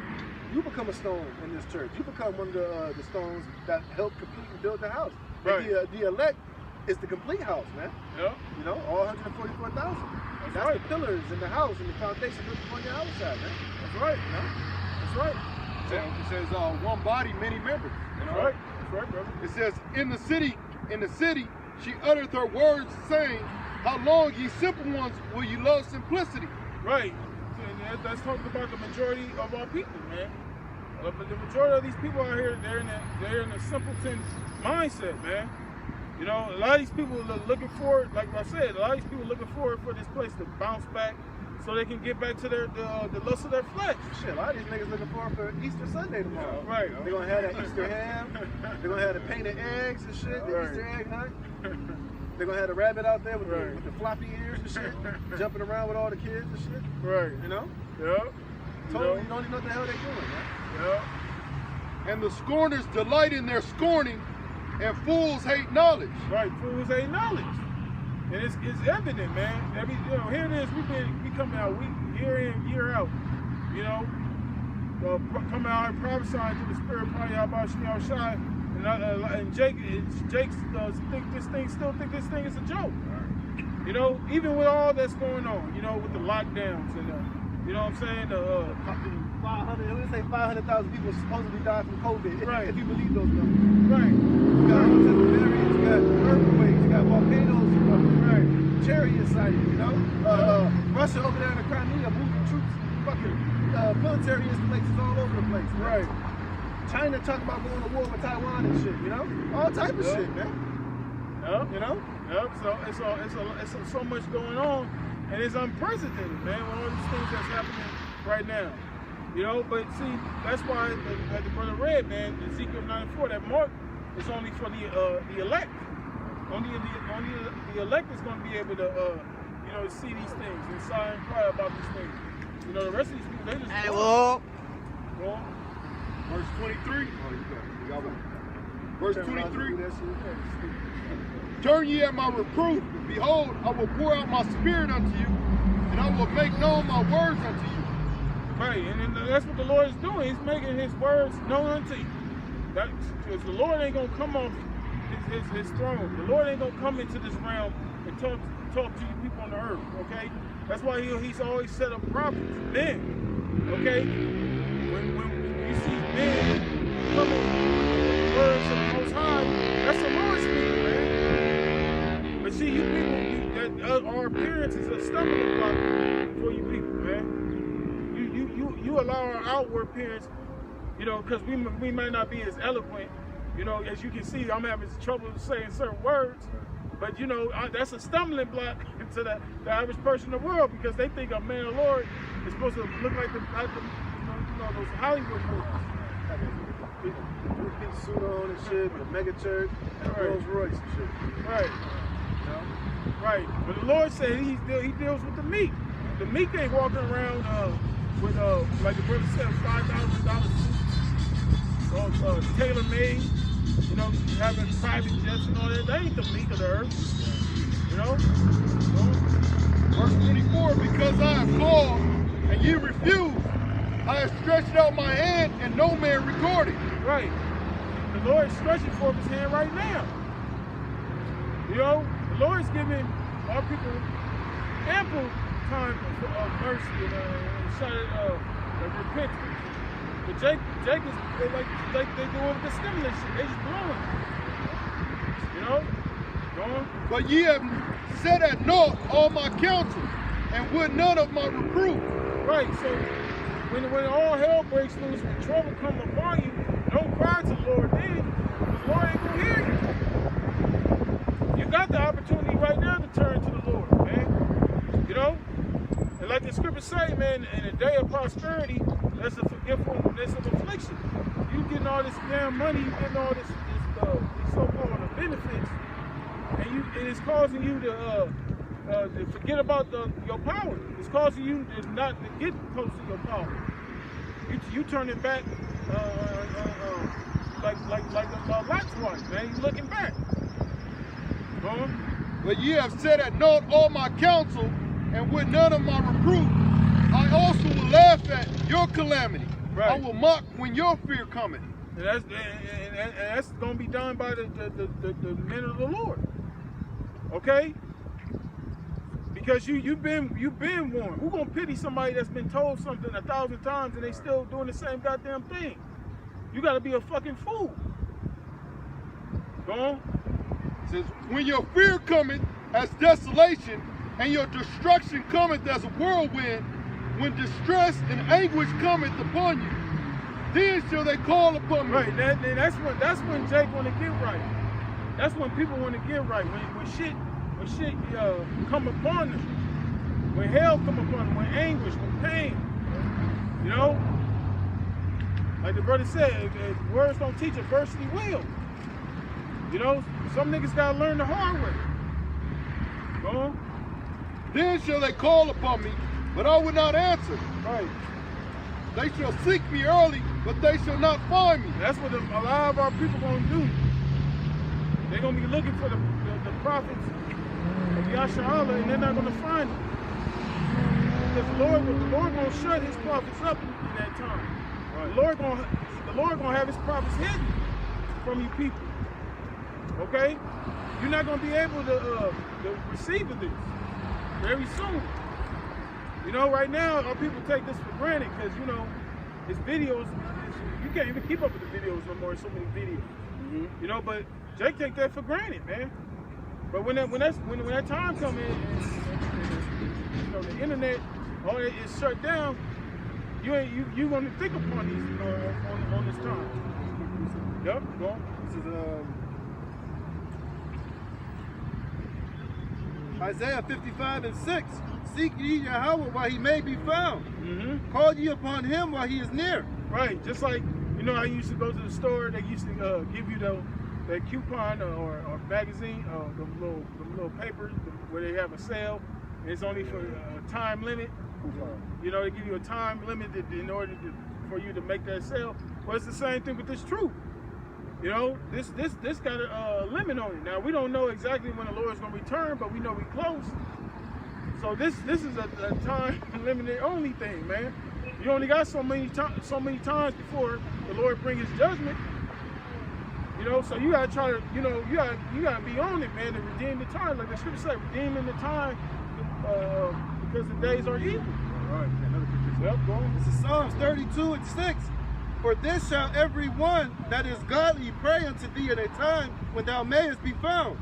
You become a stone in this church. You become one of the stones that help complete and build the house. Right. The elect is the complete house, man. Yeah. You know, all 144,000. That's right. the pillars in the house and the foundation built upon YAHAWASHI, man. That's right. You know? That's right. It says one body, many members. That's right. That's right, brother. It says, in the city, she uttereth her words, saying, how long, ye simple ones, will you love simplicity? Right. And that's talking about the majority of our people, man. But the majority of these people out here, they're in a simpleton mindset, man. You know, a lot of these people are looking forward, like I said, a lot of these people are looking forward for this place to bounce back so they can get back to the lust of their flesh. Shit, a lot of these niggas looking forward for Easter Sunday tomorrow. Right. They're gonna have that Easter ham. They're gonna have the painted eggs and shit, the Right. Easter egg hunt. They're gonna have the rabbit out there with, Right. with the floppy ears and shit, jumping around with all the kids and shit. Right. You know? Yeah. Totally, you don't even know what the hell they're doing, man. Yeah. And the scorners delight in their scorning, and fools hate knowledge. Right. Fools ain't knowledge. And it's evident, man. Here it is. We coming out year in, year out. You know, coming out and prophesying to the spirit, probably YAHAWASHI, and Jake think this thing is a joke. You know, even with all that's going on, you know, with the lockdowns and you know what I'm saying, 500,000 people supposedly died from COVID. Right. If you believe those numbers. right. You got variants, you got earthquakes, you got volcanoes, you got Right. chariot sighting, you know? Russia over there in the Crimea moving troops, fucking military installations all over the place, man. Right. China talking about going to war with Taiwan and shit, you know? All type of Yeah. shit, man. Yeah. You know? Yep. So it's so much going on, and it's unprecedented, man. With all these things that's happening right now, you know. But see, that's why, like the brother read, man, Ezekiel 94, that mark is only for the elect. Only the elect is going to be able to, you know, see these things and sigh and cry about these things. You know, the rest of these people, they just go on. Verse 23. Verse 23. Turn ye at my reproof. Behold, I will pour out my spirit unto you, and I will make known my words unto you. Right, and that's what the Lord is doing. He's making his words known unto you. Because the Lord ain't going to come off his throne. The Lord ain't going to come into this realm and talk to you people on the earth, okay? That's why he's always set up prophets, men, okay? When you see men coming with words of the Most High, that's the Lord speaking, man. But see, you people, our appearance is a stumbling block for you people, man. You allow our outward appearance You know, because we might not be as eloquent. You know, as you can see, I'm having trouble saying certain words. But, you know, that's a stumbling block to the average person in the world, because they think a man of the Lord is supposed to look like the those Hollywood movies. Big suit on and shit, with a mega church, and a Rolls Royce and shit. Right. You know? Right. But the Lord said he deals with the meek. The meek ain't walking around with, like the brother said, $5,000 suits, tailor-made, you know, having private jets and all that. That ain't the meek of the earth. You know? Verse 24, because I have called and ye refused, I have stretched out my hand and no man regarded. Right. The Lord is stretching forth his hand right now. You know, the Lord is giving our people ample time of mercy and repentance. But Jake is like they doing the stimulus shit. They just blowing. You know? Going. But ye have set at naught all my counsel, and would none of my reproof. Right, so when all hell breaks loose, when trouble comes upon you, don't cry to the Lord then, because the Lord ain't gonna hear you. You got the opportunity right now to turn to the Lord, man. You know? And like the scriptures say, man, in a day of prosperity, that's a forgetfulness of affliction. You getting all this damn money, you getting all these so-called benefits, and it's causing you to forget about your power. It's causing you not to get close to your power. You turning back like Lot's wife, man. You looking back. But ye have set at naught all my counsel, and with none of my reproof. I also will laugh at your calamity. Right. I will mock when your fear cometh. And that's going to be done by the men of the Lord. Okay? Because you've been warned. Who gonna pity somebody that's been told something 1,000 times and they still doing the same goddamn thing? You gotta be a fucking fool. Go on. It says, when your fear cometh as desolation, and your destruction cometh as a whirlwind, when distress and anguish cometh upon you, then shall they call upon me. Right. That's when Jake wanna get right. That's when people wanna get right. When shit come upon them, when hell come upon them, when anguish, when pain, you know, like the brother said, if words don't teach, adversity will. You know, some niggas gotta learn the hard way. Go on. Then shall they call upon me, but I will not answer. Right. They shall seek me early, but they shall not find me. That's what a lot of our people gonna do. They're gonna be looking for the prophets of YAHAWAH, and they're not going to find them. Because the Lord going to shut his prophets up in that time. Right. The Lord going to have his prophets hidden from you people. Okay? You're not going to be able to receive of this very soon. You know, right now, our people take this for granted because, you know, it's videos. You can't even keep up with the videos no more. So many videos. Mm-hmm. You know, but Jake take that for granted, man. But when that time comes in, and you know, the internet, all that is shut down, you gonna think upon these on this time. Yep, go on. This is Isaiah 55:6. Seek ye Yahawah while he may be found. Mm-hmm. Call ye upon him while he is near. Right, just like, you know, I used to go to the store. They used to give you that coupon or magazine, the little papers where they have a sale. And it's only for a time limit. You know, they give you a time limit in order for you to make that sale. Well, it's the same thing with this truth. You know, this got a limit on it. Now we don't know exactly when the Lord's gonna return, but we know we're close. So this is a time limited only thing, man. You only got so many times before the Lord bring his judgment. You know, so you gotta try to, you know, you gotta be on it, man, to redeem the time. Like the scripture said, redeeming the time because the days are evil. All right, another picture. Yep, go on. This is Psalms 32:6. For this shall every one that is godly pray unto thee in a time when thou mayest be found.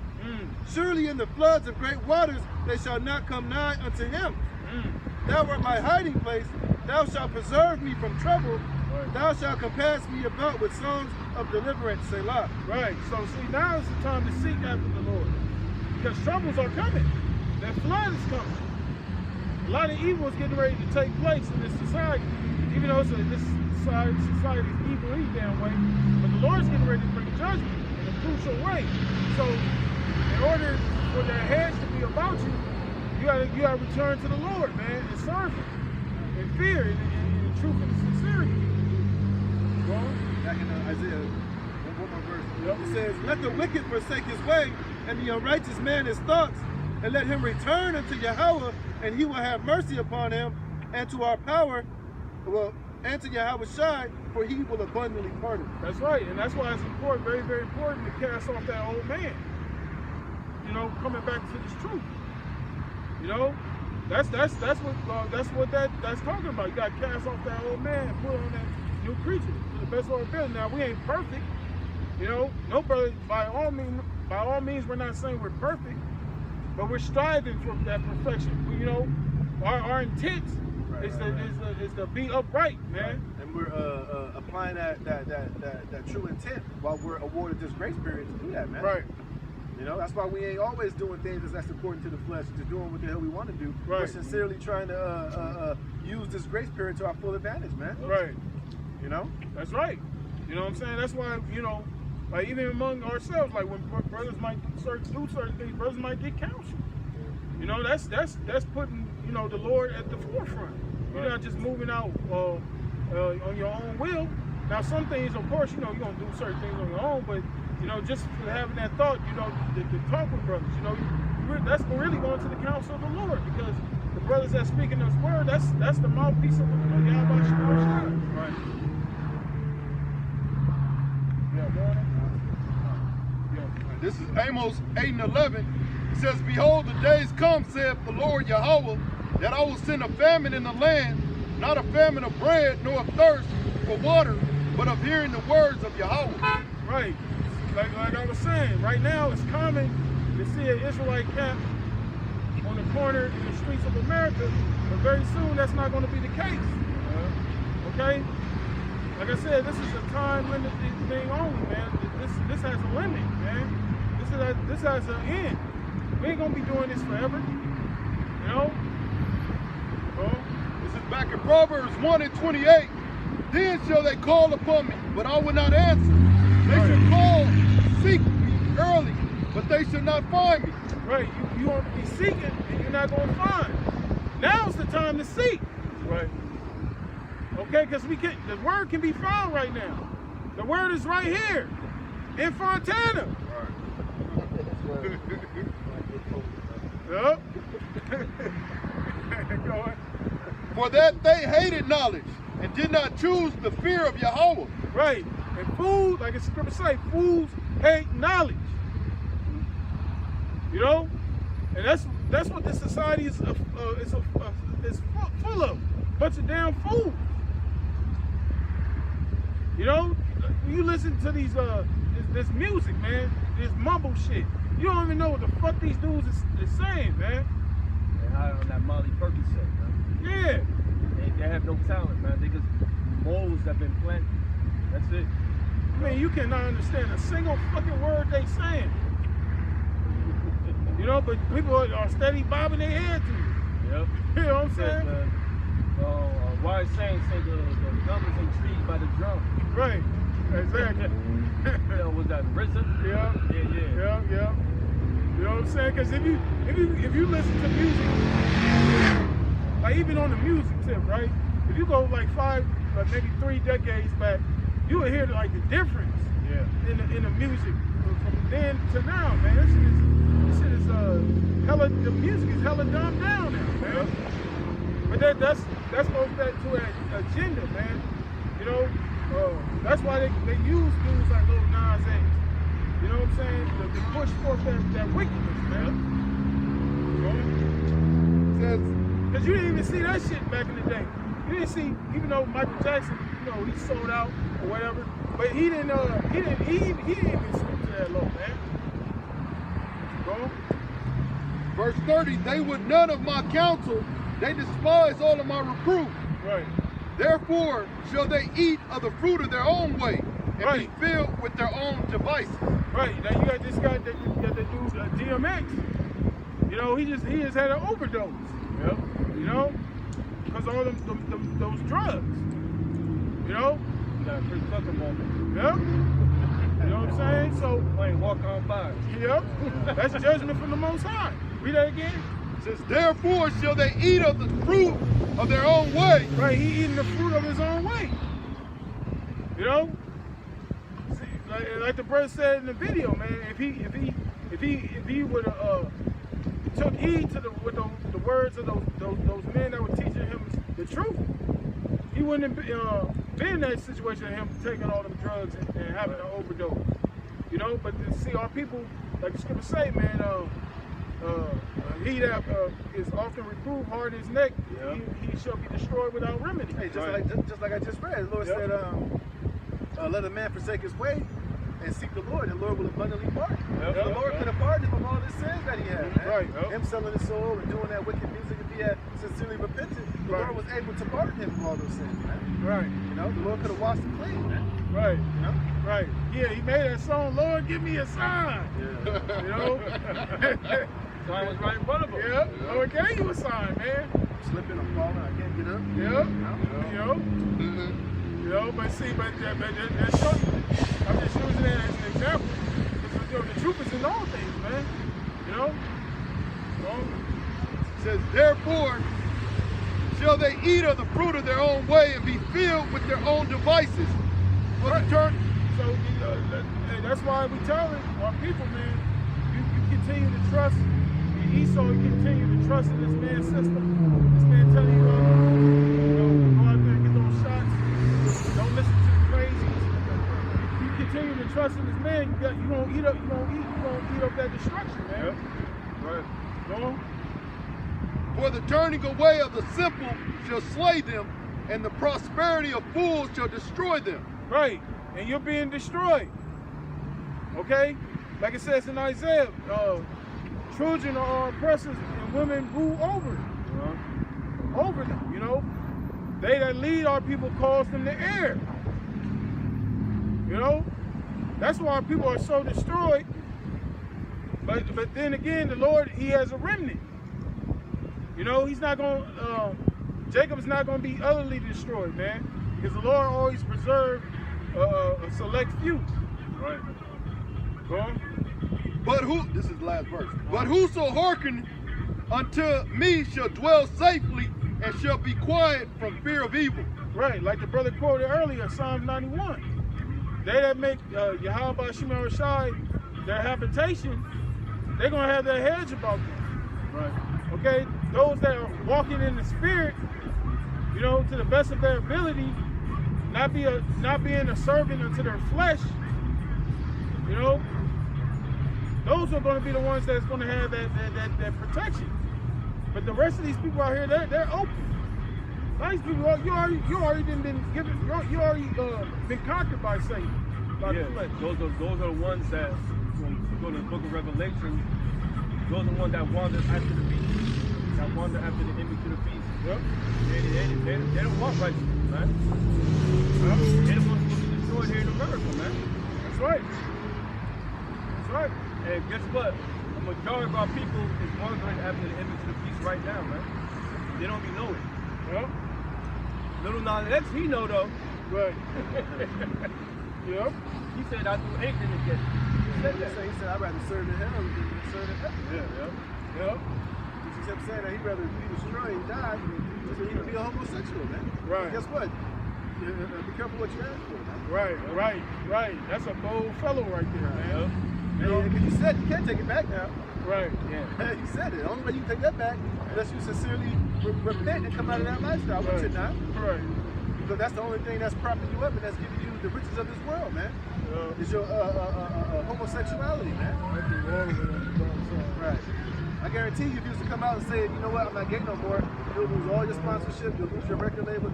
Surely in the floods of great waters they shall not come nigh unto him. Thou art my hiding place. Thou shalt preserve me from trouble Right. Thou shalt compass me about with songs of deliverance, Selah. Right. So see, now is the time to seek after the Lord. Because troubles are coming. That flood is coming. A lot of evil is getting ready to take place in this society. Even though this society is evil any damn way, but the Lord's getting ready to bring judgment in a crucial way. So in order for their heads to be about you, you gotta return to the Lord, man, and serve Him in fear and in truth and sincerity. Go on. Back in Isaiah, one more verse. Yep. It says, let the wicked forsake his way, and the unrighteous man his thoughts, and let him return unto Yahawah, and he will have mercy upon him, and to our power, and to YAHAWASHI, for he will abundantly pardon. That's right, and that's why it's important, very, very important to cast off that old man. You know, coming back to this truth. You know, that's what that's talking about. You got to cast off that old man and put on that new creature to the best of our ability. Now we ain't perfect. You know, no brother. By all means, we're not saying we're perfect, but we're striving for that perfection. You know, our intent is to be upright, man. And we're applying that true intent while we're awarded this grace period to do that, man. Right. You know, that's why we ain't always doing things that's according to the flesh, just doing what the hell we want to do. Right. We're sincerely trying to use this grace period to our full advantage, man. Right. You know? That's right. You know what I'm saying? That's why, you know, like even among ourselves, like when brothers might do certain things, brothers might get counsel. You know, that's putting, you know, the Lord at the forefront. You're not just moving out on your own will. Now, some things, of course, you know, you're going to do certain things on your own, but, you know, just for having that thought, you know, to talk with brothers, you know, that's really going to the counsel of the Lord, because the brothers that speak in this word, that's the mouthpiece of YAHAWASHI. Right. Yeah, go on. Yeah. This is Amos 8:11. It says, behold, the days come, saith the Lord Yahawah, that I will send a famine in the land, not a famine of bread, nor of thirst for water, but of hearing the words of Yahawah. Right. Like I was saying, right now it's common to see an Israelite camp on the corner in the streets of America, but very soon that's not going to be the case. Okay? Like I said, this is a time limited thing only, man. This has a limit, man. This has an end. We ain't gonna be doing this forever. You know? This is back in Proverbs 1:28. Then shall they call upon me, but I will not answer. They shall call, seek me early, but they shall not find me. Right, you want to be seeking and you're not gonna find. Now's the time to seek. Right. Okay, because the word can be found right now. The word is right here in Fontana. Yep. Go ahead. For that they hated knowledge and did not choose the fear of Yahawah. Right. And fools, like the scripture say, fools hate knowledge. You know? And that's what this society is full of. Bunch of damn fools. You know? You listen to these this music, man, this mumble shit. You don't even know what the fuck these dudes is saying, man. They high on that Molly Percocet, man. Yeah. They have no talent, man. They just moles that been planted. That's it. I mean, you cannot understand a single fucking word they saying. You know, but people are steady bobbing their head to you. Yep. You know what I'm saying? Wise saying say the numbers ain't treated by the drum. Right. Exactly. You know, was that RZA? Yeah. Yeah. You know what I'm saying? Because if you listen to music, like even on the music tip, right? If you go like maybe 3 decades back, you will hear like the difference. Yeah. In the music from then to now, man. This shit is the music is hella dumbed down now, man. But that's goes back to an agenda, man. You know. That's why they use dudes like Lil Nas X. You know what I'm saying? To push forth that wickedness, man. You know? Because you didn't even see that shit back in the day. You didn't see, even though Michael Jackson, you know, he sold out or whatever, but he didn't even stoop to that low, man. Go on. Verse 30, they would none of my counsel, they despise all of my reproof. Right. Therefore shall they eat of the fruit of their own way, and Right. be filled with their own devices. Right, now you got this guy that the dude DMX. You know, he just had an overdose. Yep. You know, because all those drugs. You know? You got a Chris Tucker moment. Yep. You know what I'm saying? So, Playing Walk On By. yep. That's judgment from the Most High. Read that again. It says, therefore shall they eat of the fruit of their own way. Right, he eating the fruit of his own way. You know? See, like the brother said in the video, man, if he would have took heed to the words of those men that were teaching him the truth, he wouldn't have been in that situation of him taking all them drugs and having an overdose. You know, but to see our people, like the scripture say, man, he that is often reproved, hard in his neck, Yeah. he shall be destroyed without remedy. Hey, just Right. like I just read, the Lord Yep. said, let a man forsake his way and seek the Lord, and the Lord will abundantly pardon. Yep. The Lord could have pardoned him of all his sins that he had, man. Right. Yep. Him selling his soul and doing that wicked music, if he had sincerely repented, the Right. Lord was able to pardon him of all those sins, man. Right, You know, the Lord could have washed him clean, man. right, You know? right. Yeah, he made that song, Lord, give me a sign. Yeah. You know? Sign was right in front of him. Yeah, Lord gave you a sign, man. Slipping, I'm falling, I can't get up. Yeah, You know? you know, but see, but that show you, I'm just using that as an example. Because, you know, the truth is in all things, man. You know? It says, therefore shall they eat of the fruit of their own way, and be filled with their own devices. For the turn. So, you know, that's why we tell our people, man, you continue to trust, and Esau, you continue to trust in this man's system. This man telling you, go out there and get those shots. Don't listen to the crazies. You continue to trust in this man, you gonna eat up that destruction, man. Right. Go on. For the turning away of the simple shall slay them, and the prosperity of fools shall destroy them. Right, and you're being destroyed. Okay? Like it says in Isaiah, children are oppressors and women rule over them, you know? They that lead our people cause them to err. You know? That's why our people are so destroyed. But then again, the Lord, he has a remnant. You know, he's not going to, Jacob's not going to be utterly destroyed, man. Because the Lord always preserved a select few. Right. Go on. But this is the last verse. But whoso hearken unto me shall dwell safely, and shall be quiet from fear of evil. Right, like the brother quoted earlier, Psalm 91. They that make YAHAWASHI their habitation, they're going to have their hedge about them. Right. Okay? Those that are walking in the spirit, you know, to the best of their ability, not being a servant unto their flesh, you know, those are going to be the ones that's going to have that protection. But the rest of these people out here, they're open. These people, you already been conquered by Satan, by the flesh. Those are the ones that, when you go to the book of Revelation, those are the ones that wander after the beast, that wander after the image of the beast. Yep. They don't want righteousness, man. They're the ones supposed to be destroyed here in America, man. That's right. That's right. And guess what? The majority of our people is wandering after the image of the beast right now, man. They don't even know it. Yep. Little Nas X, he know though. Right. Yep. He said I do anything to get it. He said that. He said, I'd rather serve in hell than serve in heaven. Yeah. Yep. He kept saying that he'd rather be destroyed and die than he would be a homosexual, man. Right. But guess what? Be careful what you ask for, man. Right. That's a bold fellow right there, man. You know, because you said you can't take it back now. Right. Yeah. You said it. The only way you can take that back unless you sincerely repent and come out of that lifestyle, which you're not. Right. Because that's the only thing that's propping you up and that's giving you the riches of this world, man. It's your homosexuality, man. Right. I guarantee you, if you was to come out and say, you know what, I'm not gay no more, you'll lose all your sponsorship, you'll lose your record label,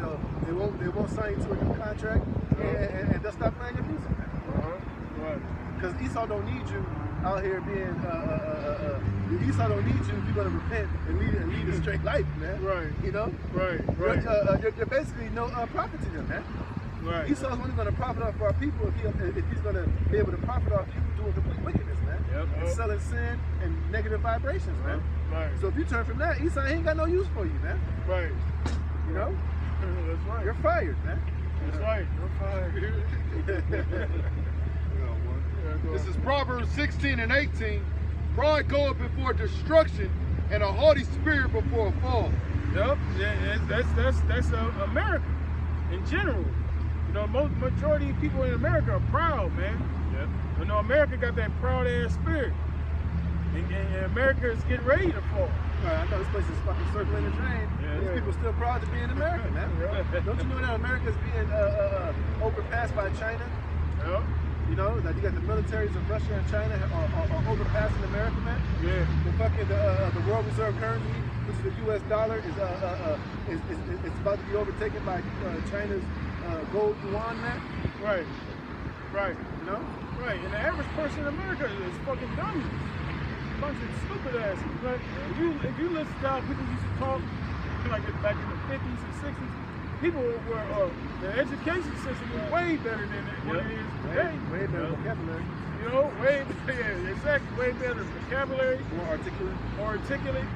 they won't sign you to a new contract, and they'll stop playing your music, man. Right. Because Esau don't need you out here being, Esau don't need you if you're going to repent and lead a straight life, man. Right. You know? Right. You're basically no profit to them, man. Right. Esau's only going to profit off our people if he's going to be able to profit off you doing complete wickedness, man. Yep. And selling sin and negative vibrations, man. Right. So if you turn from that, Esau ain't got no use for you, man. Right. You know? That's right. You're fired, man. That's right. You're fired. This is Proverbs 16 and 18. Pride goeth before destruction, and a haughty spirit before a fall. Yep. Yeah, that's America in general. You know, majority of people in America are proud, man. Yep. You know, America got that proud ass spirit, and America is getting ready to fall. I know this place is fucking circling the drain. Yeah. These people still proud to be in America, man. Don't you know that America is being overpassed by China? Yep. You know, that you got the militaries of Russia and China are overpassing America, man. Yeah. The fucking the world reserve currency, which is the U.S. dollar, is about to be overtaken by China's gold yuan, man. Right. Right. You know? Right. And the average person in America is fucking dummies. Bunch of stupid asses. Like, if you listen to how people used to talk, like back in the 50s and 60s, people were, the education system was way better than what it is today. Way better vocabulary. You know, exactly, way better vocabulary. More articulate.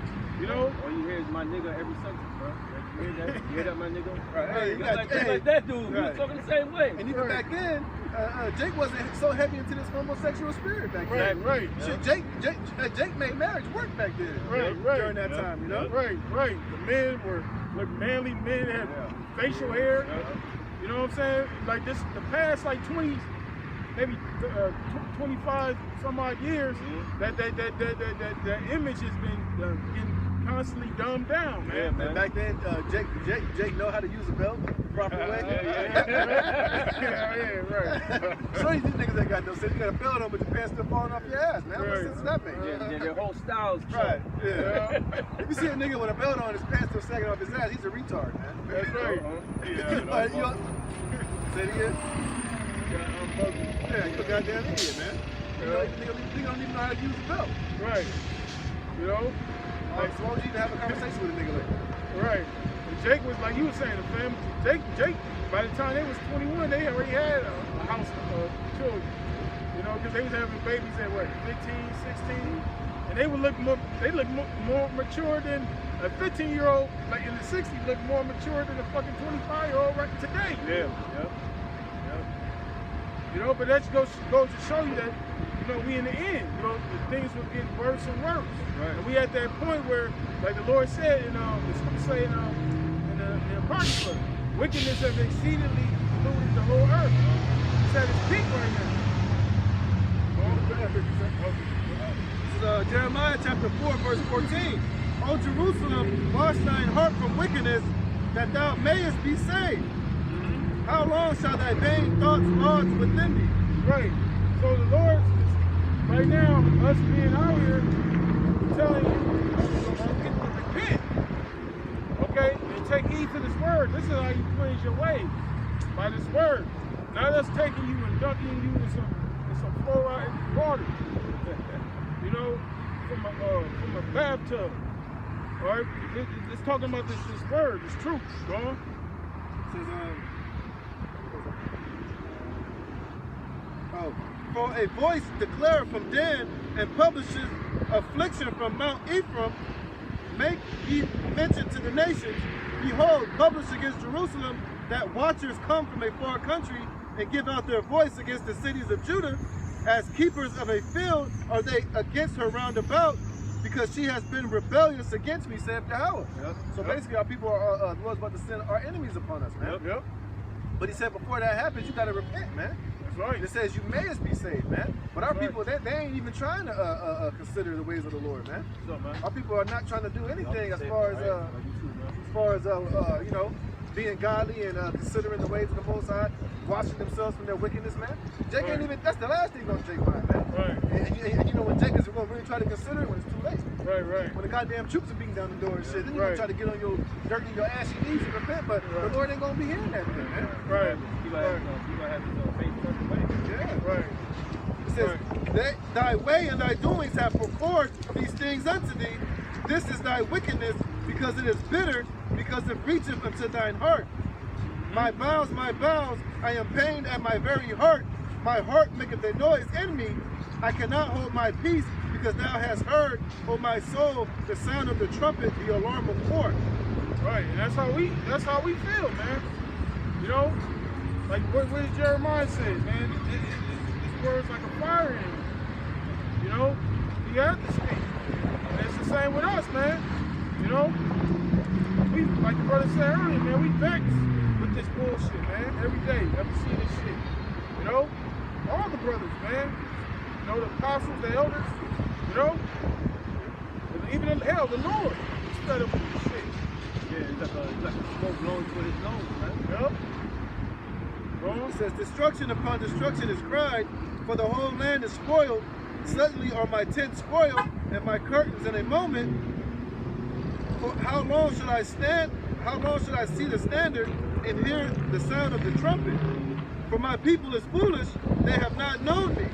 You know? All you hear is my nigga every sentence, bro. You hear that? You hear that, my nigga? Right. Hey, like that dude. He was talking the same way. And even back then, Jake wasn't so heavy into this homosexual spirit back then. Right. Shit, Jake made marriage work back then. Right. During that time, you know? Right. The men were manly men, had facial hair. You know what I'm saying? Like this, the past like 20, maybe 25 some odd years, that image has been getting constantly dumbed down, man. Yeah, man. And back then, Jake know how to use a belt the proper way. Yeah, right. So these niggas ain't got no sense. You got a belt on, but your pants still falling off your ass, man. What sense does that make? Yeah, their whole style's Right. Yeah. If you see a nigga with a belt on, his pants still sagging off his ass, he's a retard, man. That's right. Say it again. Yeah, you're a goddamn idiot, man. You know, nigga don't even know how to use a belt. Right. You know? Like, so why would you even have a conversation with a nigga like that? Right. And Jake was, like you were saying, the family, Jake, by the time they was 21, they already had a house of children. You know, because they was having babies at what, 15, 16? And they would look more mature than a 15-year-old, like in the 60s, look more mature than a fucking 25-year-old right today. Yeah. You know, but that goes to show you that, you know, we in the end, you know, things were getting worse and worse. Right. And we at that point where, like the Lord said in the scripture say in the Apocrypha, wickedness has exceedingly polluted the whole earth. It's at its peak right now. This is Jeremiah chapter 4, verse 14. O Jerusalem, wash thine heart from wickedness, that thou mayest be saved. How long shall thy vain thoughts lodge within thee? Right. So the Lord, right now, us being out here, telling you to repent. Okay? And take heed to this word. This is how you cleanse your way. By this word. Not us taking you and dunking you in some fluoride water. You know, from a bathtub. Alright? It's talking about this word, this truth. Go on. It says, for a voice declared from Dan and publishes affliction from Mount Ephraim, make ye mention to the nations, behold, publish against Jerusalem, that watchers come from a far country and give out their voice against the cities of Judah, as keepers of a field are they against her round about, because she has been rebellious against me, saith Yahawah. So basically our people are, the Lord's about to send our enemies upon us, man. But he said before that happens, you got to repent, man. Right. It says you mayest be saved, man. But our people, they ain't even trying to consider the ways of the Lord, man. Our people are not trying to do anything as far as you know, being godly and considering the ways of the Most High, washing themselves from their wickedness, man. Jake ain't even, that's the last thing on Jake's mind, man. Right. And you know when Jake is going to really try to consider it when it's too late. Right. When the goddamn troops are beating down the door and shit, then you're going to try to get on your dirt and your ashy knees and repent, but the Lord ain't going to be hearing that thing, man. Right. You gonna have his own faith. Yeah. Right. It It says, thy way and thy doings have performed these things unto thee. This is thy wickedness, because it is bitter, because it reacheth unto thine heart. My bowels, I am pained at my very heart. My heart maketh a noise in me. I cannot hold my peace, because thou hast heard, O my soul, the sound of the trumpet, the alarm of war. Right, and that's how we feel, man. You know, like what Jeremiah said, man. This word's like a fire in you. You know, you have to speak. And it's the same with us, man. You know, we, like the brother said earlier, man, we vexed with this bullshit, man. Every day, never see this shit. You know, all the brothers, man. You know, the apostles, the elders. You know, even in hell, the Lord is fed up with this shit. Yeah, it's like a smoke blowing for his nose, man. Yep. It says, destruction upon destruction is cried, for the whole land is spoiled. Suddenly are my tents spoiled, and my curtains in a moment. For how long should I stand? How long should I see the standard and hear the sound of the trumpet? For my people is foolish, they have not known me.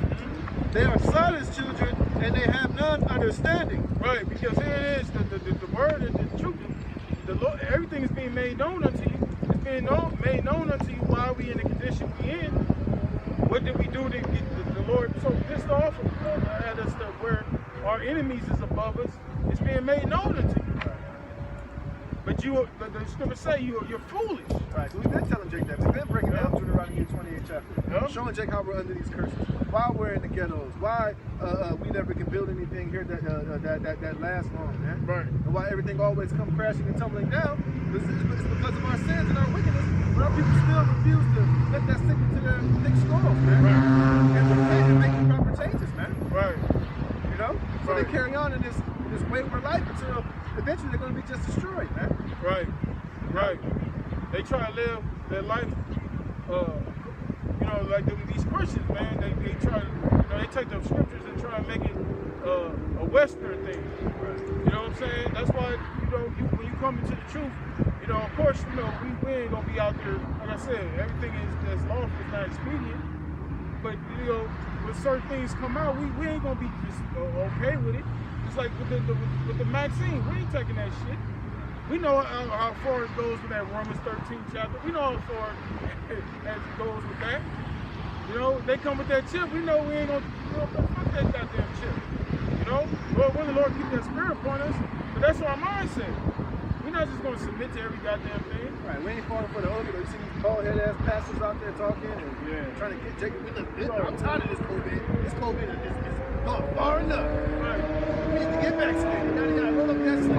They are silent children, and they have none understanding. Right, because here it is, the word and the truth. The Lord, everything is being made known unto you. It's being made known unto you why we in the condition we in. What did we do to get the Lord so pissed off at us that where our enemies is above us? It's being made known unto you. But the scriptures say you're foolish. Right, so we've been telling Jake that. We've been breaking down Deuteronomy 28 chapter. Showing Jake how we're under these curses. Why we're in the ghettos. Why we never can build anything here that lasts long, man. Right. And why everything always come crashing and tumbling down. It's because of our sins and our wickedness. But our people still refuse to let that sink into their thick skulls, man. Right. And repent and make the proper changes, man. Right. You know? So they carry on in this wayward life until eventually they're going to be just destroyed, man. Right, right. They try to live their life, you know, like these Christians, man. They try to, you know, they take the scriptures and try to make it a Western thing. Right. You know what I'm saying? That's why, you know, when you come into the truth, you know, of course, you know, we ain't gonna be out there. Like I said, everything is lawful, it's not expedient. But you know, when certain things come out, we ain't gonna be just okay with it. It's like with the Maxine, we ain't taking that shit. We know how far it goes with that Romans 13 chapter. We know how far as it goes with that. You know, they come with that chip. We know we ain't gonna, you know, fuck that goddamn chip. You know, Lord, when the Lord keep that spirit upon us, but that's our mindset. We're not just gonna submit to every goddamn thing. Right, we ain't falling for the oath. You see these bald head ass pastors out there talking and trying to get Jacob. I'm tired of this COVID. This COVID is gone far enough. Right. We need to get vaccinated. Now you gotta roll up that sleeve.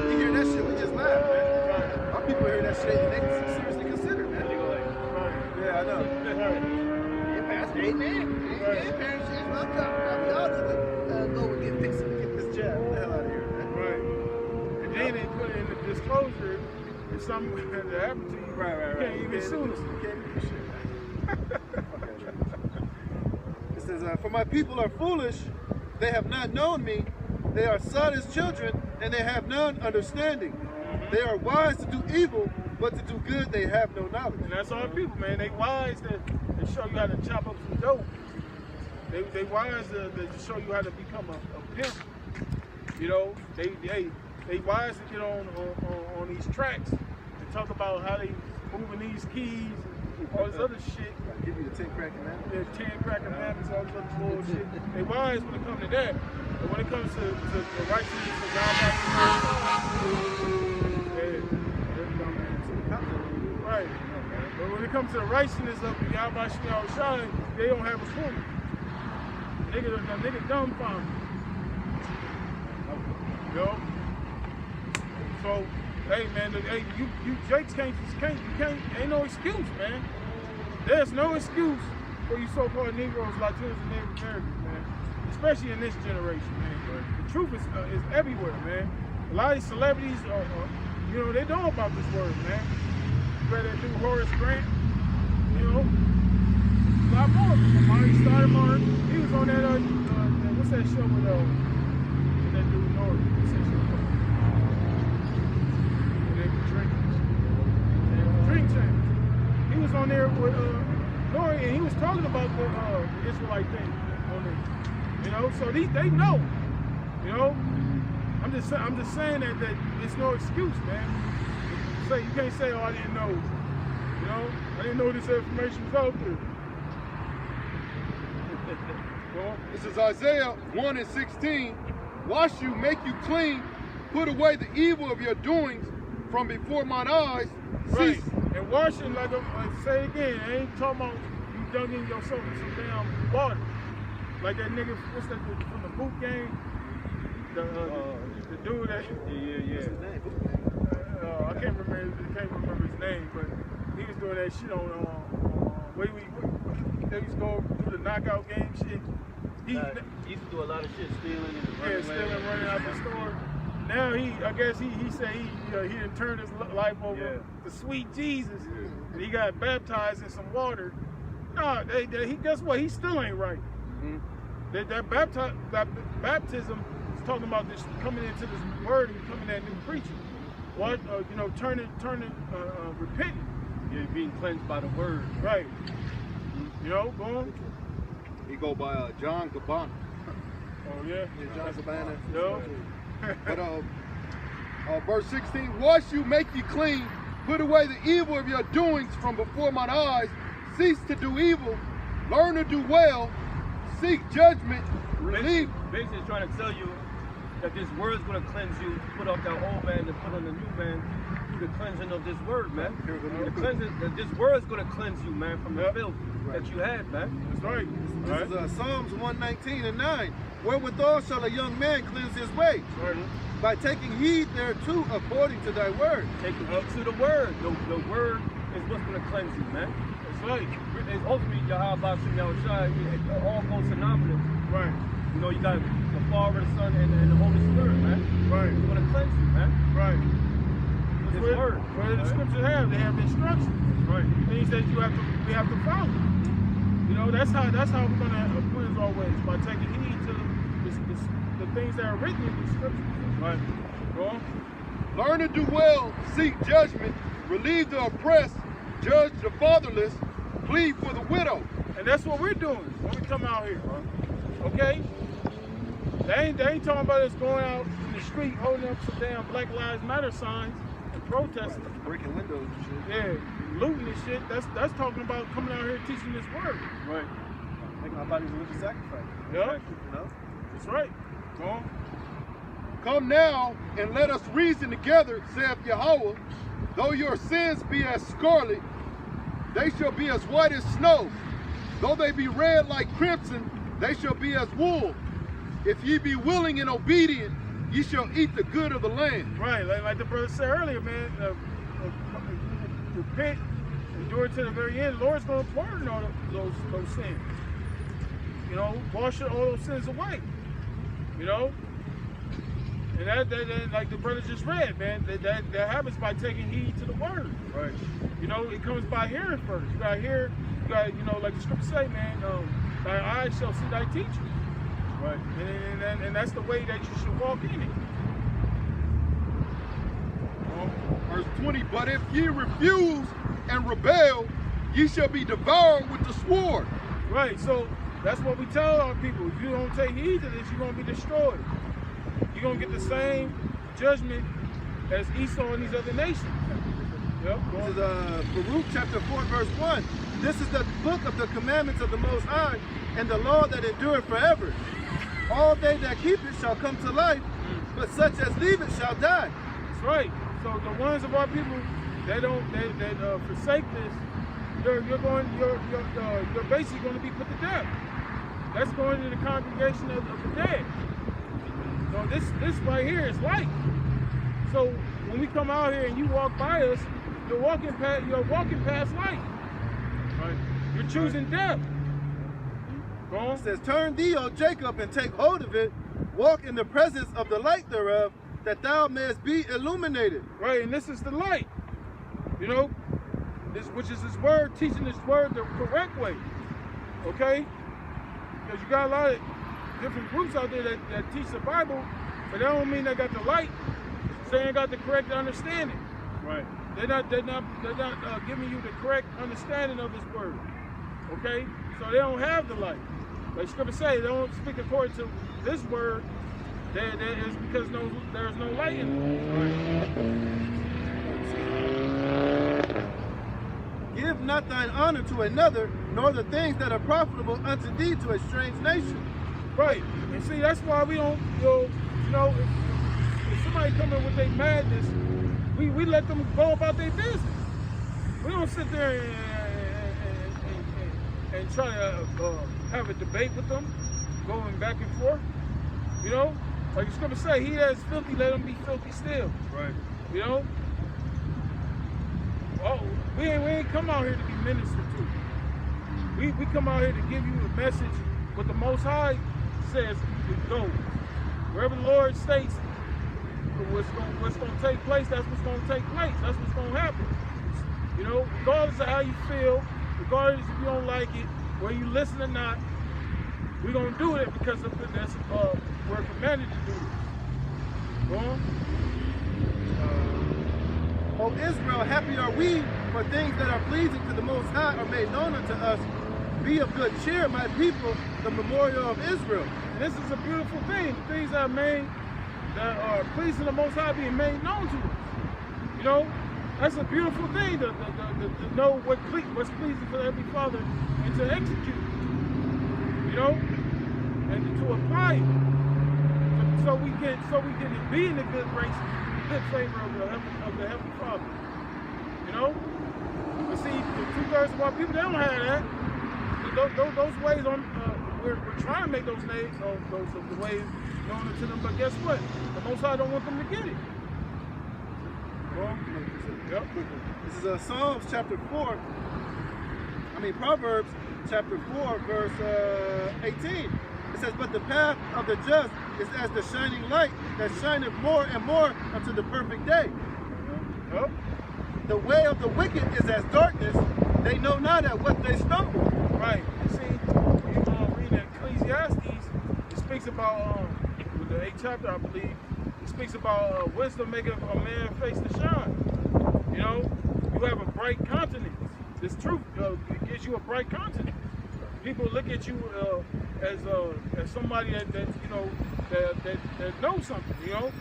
You hear that shit, we just laugh, man. Our people hear that shit and they can seriously consider, man. They go like, yeah, I know. Yeah, Pastor, amen. Amen, parents, it's not time. We all need to go and get fixed and get this jab. Get the hell out of here, man. Right. And then they put in the disclosure if something that happened to you. Right. You can't even sue us. You can't even do shit, man. It says, for my people are foolish, they have not known me. They are silent children, and they have none understanding. They are wise to do evil, but to do good they have no knowledge. And that's our people, man. They wise to show you how to chop up some dope. They wise to show you how to become a pimp. You know, they wise to get on these tracks and talk about how they moving these keys and all this other shit. I'll give you the 10 crack commandments. Yeah, 10 crack commandments, all this other bullshit. They wise when it comes to that. But when it comes to the righteousness of God, right. But when it comes to the righteousness of YAHAWASHI, they don't have a clue. Nigga dumbfounded. You know? So, hey man, you Jakes ain't no excuse, man. There's no excuse for you so-called Negroes, Latinos, and Native Americans, man. Especially in this generation, man. The truth is everywhere, man. A lot of these celebrities you know, they know about this word, man. You better do Horace Grant, you know. A lot more. Marty Stoudemire, he was on that, what's that show with that dude Norton? What's that show called? They were drinking. on there with Nori, and he was talking about the Israelite thing on there. You know, so they know. You know, I'm just saying that it's no excuse, man. Say you can't say, oh, I didn't know. You know, I didn't know this information was out there. This is Isaiah 1:16. Wash you, make you clean, put away the evil of your doings from before mine eyes. Right. Cease. And washing, like I say again, I ain't talking about you dunking yourself in some damn water. Like that nigga, what's that from the boot game? The dude that Yeah. I can't remember his name, but he was doing that shit on they used to go through the knockout game shit. He used to do a lot of shit, stealing and running out the store. Now I guess he said he done turned his life over to sweet Jesus. And he got baptized in some water. No, guess what? He still ain't right. That baptism is talking about this coming into this word and coming at new preaching. What you know, turning, repenting. You're being cleansed by the word. Right. You know, go on. He go by John Gabbana. Oh yeah. John Savannah. No. But verse 16, wash you, make you clean, put away the evil of your doings from before mine eyes, cease to do evil, learn to do well, seek judgment, relieve. Basically, it's trying to tell you that this word is going to cleanse you, put off that old man and put on the new man through the cleansing of this word, man. This word is going to cleanse you, man, from the filth that you had, man. That's right. This is Psalms 119:9. Wherewithal shall a young man cleanse his way? Right. By taking heed thereeto according to thy word. Taking heed to the word. The word is what's going to cleanse you, man. That's right. It's ultimately YAHAWASHI. It all goes synonymous. Right. You know, you got the Father, the Son, and the Holy Spirit, man. Right. It's going to cleanse you, man. Right. This word. What do the scriptures have? They have instructions. Right. Things that we have to follow. You know, that's how we're gonna cleanse our ways, by taking heed to the things that are written in the scriptures. Right. Go on. Learn to do well, seek judgment, relieve the oppressed, judge the fatherless, plead for the widow. And that's what we're doing when we come out here. Okay? They ain't talking about us going out in the street holding up some damn Black Lives Matter signs and protesting. Breaking windows and shit. Yeah, looting and shit. That's talking about coming out here teaching this word. Right. Making our bodies a living sacrifice. Yeah. You know? That's right. Go on. Come now and let us reason together, saith Yahawah. Though your sins be as scarlet, they shall be as white as snow. Though they be red like crimson, they shall be as wool. If ye be willing and obedient, ye shall eat the good of the land. Right, like the brother said earlier, man. Repent, endure to the very end. The Lord's going to pardon all those sins. You know, wash all those sins away. You know, and that like the brother just read, man. That happens by taking heed to the word. Right. You know, it comes by hearing first. You gotta hear. You gotta, you know, like the scripture say, man. Thy eyes shall see thy teacher. Right. And that's the way that you should walk in it. Verse 20, but if ye refuse and rebel, ye shall be devoured with the sword. Right, so that's what we tell our people. If you don't take heed to this, you're going to be destroyed. You're going to get the same judgment as Esau and these other nations. Yep. This is Baruch chapter 4, verse 1. This is the book of the commandments of the Most High, and the law that endureth forever. All they that keep it shall come to life, but such as leave it shall die. That's right. So the ones of our people that forsake this, you're basically going to be put to death. That's going to the congregation of the dead. So this right here is life. So when we come out here and you walk by us, you're walking past life. Right. You're choosing death. Go on. It says, turn thee, O Jacob, and take hold of it. Walk in the presence of the light thereof, that thou mayest be illuminated. Right, and this is the light. You know, which is this word, teaching this word the correct way. Okay? Because you got a lot of different groups out there that teach the Bible, but that don't mean they got the light. They ain't got the correct understanding. Right. They're not giving you the correct understanding of His word. Okay, so they don't have the light. Like Scripture say, they don't speak according to this word. That is because there's no light in it. Give not thine honor to another, nor the things that are profitable unto thee to a strange nation. Right, and see, that's why we don't, if somebody come in with their madness, we let them go about their business. We don't sit there and try to have a debate with them, going back and forth. You know, like the Scripture say, he that is filthy, let him be filthy still. Right. You know, we ain't come out here to be ministered to. We come out here to give you a message. What the Most High says, go. Wherever the Lord states what's going to take place, that's what's going to take place. That's what's going to happen. You know, regardless of how you feel, regardless if you don't like it, whether you listen or not, we're going to do it because that's we're commanded to do it. Go on. O Israel, happy are we, for things that are pleasing to the Most High are made known unto us. Be of good cheer, my people, the memorial of Israel. And this is a beautiful thing. Things that are pleasing to the Most High being made known to us. You know, that's a beautiful thing to know what's pleasing for every father and to execute. You know, and to apply it, so we can be in the good grace, good favor of the Heavenly Father. You know, but see, 2/3 of our people, they don't have that. Those ways we're trying to make those ways known to them, but guess what? The Most High don't want them to get it. Well, yep. This is Psalms chapter 4. Proverbs chapter 4, verse 18. It says, but the path of the just is as the shining light that shineth more and more unto the perfect day. Yep. The way of the wicked is as darkness. They know not at what they stumble. Right. You see, when you read Ecclesiastes, it speaks about, with the 8th chapter, I believe, it speaks about wisdom making a man's face to shine. You know, you have a bright countenance. This truth gives you a bright countenance. People look at you as somebody that knows something. You know,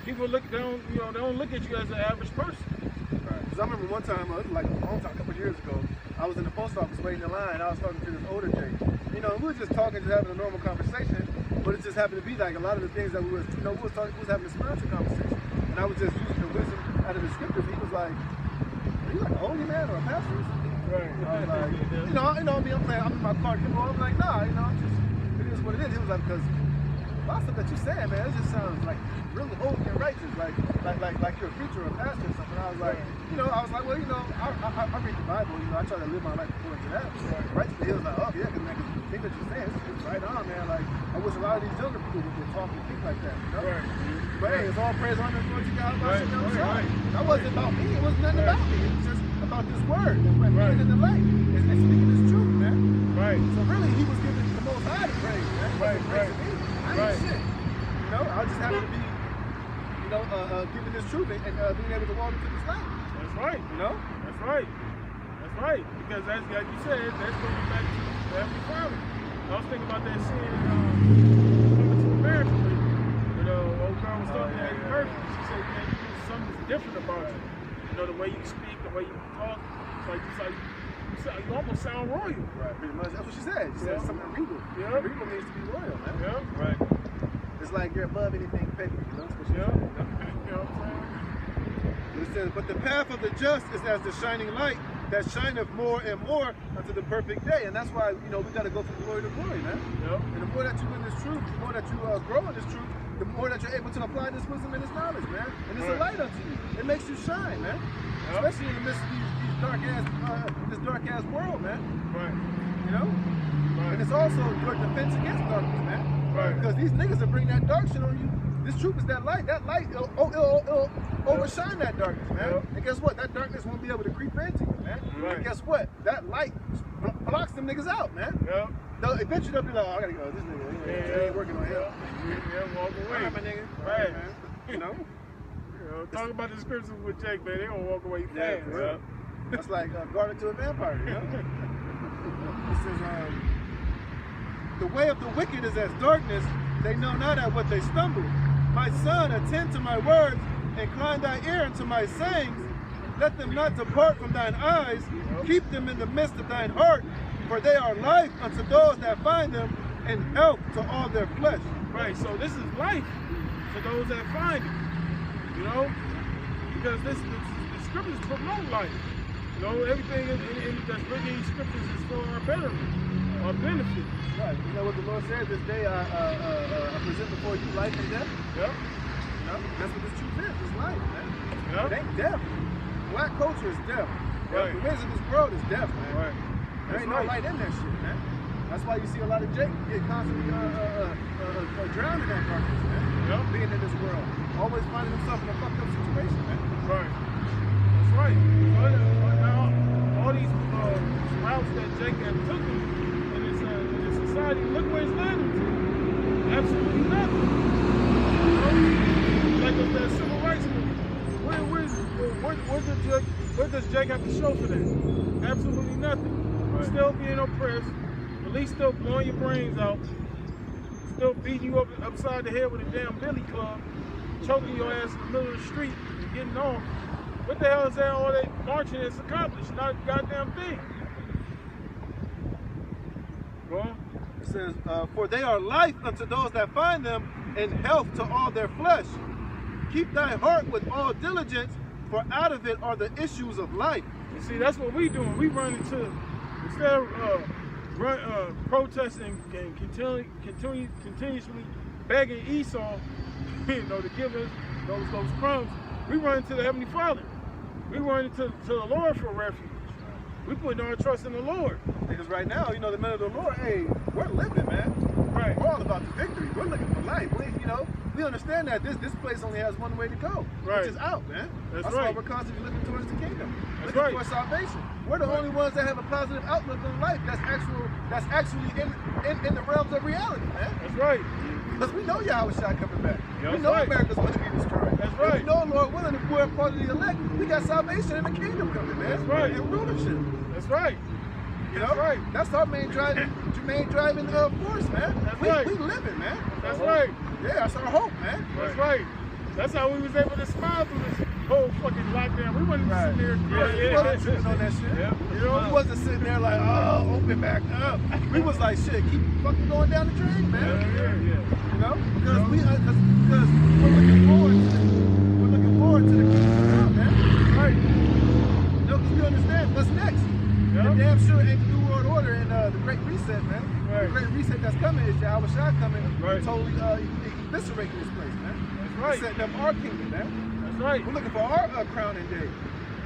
people they don't look at you as an average person. Right. Because I remember one time, like a long time, a couple of years ago, I was in the post office waiting in line. I was talking to this older Jay. You know, we were just talking, just having a normal conversation, but it just happened to be like a lot of the things that we was having a spiritual conversation, and I was just using the wisdom out of the scriptures. He was like, "Are you like a holy man or a pastor or something?" Right. I was like, you know me. I'm in my car. I'm like, nah, it is what it is. He was like, because a lot of stuff that you're saying, man, it just sounds like really holy and righteous, like you're a preacher or a pastor or something. I was like, well, I read the Bible, I try to live my life according to that. Righteous. He was like, oh yeah, because man, the thing that you're saying is right on, man. Like, I wish a lot of these younger people would talk and think like that, you know? Right. But hey, it's all praise, honor, and glory to God. That wasn't about me. It wasn't nothing about me. It was just about this word and being in the light and speaking this truth, man. Right. So really, he was giving the Most High the praise, man. Right. I ain't shit. You know, I just happen to be, giving this truth and being able to walk into this light. That's right. You know? That's right. That's right. Because that's like you said, that's going back to the Heavenly Father. I was thinking about that scene Coming to America. Old girl was talking to Eddie Murphy. She said, man, something's different about you. You know, the way you speak, the way you talk. You almost sound royal. Right, pretty much. That's what she said. She said something regal. Yeah. Regal means to be royal, man. Yeah. Right. It's like you're above anything petty. You know what she said? You know what I'm saying? It says, but the path of the just is as the shining light that shineth more and more unto the perfect day. And that's why, we got to go from glory to glory, man. Yep. And the more that you in this truth, the more that you grow in this truth, the more that you're able to apply this wisdom and this knowledge, man. And it's a light unto you. It makes you shine, man. Yep. Especially in the midst of this dark ass world, man. Right. You know? Right. And it's also your defense against darkness, man. Right. Because these niggas that bring that dark shit on you, this truth is that light. That light, it'll overshine that darkness, man. Yep. And guess what? That darkness won't be able to creep into you, man. Right. And guess what? That light blocks them niggas out, man. Yep. Eventually they'll be like, I gotta go. This nigga, he ain't working on him. Yeah, walk away. All right, my nigga. Right, man. You know? Talk about the scriptures with Jake, man. They gonna walk away fast. Yeah, bro. That's like guarding to a vampire, you know? It says, the way of the wicked is as darkness, they know not at what they stumble. My son, attend to my words, incline thy ear unto my sayings. Let them not depart from thine eyes, keep them in the midst of thine heart, for they are life unto those that find them, and health to all their flesh. Right, so this is life to those that find it, you know? Because the scriptures promote life. You know, everything that's written in these scriptures is for our betterment, our benefit. Right, you know what the Lord said, this day I present before you life and death? Yep. You know, that's what this truth is, it's life, man. Yep. It ain't death. Black culture is death. Right. The ways of this world is death, man. Right. There ain't no light in that shit, man. That's why you see a lot of Jake get constantly drowned in that darkness, man. Yep. Being in this world. Always finding himself in a fucked up situation, man. Right. That's right. But now, all these routes that Jake had took in his society, look where it's led him to. Absolutely nothing. You know? Like with that civil rights movement. What does Jake have to show for that? Absolutely nothing. Right. Still being oppressed, police still blowing your brains out, still beating you up upside the head with a damn billy club, choking your ass in the middle of the street and getting off. What the hell is that all that marching has accomplished? Not a goddamn thing. Go on. It says, for they are life unto those that find them, and health to all their flesh. Keep thy heart with all diligence, for out of it are the issues of life. You see, that's what we doing. We run into, instead of protesting and continuously begging Esau, you know, to give us those crumbs, we run into the Heavenly Father. We run into the Lord for refuge. We putting our trust in the Lord. Because right now, you know, the men of the Lord, hey, we're living, man. Right. We're all about the victory. We're looking for life. We understand that this place only has one way to go, right, which is out, man. That's why right. we're constantly looking towards the kingdom, That's looking right. for salvation. We're the only ones that have a positive outlook on life. That's actually in the realms of reality, man. That's right. Because we know YAHAWASHI coming back. Yeah, we know right. America's going to be destroyed. That's right. We know, Lord willing, if we're a part of the elect, we got salvation in the kingdom coming, man. That's right. And rulership. That's right. You know? That's right. That's our main driving force, man. That's we, right. we living, man. That's right. Yeah, that's our hope, man. That's right. That's how we was able to smile through this whole fucking lockdown. We wasn't sitting there. We wasn't tripping on that shit. Yeah. You know, we wasn't sitting there like, oh, open back up. We was like, shit, keep fucking going down the drain, man. Yeah. You know, because we're looking forward to the kingdom, man. Right. You know, because we understand what's next. Yeah. And damn sure ain't the New World Order and the Great Reset, man. Right. The Great Reset that's coming is YAHAWASHI coming, Right. totally eviscerating this place, man. That's right. Setting up our kingdom, man. That's right. We're looking for our crowning day.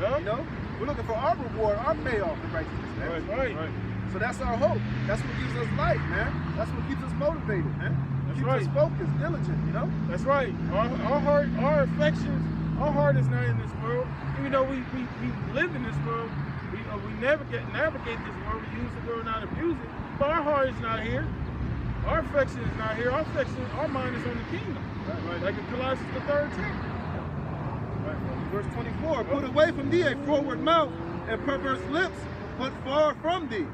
Yeah. You know, we're looking for our reward, our payoff in righteousness, man. Right. Right. So that's our hope. That's what gives us life, man. That's what keeps us motivated, man. That's Keeps right. us focused, diligent, you know? That's right. Our heart, our affections, our heart is not in this world. Even though we live in this world, we navigate this world, we use the world, not abuse it. But our heart is not here. Our affection is not here. Our mind is on the kingdom. Right. Like in Colossians the 3rd chapter. Verse 24, put away from thee a forward mouth and perverse lips, but far from thee.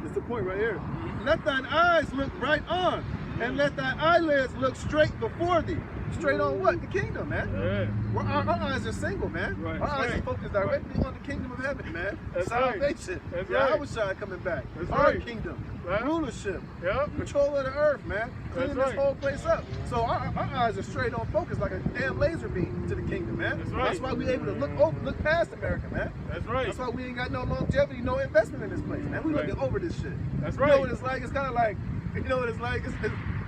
That's the point right here. Let thine eyes look right on, and let thy eyelids look straight before thee. Straight on what? The kingdom, man. Yeah. Our eyes are single, man. Right. Our eyes are Right. focused directly on the kingdom of heaven, man. That's right. Salvation. That's right. YAHAWASHI coming back. That's our right. kingdom. Right. Rulership. Yep. Control of the earth, man. Cleaning That's this right. whole place up. So our eyes are straight on focus like a damn laser beam to the kingdom, man. That's right. That's why we able to look past America, man. That's right. That's why we ain't got no longevity, no investment in this place, man. We Right. looking over this shit. That's You know right. what it's like? It's kind of like, you know what it's like?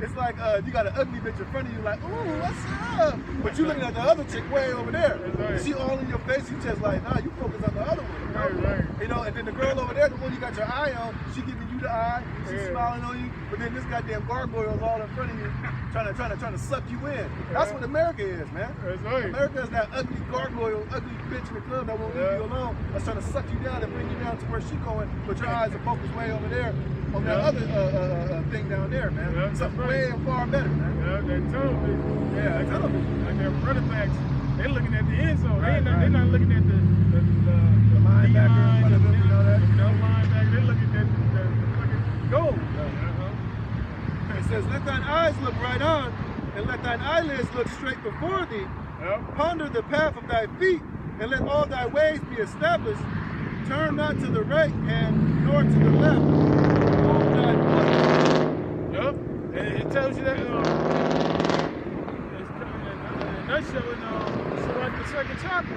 It's like you got an ugly bitch in front of you, like, ooh, what's up? But you looking at the other chick way over there. That's right. She all in your face. You just like, nah, you focus on the other one. You know? Right. You know, and then the girl over there, the one you got your eye on, she giving you the eye, she's Yeah. smiling on you, but then this goddamn gargoyle's all in front of you, trying to suck you in. That's what America is, man. That's right. America is that ugly gargoyle, ugly bitch in the club that won't leave you alone. That's trying to suck you down and bring you down to where she's going, but your eyes are focused way over there on that other thing down there, man. Yeah, Something that's way far better, man. Yeah, that television. Yeah, television. Like that running backs They're looking at the end zone. Right, They're not looking at the linebacker in front of them, you know that? Linebacker. They're looking at the goal. It says, let thine eyes look right on, and let thine eyelids look straight before thee. Ponder the path of thy feet, and let all thy ways be established. Turn not to the right hand, nor to the left. Hold thy foot. Yep. And it tells you that it's kind of in a nutshell in so like the second chapter.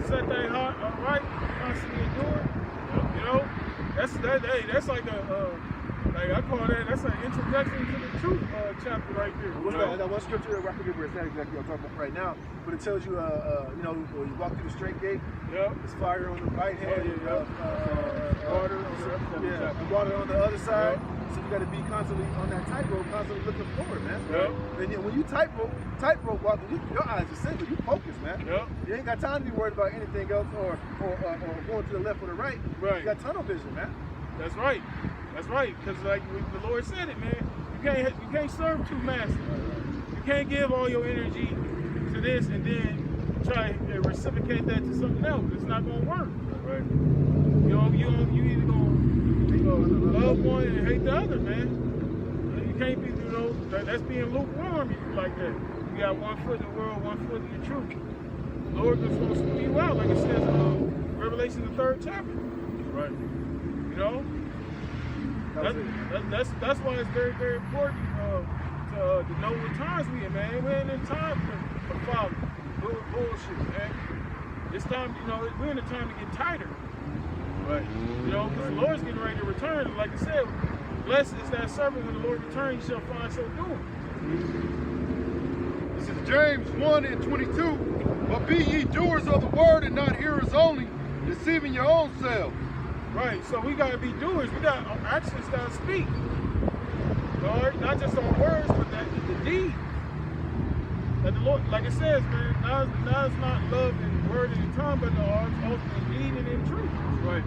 Set thy heart right, constantly endure. You know, that's like like I call that's an introduction to the truth chapter right there. That one scripture, I forget where it's at exactly what I'm talking about right now, but it tells you, you know, when you walk through the straight gate, there's fire on the right hand, water on the other side. So you got to be constantly on that tightrope, constantly looking forward, man. And then when you tightrope walking, your eyes are single, you focus, man. You ain't got time to be worried about anything else or going to the left or the right. You got tunnel vision, man. That's right. That's right. Because like the Lord said it, man. You can't serve two masters. You can't give all your energy to this and then try to reciprocate that to something else. It's not gonna work. Right? You either gonna love one and hate the other, man. You can't be, you know, that's being lukewarm like that. You got one foot in the world, one foot in the truth. The Lord is gonna spew you out, like it says in Revelation the 3rd chapter. Right. You know? That's why it's very, very important to know what times we in, man. We ain't in time for folly, bullshit, man. It's time, you know, we're in the time to get tighter. Right. You know, because the Lord's getting ready to return. And like I said, blessed is that servant when the Lord returns, he shall find so doing. This is James 1:22. But be ye doers of the word and not hearers only, deceiving your own selves. Right, so we gotta be doers. We got actions gotta speak. Lord, not just our words, but the deeds. That the Lord, like it says, man, now it's not love and word and tongue, but it's also in deed and in truth. Right.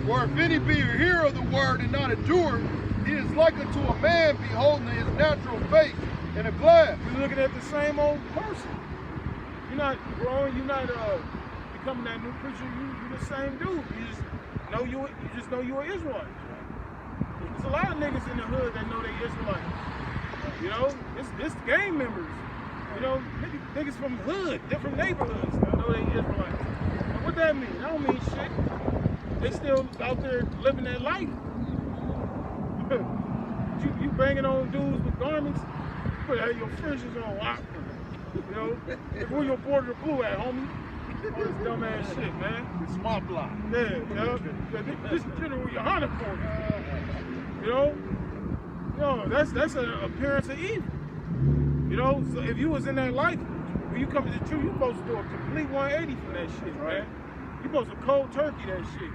For if any be a hearer of the word and not a doer, he is like unto a man beholding his natural face in a glass. You're looking at the same old person. You're not growing. You're not becoming that new creature. You're the same dude. You just know you're an Israelite. There's a lot of niggas in the hood that know they Israelites. You know, it's gang members. You know, niggas from hood, different neighborhoods that know they Israelites. But what that mean? That don't mean shit. They still out there living their life. you banging on dudes with garments. You better have your fringes on lock. You know, where your border of blue at, homie? All this dumb ass shit, man. It's my block. Yeah. This is General Yohana for you. You know? No, that's an appearance of evil. You know, so if you was in that life, when you come to the truth, you're supposed to do a complete 180 from that shit, right? Man. You're supposed to cold turkey that shit.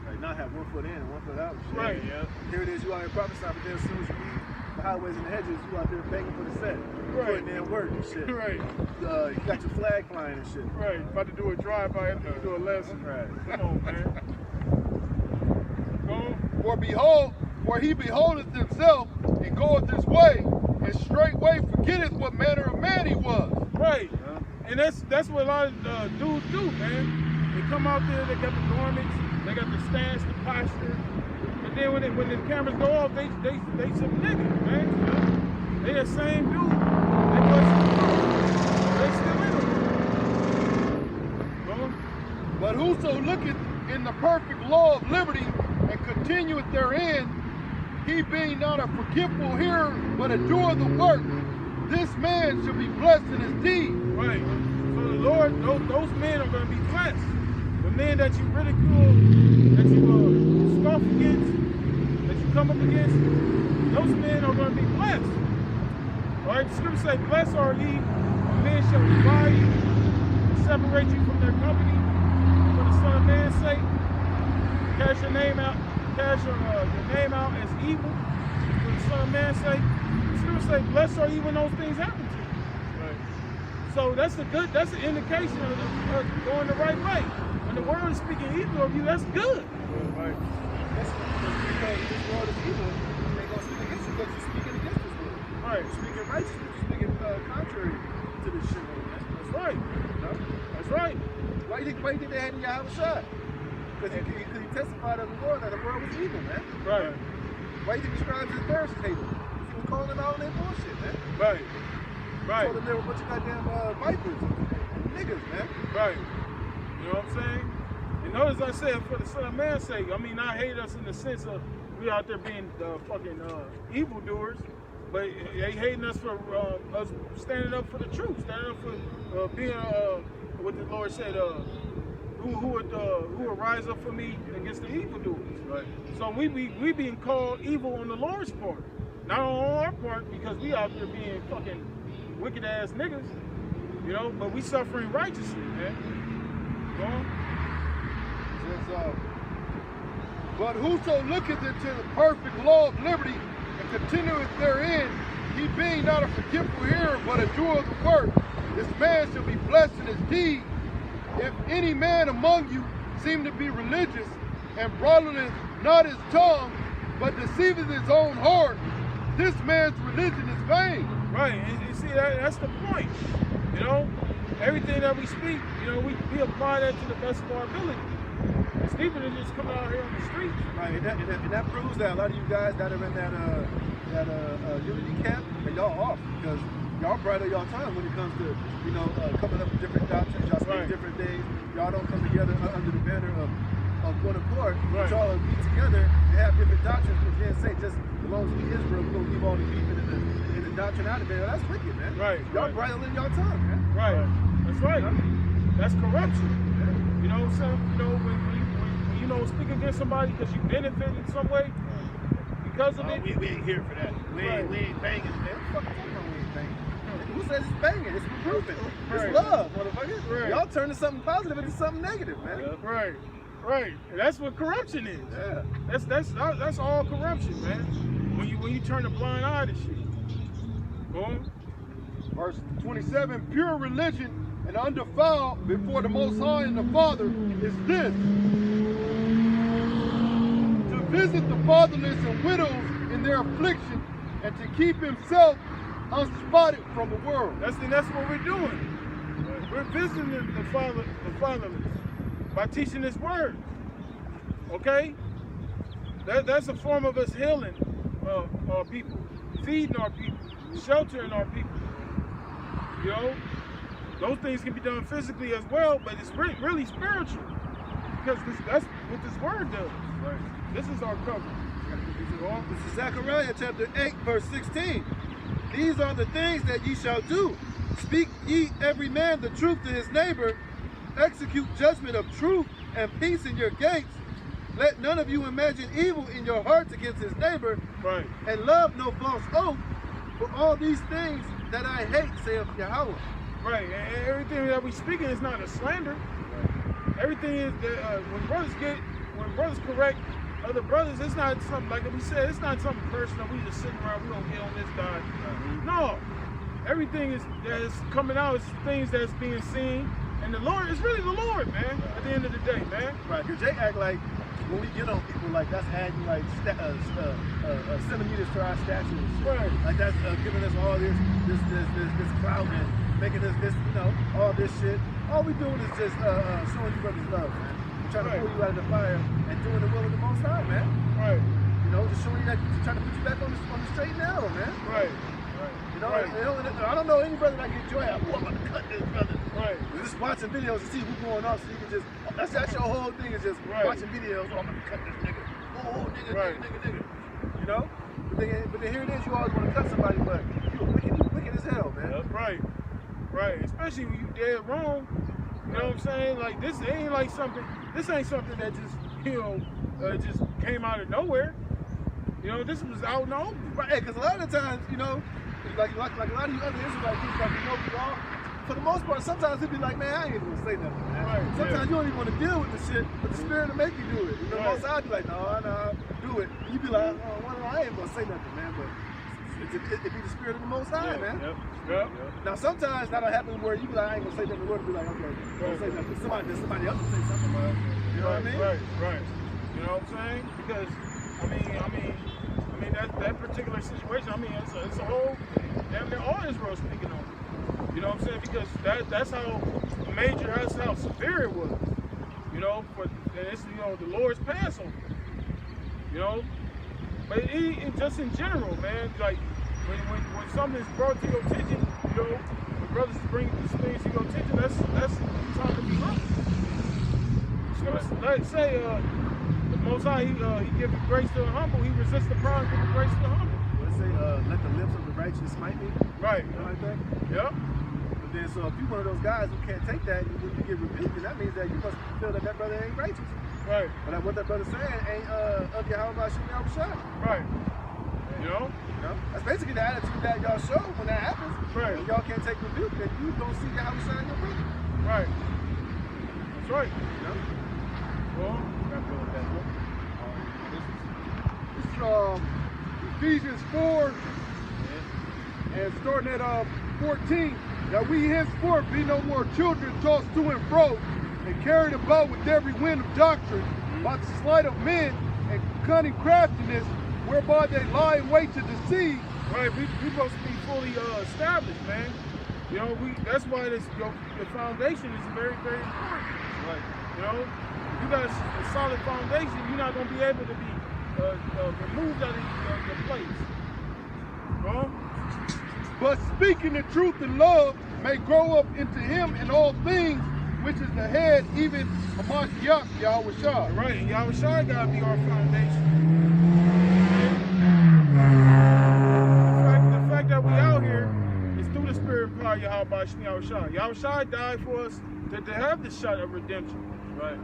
Like not have one foot in and one foot out and shit. Right. Yeah. Here it is, you out here prophesying, but then as soon as you leave the highways and the hedges, you out there begging for the set. Right. Putting in work and shit. Right. You got your flag flying and shit. Right. About to do a drive-by after you do a lesson. Right. Come on, man. Go on. For behold, for he beholdeth himself and goeth his way, and straightway forgetteth what manner of man he was. Right. And that's what a lot of dudes do, man. They come out there, they got the garments, they got the stance, the posture, but then when the cameras go off, they some niggas, man. They the same dude. They still in them. But whoso looketh in the perfect law of liberty and continueth therein, he being not a forgetful hearer, but a doer of the work, this man shall be blessed in his deed. Right. So the Lord, those men are going to be blessed. The men that you ridicule, that you scoff against, that you come up against, those men are going to be blessed. All right, the scripture says, blessed are ye, when men shall revile you, and separate you from their company, for the Son of Man's sake. Cast your name out as evil, for the Son of Man's sake. The scripture says, blessed are you when those things happen to you. Right. So that's an indication of going the right way. When the world is speaking evil of you, that's good. Right. That's because this world is evil. They're going to speak against you because you're speaking against this world. Right. You're speaking righteousness. You're speaking contrary to this shit, man. That's right. You know? That's right. Why you think they had YAHAWASHI? Because he testified of the world that the world was evil, man. Right. Why you think the scribes and Pharisees hated him? He was calling all their bullshit, man. Right. Right. Told them they were a bunch of goddamn vipers and niggas, man. Right. You know what I'm saying? And notice I said for the Son of Man's sake. I mean, I hate us in the sense of we out there being fucking evildoers, but they hating us for us standing up for the truth, standing up for being what the Lord said. Who would rise up for me against the evildoers? Right. So we being called evil on the Lord's part, not on our part, because we out there being fucking wicked ass niggas, you know. But we suffering righteously, man. You know? Says, but whoso looketh into the perfect law of liberty and continueth therein, he being not a forgetful hearer, but a doer of the work, this man shall be blessed in his deed. If any man among you seem to be religious, and bridleth not his tongue, but deceiveth his own heart, this man's religion is vain. Right, and you see, that's the point, you know? Everything that we speak, you know, we apply that to the best of our ability. It's deeper than just coming out here on the streets. Right, and that proves that a lot of you guys that are in that unity camp, and y'all off, because y'all bridle y'all time when it comes to, you know, coming up with different doctrines. Y'all speak different days. Y'all don't come together under the banner of one accord. But y'all be together and have different doctrines, but then say just as long as we Israel, we're gonna leave all the beef in the doctrine out of there. That's wicked, man. Right. Y'all bridling y'all tongue, man. Right. That's right. That's corruption. You know what I'm saying? You know, when you know, speak against somebody because you benefit in some way because of it. We ain't here for that. We ain't banging, man. What the fuck you talking about we ain't banging? Who says it's banging? It's improvement. Right. It's love, motherfucker. Right. Y'all turning something positive into something negative, man. Yeah. Right. Right. And that's what corruption is. Yeah. That's all corruption, man. When you turn a blind eye to shit. Boom. Verse 27, pure religion and undefiled before the Most High and the Father is this: to visit the fatherless and widows in their affliction, and to keep himself unspotted from the world. That's what we're doing. We're visiting the fatherless by teaching His word. Okay? That's a form of us healing our people, feeding our people, sheltering our people. You know, those things can be done physically as well, but it's really spiritual, because that's what this word does. Right. This is our cover. This is Zechariah chapter 8, verse 16. These are the things that ye shall do. Speak ye every man the truth to his neighbor. Execute judgment of truth and peace in your gates. Let none of you imagine evil in your hearts against his neighbor. Right. And love no false oath. For all these things that I hate, saith Yahweh. Right. And everything that we speaking is not a slander. Right. Everything is that when brothers correct other brothers, it's not something, like we said, it's not something personal. We just sitting around, we don't get on this guy. No. Everything that's coming out is things that's being seen. And the Lord, it's really the Lord, man, at the end of the day, man. Right, because they act like when we get on people, like that's adding like centimeters to our stature and shit. Right. Like that's giving us all this clout and making us this, you know, all this shit. All we doing is just showing you brothers love, man. We're trying to pull you out of the fire and doing the will of the Most High, man. Right. You know, just showing you that, trying to put you back on the straight and narrow, man. Right. You know, I don't know any brother that get joy out. Oh, I'm gonna cut this brother. Right. We're just watching videos to see who's going off, so you can just. That's your whole thing is just watching videos. Oh, I'm gonna cut this nigga. Oh, nigga. You know. But then here it is. You always want to cut somebody, but you're wicked as hell, man. Yep. Right. Right. Especially when you dead wrong. You know what I'm saying? Like this ain't like something. This ain't something that just just came out of nowhere. You know, this was out in the open. Right. Because a lot of times, you know. Like a lot of you other Israelite people, like, you know, we all, for the most part, sometimes it'd be like, man, I ain't even gonna say nothing, man. Right, sometimes you don't even want to deal with the shit, but the spirit will make you do it. You know, most I'd be like, no, do it. And you'd be like, oh, I ain't gonna say nothing, man, but it'd be the spirit of the Most High, man. Yep. Now, sometimes that'll happen where you be like, I ain't gonna say nothing, the Lord will be like, okay, don't say nothing. Somebody else will say something, man. You know what I mean? Right. You know what I'm saying? Because, I mean, that particular situation, I mean, it's a whole, damn near all Israel speaking on it. You know what I'm saying? Because that's how major, that's how severe it was. You know, and it's, you know, the Lord's Passover. You know? But it just in general, man, like when something is brought to your attention, you know, when brothers bring these things to your attention, that's time to be humble. So like say, the Most High, he gives grace to the humble, he resists the proud and gives grace to the humble. What it say, let the lips of the righteous smite me? Right. Something like that? Yep. But then, so if you're one of those guys who can't take that, and when you get rebuked, that means that you must feel that brother ain't righteous. Right. But what that brother's saying ain't of YAHAWASHI, YAHAWASHI. Right. You know? That's basically the attitude that y'all show when that happens. Right. When y'all can't take rebuke, then you don't see YAHAWASHI in your brother. Right. That's right. You know? Well, gotta go with that book. This is Ephesians 4, and starting at 14, that we henceforth be no more children tossed to and fro, and carried about with every wind of doctrine, by the sleight of men and cunning craftiness, whereby they lie in wait to deceive. Right, we supposed to be fully established, man. You know, that's why the foundation is very, very important. Right. You know, if you got a solid foundation, you're not going to be able to be removed out of the place. But speaking the truth in love may grow up into him in all things, which is the head, even among YAHAWASHI. Right, and YAHAWASHI got to be our foundation. The fact that we out here is through the spirit and power of YAHAWASHI. YAHAWASHI died for us to have the shot of redemption. Right.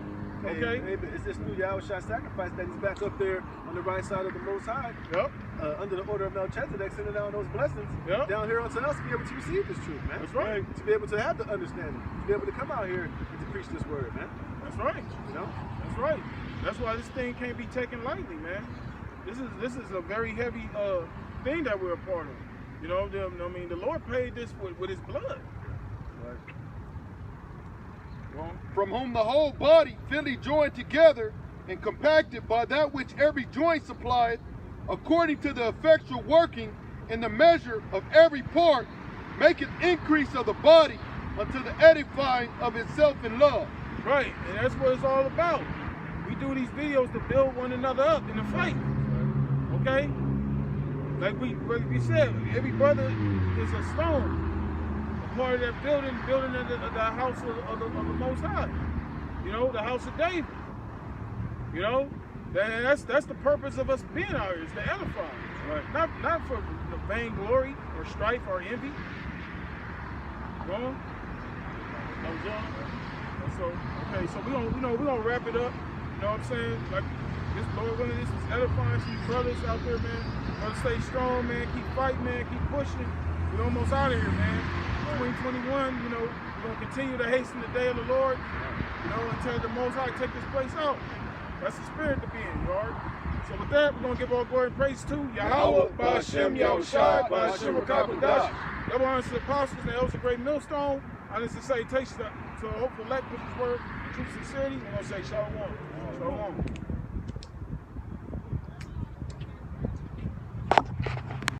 Okay. It's this new YAHAWASHI sacrifice that he's back up there on the right side of the Most High. Yep. Under the order of Melchizedek, sending down those blessings down here unto us to be able to receive this truth, man. That's right. To be able to have the understanding, to be able to come out here and to preach this word, man. That's right. You know? That's right. That's why this thing can't be taken lightly, man. This is a very heavy thing that we're a part of. You know, I mean, the Lord paid this with his blood. Right. Well, From whom the whole body fitly joined together and compacted by that which every joint supplieth, according to the effectual working in the measure of every part, maketh increase of the body unto the edifying of itself in love. right, and that's what it's all about. We do these videos to build one another up in the fight. Okay? Like we said, every brother is a stone. A part of that building of the house of the Most High. You know, the house of David. You know? That's the purpose of us being out here, is to edify. Right. Not for vainglory or strife or envy. Wrong? That was all. So we're gonna wrap it up. You know what I'm saying? Like this Lord willing, this is edifying to you brothers out there, man. Brothers, stay strong, man. Keep fighting, man. Keep pushing. We're almost out of here, man. 2021, you know, we're gonna continue to hasten the day of the Lord. You know, until the Most High take this place out. That's the spirit to be in, you alright? So with that, we're going to give all glory and praise to YAHAWAH, Ba'ashem, Yahawashi, Ba'ashem, Rawchaa Qadash. Double honors to the apostles, the elders of great millstone. Honors and salutations to a hopeful elect with his word, true sincerity. We're going to say shalom. Shalom.